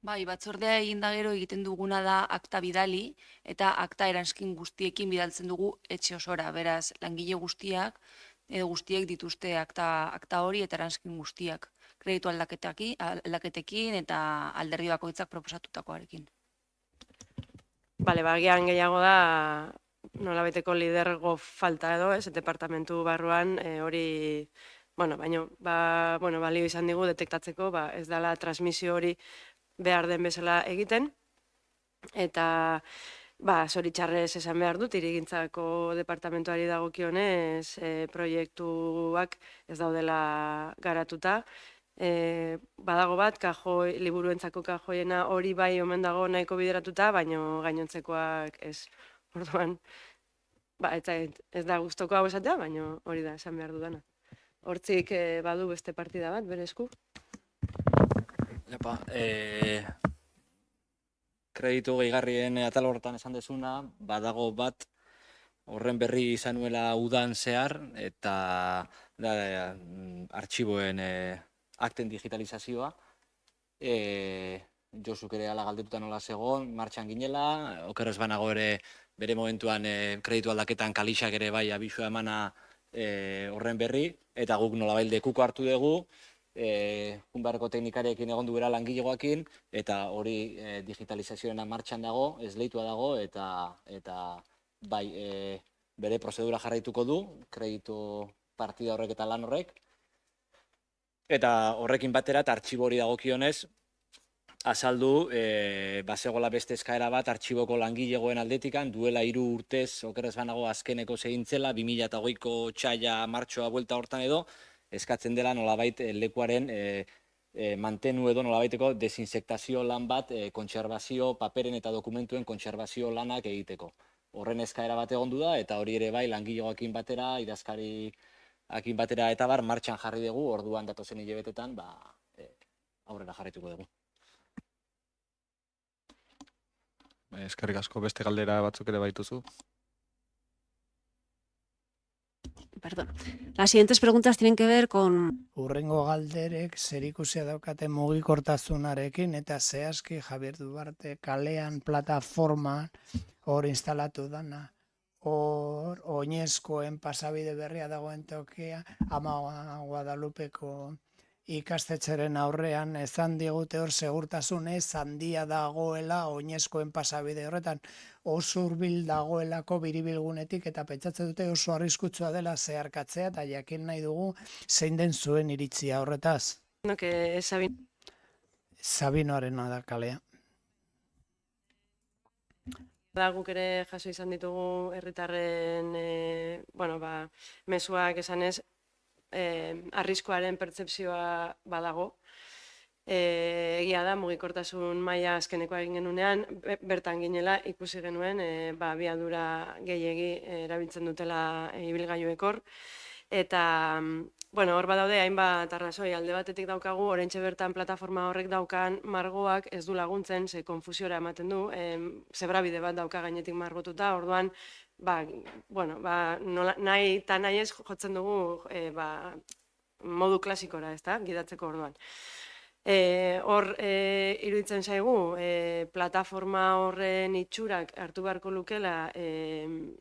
Bai, batzordea egin da gero egiten duguna da akta bidali, eta akta eranskin guztiekin bidaltzen dugu etxe osora. Beraz, langile guztiak, edo guztiek dituzte akta hori eta eranskin guztiak. Kreditu aldaketekin eta alderdi bakoitzak proposatutakoarekin. Bale, agian gehiago da nolabaiteko lidergo falta edo, ez, departamentu barruan hori, balio izan digu detektatzeko, ez dela transmisio hori behar den bezala egiten, eta zoritxarrez esan behar dut, hirigintzako departamentuari dagokionez proiektuak ez daudela garatuta. Badago bat, liburuentzako kajoiena hori bai omen dago nahiko bideratuta, baino gainontzekoak ez. Orduan, ez da guztoko hau esatea, baino hori da esan behar dudana. Hortzik badu beste partida bat, bere esku? Kreditu gehigarrien atal horretan esan dezuna, badago bat horren berri izan nuela udan zehar, eta artxiboen akten digitalizazioa. Josuk ere ala galdetuta nola zegoen, martxan ginela, okerrez banago ere bere momentuan kreditu aldaketan kalixak ere bai abisua emana horren berri, eta guk nolabait lekuko hartu dugu, Junbarko teknikarekin egon duera langilegoakin, eta hori digitalizazioena martxan dago, esleitua dago, eta bai, bere prozedura jarraituko du, kreditu partida horrek eta lan horrek. Eta horrekin batera, artxibo hori dagokionez, azaldu, bazegola beste eskaera bat, artxiboko langilegoen aldetikan, duela 3 urtez, okerrez banago azkeneko segintzela, 2008ko txaila martxoa buelta hortan edo, eskatzen dela nolabait lekuaren mantenu edo nolabaiteko desinsektazio lan bat, kontserbazio, paperen eta dokumentuen kontserbazio lanak egiteko. Horren eskaera bat egondu da, eta hori ere bai langilegoakin batera, idazkariakin batera eta bar, martxan jarri dugu, orduan datozen hilabetetan, aurrera jarrituko dugu. Eskerrik asko, beste galdera batzuk ere baituzu. Perdón. Las siguientes preguntas tienen que ver con... Urrengo galderek zerikusia daukate mugikortasunarekin eta zehazki Javier Duarte kalean plataforma hor instalatu dana. Hor oinezkoen pasabide berria dagoen tokia, Ama Guadalupeko ikastetxeren aurrean ezan digute hor segurtasun ez handia dagoela oinezkoen pasabide horretan. Oso hurbil dagoelako biribilgunetik eta pentsatzen dute oso arriskutsua dela zeharkatzea eta jakin nahi dugu zein den zuen iritzia horretaz. Sabinoarena da kalea. Guk ere jaso izan ditugu herritarren mezuak esanez arriskuaren pertzepzioa badago. Egia da, mugikortasun maila azkenekoa egin genunean, bertan ginela ikusi genuen abiadura gehiegi erabiltzen dutela ibilgailuek hor. Eta hor badaude hainbat arrazoi, alde batetik daukagu, oraintxe bertan plataforma horrek daukan margoak ez du laguntzen, ze konfusiora ematen du, zebrabide bat dauka gainetik margotuta, orduan nahi eta nahi ez jotzen dugu modu klasikora, ez da, gidatzeko orduan. Hor iruditzen zaigu, plataforma horren itxurak hartu beharko lukela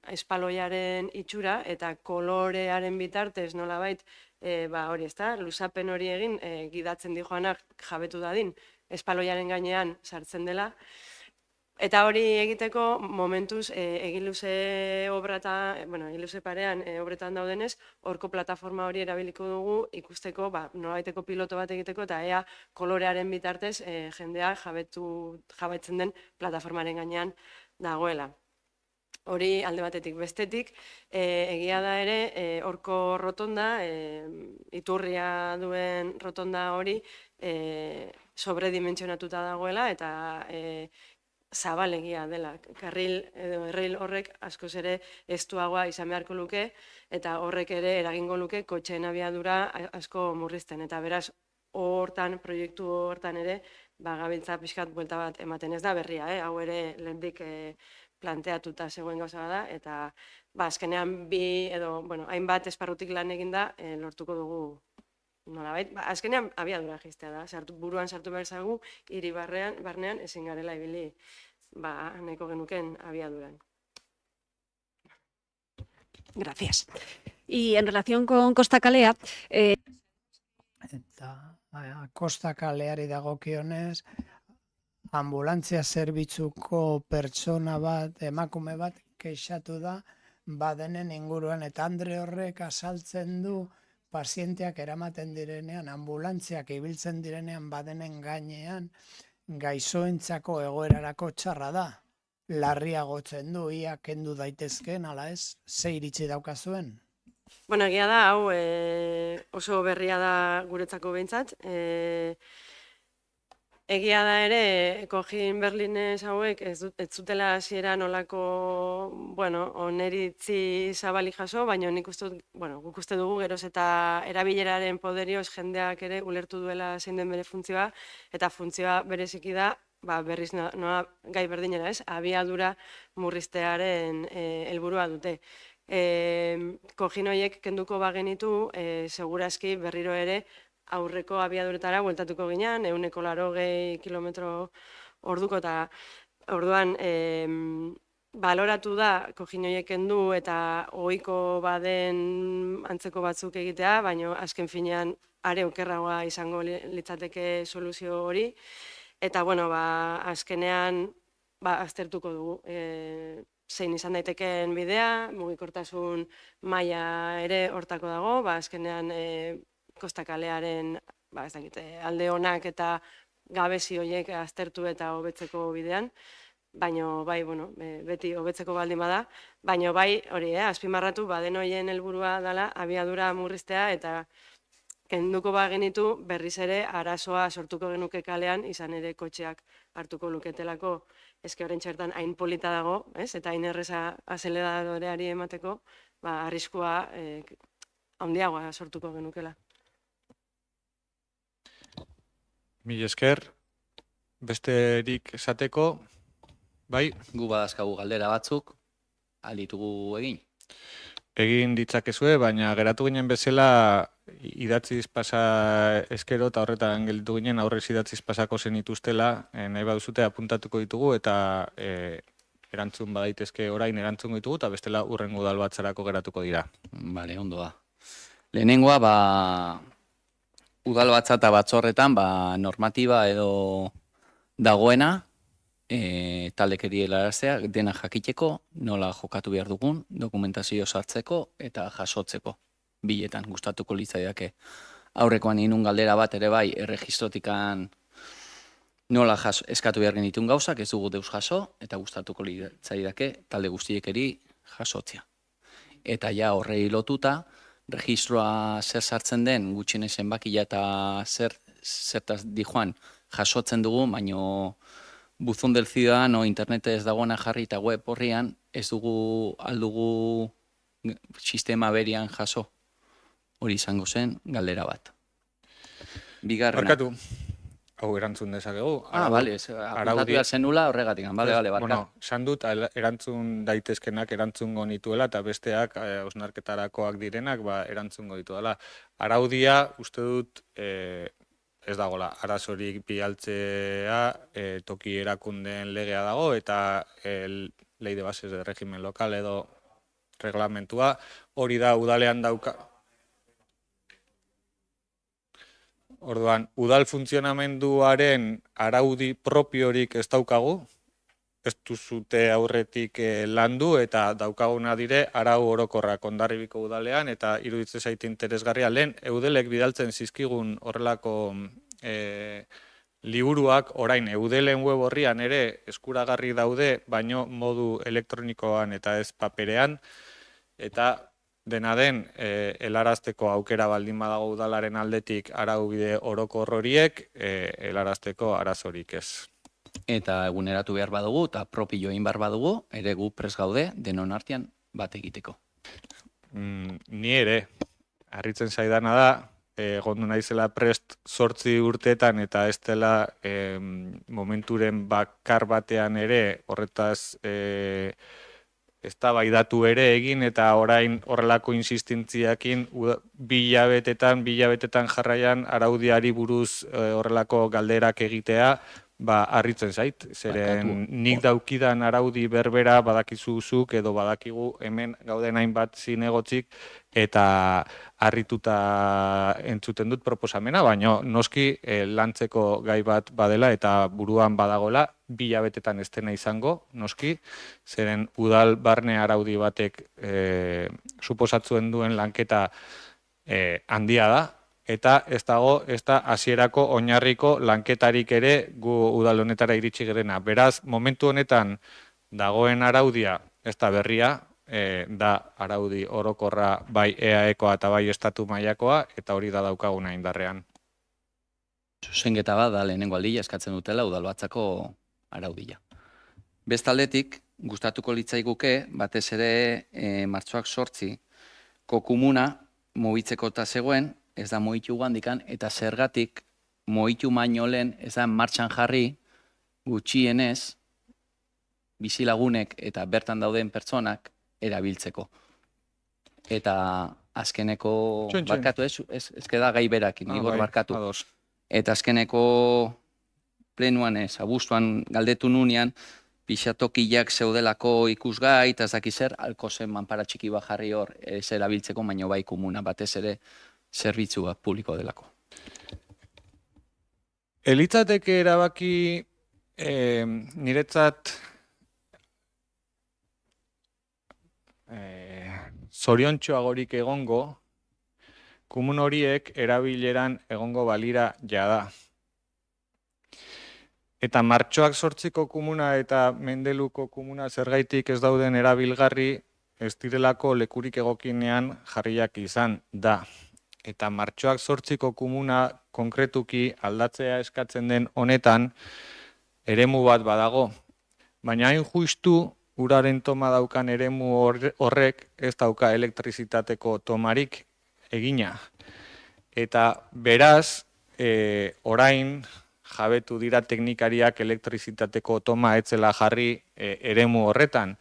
espaloiaren itxura eta kolorearen bitartez nolabait hori ez da, luzapen hori egin gidatzen di joanak jabetu dadin espaloiaren gainean sartzen dela. Eta hori egiteko momentuz egiluze parean obretan daudenez, horko plataforma hori erabiliko dugu ikusteko, nolabaiteko piloto bat egiteko eta ea kolorearen bitartez jendea jabetzen den plataformaren gainean dagoela. Hori alde batetik, bestetik, egia da ere, horko rotonda, iturria duen rotonda hori sobredimentsionatuta dagoela eta zabalegia dela. Errail horrek askoz ere estuagoa izan beharko luke eta horrek ere eragingo luke kotxeen abiadura asko murrizten. Eta beraz, proiektu hortan ere, gabiltza pixkat buelta bat ematen ez da berria, hau ere lehendik planteatuta zegoen gauza da, eta azkenean hainbat esparrutik lan eginda lortuko dugu nolabait. Azkenean abiadura jaistea da, buruan sartu behar zagu, hiri barnean ezin garela ibili nahiko genuken abiaduran. Gracias. Y en relación con Costa Kalea, Eta Kosta kaleari dagokionez, ambulantzia zerbitzuko pertsona bat, emakume bat, kexatu da, badenen inguruan, eta Andre horrek azaltzen du, pazienteak eramaten direnean, ambulantziak ibiltzen direnean, badenen gainean, gaixoentzako egoerarako txarra da. Larriagotzen du, ia kendu daitezkeen, ala ez, ze iritsi daukazuen? Bueno, egia da, hau oso berria da guretzako behintzat. Egia da ere, Kojin Berlines hauek ez zutela hasiera nolako, oneritzi zabalik jaso, baina guk uste dugu geroz eta erabileraren poderioz jendeak ere ulertu duela zein den bere funtzioa, eta funtzioa bereziki da, berriz noa gai berdinera ez, abiadura murriztearen helburua dute. Kojin horiek kenduko bagenitu, segurazki berriro ere aurreko abiaduretara bueltatuko ginean, 180 kilometro orduko, eta orduan baloratu da Kojin horiek kendu eta ohiko baden antzeko batzuk egitea, baina azken finean are okerragoa izango litzateke soluzio hori, eta azkenean aztertuko dugu zein izan daitekeen bidea, mugikortasun maila ere hortako dago, azkenean Kosta Kalearen alde onak eta gabezi horiek aztertu eta hobetzeko bidean, baina beti hobetzeko baldin bada, baina hori, azpimarratu baden horien helburua dela abiadura murriztea eta kenduko bagenitu berriz ere arazoa sortuko genuke kalean, izan ere kotxeak hartuko luketelako, eske orain txertan hain polita dago, eta hain erreza azeleradoreari emateko, arriskua handiagoa sortuko genukela. Mil esker, besterik esateko, bai? Gu badazkagu galdera batzuk, alditugu egin. Egin ditzakezue, baina geratu ginen bezala idatziz pasa eskero eta horretan gelditu ginen aurrez idatziz pasako zenituztela, nahi baduzute apuntatuko ditugu eta erantzun badaitezke orain erantzungo ditugu eta bestela hurrengo udal batzarako geratuko dira. Bale, ondo da. Lehenengoa, udal batza eta batzorretan normatiba edo dagoena, taldekeri helaraztea, dena jakiteko, nola jokatu behar dugun, dokumentazio sartzeko eta jasotzeko. Biletan gustatuko litzaidake. Aurrekoan inun galdera bat ere bai, erregistrotikan nola eskatu behar genitun gauzak, ez dugu deus jaso, eta gustatuko litzaidake talde guztiekeri jasotzea. Eta ja horrei lotuta, registroa zer sartzen den, gutxienez zenbakia eta zertaz dijoan jasotzen dugu, baino Buzón del Ciudadano internete ez dagoena jarri eta web horrian ez dugu aldugu sistema berian jaso. Hori izango zen galdera bat. Bigarrena. Barkatu, hau erantzun dezakegu. Bale, apuntatu behar zenula horregatik. Bale, barkatu. Bueno, esan dut erantzun daitezkenak erantzungo nituela eta besteak hausnarketarakoak direnak erantzungo dituela. Araudia uste dut ez dagoela, arazorik bialtzea toki erakundeen legea dago eta ley de bases de régimen local edo reglamentua hori da udalean dauka. Orduan, udal funtzionamenduaren araudi propiorik ez daukagu, ez duzute aurretik landu eta daukaguna dire arau orokorrak Hondarribiko udalean eta iruditzen zaite interesgarria lehen eudelek bidaltzen zizkigun horrelako liburuak orain eudelen web horrian ere eskuragarri daude, baino modu elektronikoan eta ez paperean, eta dena den helarazteko aukera baldin badago udalaren aldetik araubide orokor horiek helarazteko arazorik ez. Eta eguneratu behar badugu eta propio egin behar badugu, ere gu prest gaude denon artean bat egiteko. Ni ere, harritzen zaidana da, egondu naizela prest 8 urteetan eta ez dela momenturen bakar batean ere horretaz eztabaidatu ere egin eta orain horrelako insistentziakin bilabetetan jarraian araudiari buruz horrelako galderak egitea, harritzen zait, zeren nik daukidan araudi berbera badakizuzuk edo badakigu hemen gauden hainbat zinegotzik eta harrituta entzuten dut proposamena, baina noski lantzeko gai bat badela eta buruan badagola, bilabetetan ez dena izango, noski, zeren udal barne araudi batek suposatzen duen lanketa handia da, eta ez dago, ez da hasierako oinarriko lanketarik ere gu udal honetara iritsi gerena. Beraz, momentu honetan dagoen araudia, ez da berria, da araudi orokorra bai EAEkoa eta bai estatu mailakoa, eta hori da daukaguna indarrean. Zuzenketa bat da lehenengo aldia eskatzen dutela udalbatzako araudia. Bestaldetik, gustatuko litzaiguke, batez ere martxoak 8ko komuna mugitzeko eta zegoen, ez da mugitu gandikan, eta zergatik mugitu baino lehen ez da martxan jarri gutxienez bizilagunek eta bertan dauden pertsonak erabiltzeko. Eta azkeneko barkatu ez da gai berakin, Igor barkatu. Eta azkeneko plenuan abuztuan galdetu nunean, pixatokiak zeudelako ikusgai, eta ez dakiz zer, alkozen manpara txiki bat jarri hor ez erabiltzeko, baino bai komuna batez ere zerbitzua publiko delako. Elitzateke erabaki niretzat zoriontsuagorik egongo, komun horiek erabileran egongo balira jada. Eta martxoak 8ko komuna eta Mendeluko komuna zergaitik ez dauden erabilgarri ez direlako lekurik egokinean jarriak izan da. Eta martxoak 8ko komuna konkretuki aldatzea eskatzen den honetan eremu bat badago. Baina hain justu uraren toma daukan eremu horrek ez dauka elektrizitateko tomarik egina. Eta beraz, orain jabetu dira teknikariak elektrizitateko toma etzela jarri eremu horretan.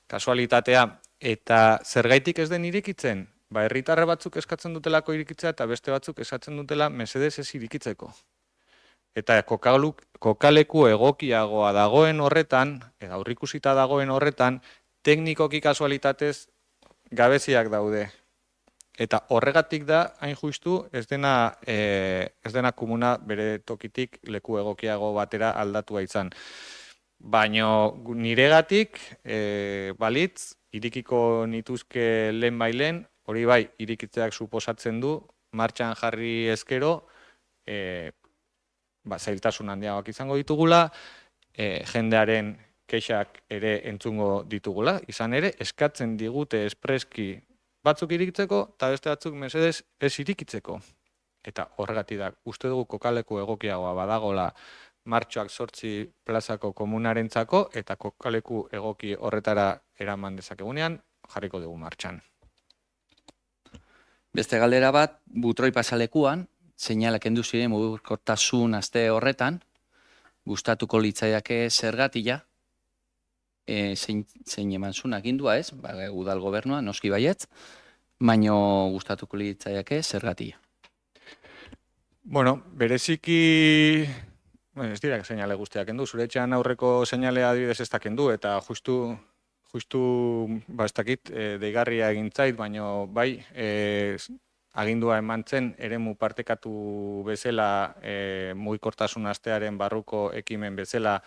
Kasualitatea, eta zergaitik ez den irikitzen? Herritarre batzuk eskatzen dutelako irikitzea eta beste batzuk eskatzen dutela mesedez ez irikitzeko. Eta kokaleku egokiagoa dagoen horretan, eta aurrikusita dagoen horretan, teknikoki kasualitatez gabeziak daude. Eta horregatik da, hain justu, ez dena komuna bere tokitik leku egokiago batera aldatua izan. Baina niregatik, balitz, irikiko nituzke lehen bailen, hori bai, irikitzeak suposatzen du, martxan jarri ezkero, zailtasun handiagoak izango ditugula, jendearen kexak ere entzungo ditugula, izan ere, eskatzen digute espreski batzuk irikitzeko, eta beste batzuk mesedez ez irikitzeko. Eta horregatik da, uste dugu kokaleku egokiagoa badagola martxoak 8 plazako komunarentzako, eta kokaleku egoki horretara eraman dezakegunean, jarriko dugu martxan. Beste galdera bat, Butroi pasalekuan, seinalak kendu ziren mugikortasun aste horretan, gustatuko litzaiake zergatia, zein eman zuen agindua ez, udal gobernua, noski baietz, baino gustatuko litzaiake zergatia. Bueno, bereziki, ez dira seinale guztiak kendu, zure etxean aurreko seinalea adibidez ez da kendu, eta justu ez dakit, deigarria egin zait, baino bai, agindua eman zen eremu partekatu bezala, mugikortasun astearen barruko ekimen bezala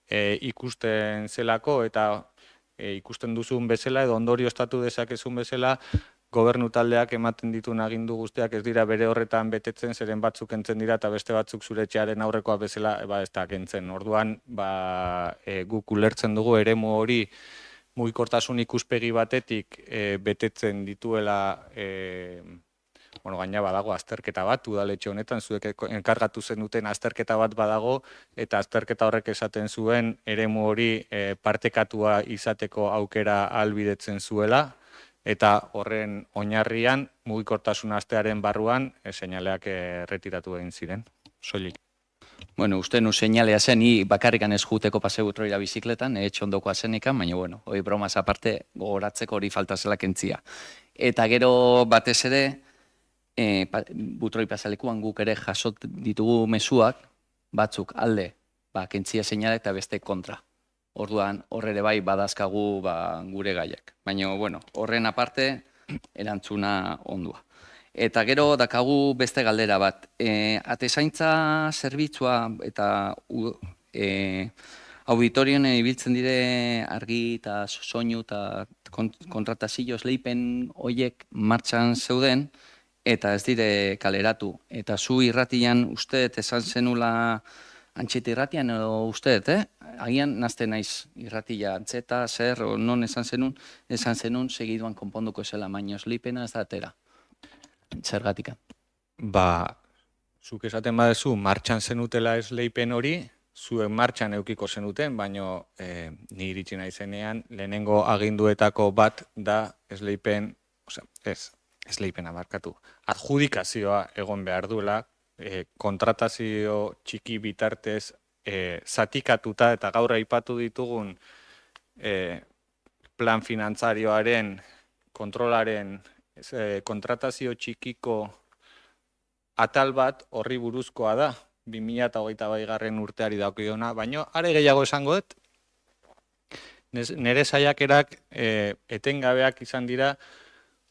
ikusten zelako, eta ikusten duzun bezala, edo ondorioztatu dezakezun bezala, gobernu taldeak ematen dituen agindu guztiak ez dira bere horretan betetzen, zeren batzuk entzen dira, eta beste batzuk zure etxearen aurrekoa bezala ez da kentzen. Orduan, guk ulertzen dugu eremu hori mugikortasun ikuspegi batetik betetzen dituela, gaina badago azterketa bat, udaletxe honetan, zuek enkargatu zen duten azterketa bat badago, eta azterketa horrek esaten zuen eremu hori partekatua izateko aukera ahalbidetzen zuela, eta horren oinarrian mugikortasun astearen barruan seinaleak erretiratu egin ziren. Soilik. Bueno, uste nu seinalea zen, ni bakarrikan ez juteko paseu troira bizikletan, etxondokoa zenikan, baina bueno, hori bromas aparte gogoratzeko hori falta zela kentzia. Eta gero batez ere, butroi pasalekuan guk ere jasot ditugu mezuak, batzuk alde, kentzia seinale eta beste kontra. Orduan, horre ere bai badazkagu gure gaiak. Baina, bueno, horren aparte, erantzuna ondua. Eta gero dakagu beste galdera bat. Atezaintza zerbitzua eta auditorioen ibiltzen dire argi eta soinu eta kontratazio esleipen hoiek martxan zeuden eta ez dire kaleratu. Eta zu irratian usteet esan zenula antxeta irratian edo usteet, agian nazte naiz irratia antzeta, zer, non esan zenun segiduan konponduko zela, baino esleipena ez da atera. Zergatika? Zuk esaten badezu martxan zenutela esleipen hori, zuen martxan eukiko zenuten, baino ni iritsi naizenean lehenengo aginduetako bat da esleipena markatu. Adjudikazioa egon behar duela, kontratazio txiki bitartez zatikatuta eta gaur aipatu ditugun plan finantzarioaren, kontrolaren, kontratazio txikiko atal bat horri buruzkoa da, 2028 urteari daukiona, baina are gehiago esango dut, nire saiakerak etengabeak izan dira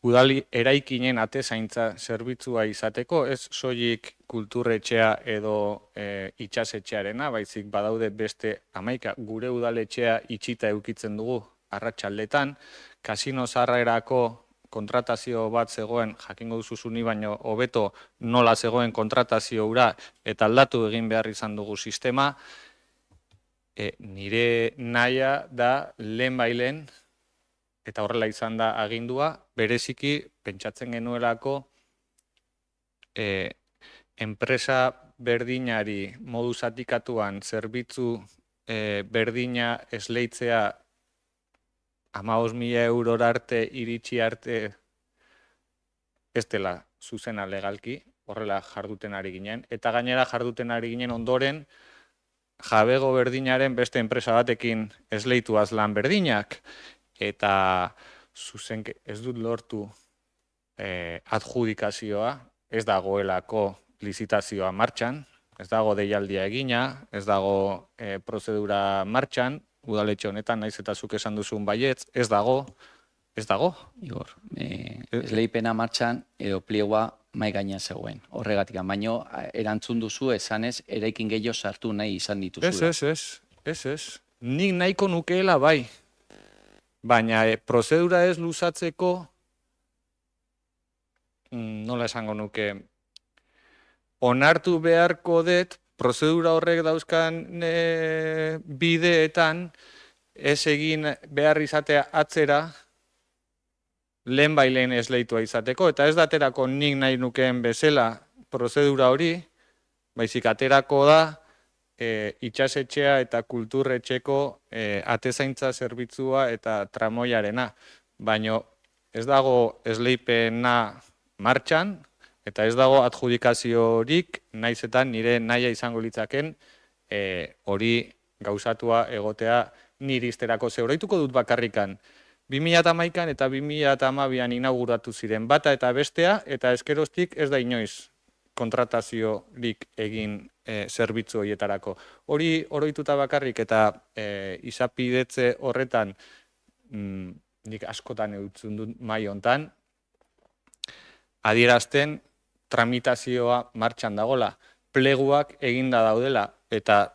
udal eraikinen atezaintza zerbitzua izateko, ez soilik kulturretxea edo itxasetxearena, baizik badaude beste 11 gure udaletxea itxita eukitzen dugu arratsaldetan, kasino zaharrerako kontratazio bat zegoen, jakingo duzuzuni, baino hobeto nola zegoen kontratazio hura eta aldatu egin behar izan dugu sistema, nire nahia da lehenbailen, eta horrela izan da agindua, bereziki pentsatzen genuelako enpresa berdinari modu zatikatuan zerbitzu berdina esleitzea 15.000 eurora arte iritsi arte ez dela zuzena legalki, horrela jarduten ari ginen, eta gainera jarduten ari ginen ondoren jabego berdinaren beste enpresa batekin esleituaz lan berdinak, eta ez dut lortu adjudikazioa, ez dagoelako lizitazioa martxan, ez dago deialdia egina, ez dago prozedura martxan, udaletxe honetan, naiz eta zuk esan duzun baietz, ez dago. Igor, esleipena martxan edo pliegua mai gainean zegoen, horregatik, baino erantzun duzu esanez eraikin gehiago sartu nahi izan dituzula. Ez. Nik nahiko nukeela bai. Baina prozedura ez luzatzeko, nola esango nuke, onartu beharko dut, prozedura horrek dauzkan bideetan, ez egin behar izatea atzera, lehenbailen esleitua izateko, eta ez daterako nik nahi nukeen bezala prozedura hori, baizik aterako da, itxasetxea eta kulturretxeko atezaintza zerbitzua eta tramoiarena. Baina ez dago esleipena martxan eta ez dago adjudikaziorik naizetan nire nahia izango litzaken hori gauzatua egotea niri izterako. Zeuraituko dut bakarrikan 2011an eta 2012an inauguratu ziren bata eta bestea eta ezkeroztik ez da inoiz kontrataziorik egin zerbitzu horietarako. Hori oroituta bakarrik eta izapidetze horretan nik askotan eutzen dut mai hontan, adierazten tramitazioa martxan dagola, pleguak eginda daudela eta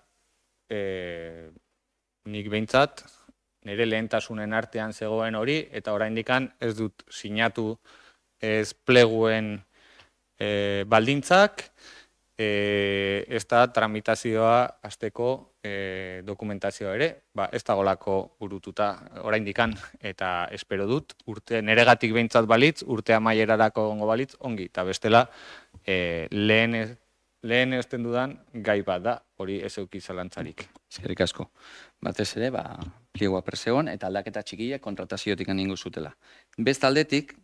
nik behintzat nire lehentasunen artean zegoen hori eta oraindikan ez dut sinatu ez pleguen baldintzak, ez da tramitazioa hasteko dokumentazioa ere, ez dagolako burututa oraindikan eta espero dut, neregatik behintzat balitz, urte amaierarako gongo balitz, ongi, eta bestela lehen ezten dudan gai bat da, hori ez euki zalantzarik. Eskerrik asko. Batez ere, pliegua presegon, eta aldaketa txikiak kontrataziotik egingo zutela. Beste aldetik,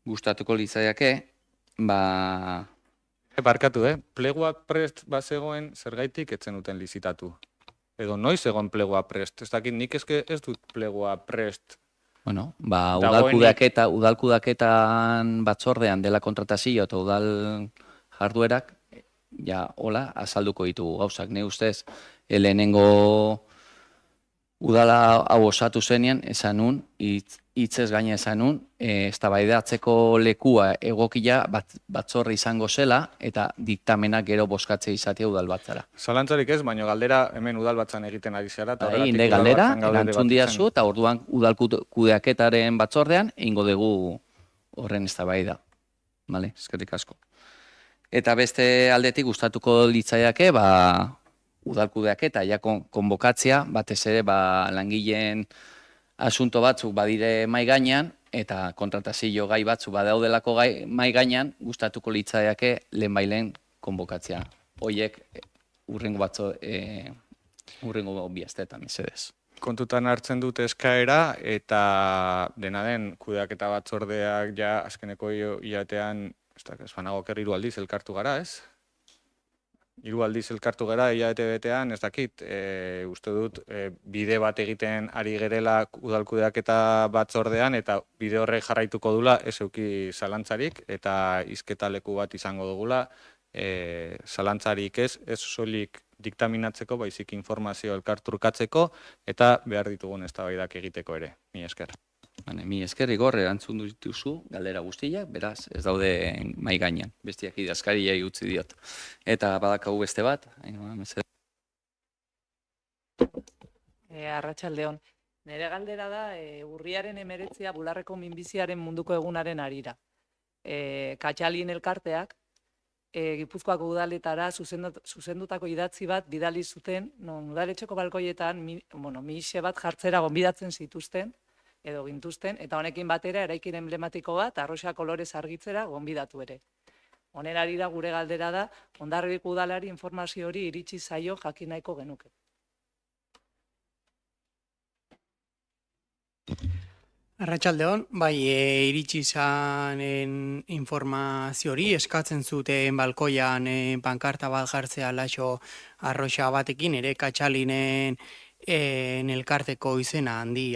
gustatuko litzaiake, Barkatu, plegua prest bazegoen zergaitik etzen duten lizitatu. Edo noiz egon plegua prest? Ez dakit, nik ez dut plegua prest. Bueno, Dagoenik- udalkudaketan batzordean dela kontratazio eta udal jarduerak, ja, hola, azalduko ditugu gauzak. Ne ustez, lehenengo udala hau osatu zenean, esan nun, hitzez gaina esan nun, eztabaidatzeko lekua egokia batzorre izango zela, eta diktamenak gero bozkatze izatea udal batzara. Zalantzarik ez, baina galdera hemen udalbatzan egiten ari zara. eta Bai, horregatik inde galdera, udalbatzan gaude erantzun debatitzen. diazu, eta orduan udal kudeaketaren batzordean, egingo dugu horren eztabaida. Bale, eskerrik asko. Eta beste aldetik gustatuko litzaiake, udalkudeaketa ja konbokatzea, batez ere langileen asunto batzuk badire mai gainean, eta kontratazio gai batzuk badaudelako mai gainean, gustatuko litzaiake lehenbailen konbokatzea. Hoiek urrengo biaztetan, mesedez. Kontutan hartzen dut eskaera, eta dena den kudeaketa batzordeak ja azkeneko hilabetean, ez banago oker 3 aldiz elkartu gara, ez? 3 aldiz elkartu gara hilabete betean, ez dakit, uste dut bide bat egiten ari gerela udalkudeaketa batzordean, eta bide horrek jarraituko dula ez euki zalantzarik, eta hizketa leku bat izango dugula, zalantzarik ez soilik diktaminatzeko, baizik informazio elkartrukatzeko, eta behar ditugun eztabaidak egiteko ere. Mila esker. Mi esker, Igor, erantzun dituzu, galdera guztiak, beraz, ez daude mai gainean. Bestiak idazkariai utzi diot. Eta badakagu beste bat, Arratsaldeon. Nere galdera da, urriaren 19 bularreko minbiziaren munduko egunaren arira. Katxalin elkarteak, Gipuzkoako udaletara zuzendutako idatzi bat bidali zuten, non udaletxeko balkoietan mixe bat jartzera gonbidatzen zituzten, edo gintuzten, eta honekin batera eraikin emblematiko bat arroxa kolorez argitzera gonbidatu ere. Honen arira gure galdera da, Hondarribiko udalari informazio hori iritsi zaio jakin nahiko genuke. Arratsaldeon, bai, iritsi izanen informazio hori eskatzen zuten balkoian pankarta bat jartzea laxo arroxa batekin, ere Katxalinen elkarteko izena handi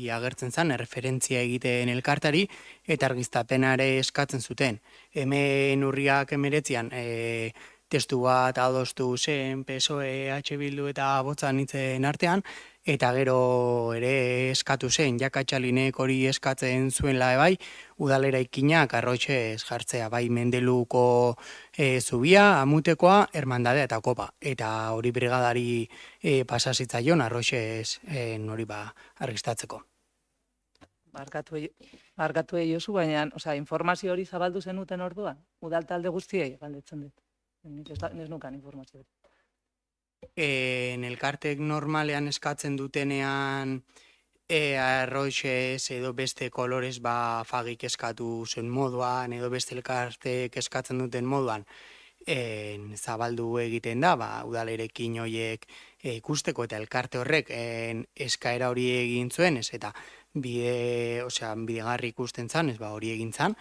agertzen zen, referentzia egiten elkartari, eta argiztapenare eskatzen zuten. Hemen urriak 19an testu bat adostu zen PSOE, H Bildu eta Botzan hitzen artean, eta gero ere eskatu zen, Katxalinek hori eskatzen zuenla bai, udalera ikinak arrotxez jartzea, bai Mendeluko zubia, Amutekoa, Hermandadea eta Kopa. Eta hori brigadari pasasitzaion arrotxez hori argistatzeko. Barkatu eiozu, baina informazio hori zabaldu zenuten orduan, udal talde guztiei galdetzen dut. Ez nukan informazio hori. Elkartek normalean eskatzen dutenean arroxez edo beste kolorez fagik eskatu zen moduan, edo beste elkartek eskatzen duten moduan zabaldu egiten da, udalerekin horiek ikusteko, eta elkarte horrek eskaera hori egin zuen, eta bidegarri ikusten zan, hori egin zan,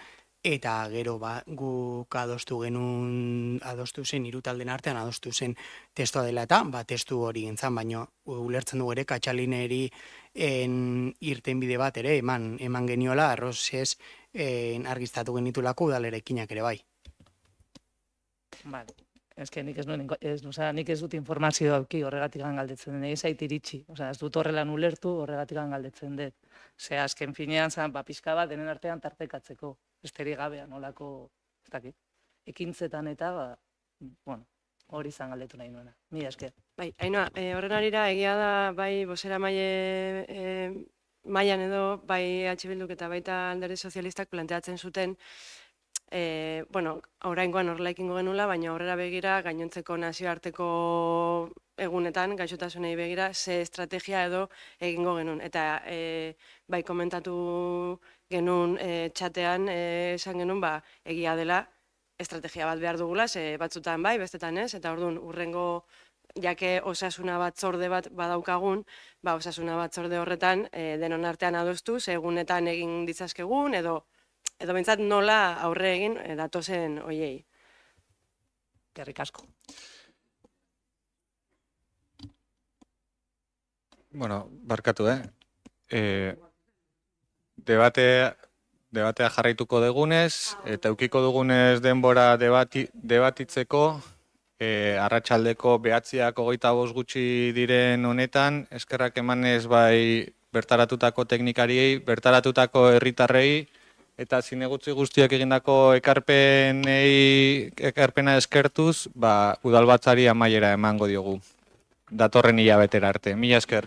eta gero guk adostu zen, 3 taldeen artean adostu zen testua dela eta, testu hori gintzan, baina ulertzen dugu ere Katxalineri irten bide bat ere eman geniola, arrozez argiztatu genitulako udalerekinak ere bai. Vale. Nik ez dut informazio dauki horregatik galdetzen den, ez zait iritsi, ez dut horrelan ulertu horregatik galdetzen dut. Azken finean zan, pixka bat denen artean tartekatzeko, besterik gabean olako, ez dakit, ekintzetan eta, hori izan galdetu nahi nuena. Mila esker. Bai, Ainhoa, horren arira egia da, bai, bozera mailan edo, bai H Bilduk eta baita Alderdi Sozialistak planteatzen zuten, oraingoan horrela ekingo genula, baina horrera begira, gainontzeko nazioarteko egunetan, gaixotasunei begira, ze estrategia edo egingo genuen. Eta bai komentatu genuen txatean, esan genuen, egia dela, estrategia bat behar dugula, ze batzutan bai, bestetan ez, eta orduan urrengo jake osasuna batzorde bat badaukagun, osasuna batzorde horretan denon artean adostu, egunetan egin ditzazkegun, edo behintzat nola aurre egin datozen hoiei. Eskerrik asko. Bueno, barkatu, debatea jarraituko dugunez, eta eukiko dugunez denbora debatitzeko, arratsaldeko 9:25 gutxi diren honetan, eskerrak emanez bai bertaratutako teknikariei, bertaratutako herritarrei, eta zinegutzi guztiak egindako ekarpena eskertuz, udalbatzari amaiera emango diogu. Datorren hilabetera arte. Mila esker.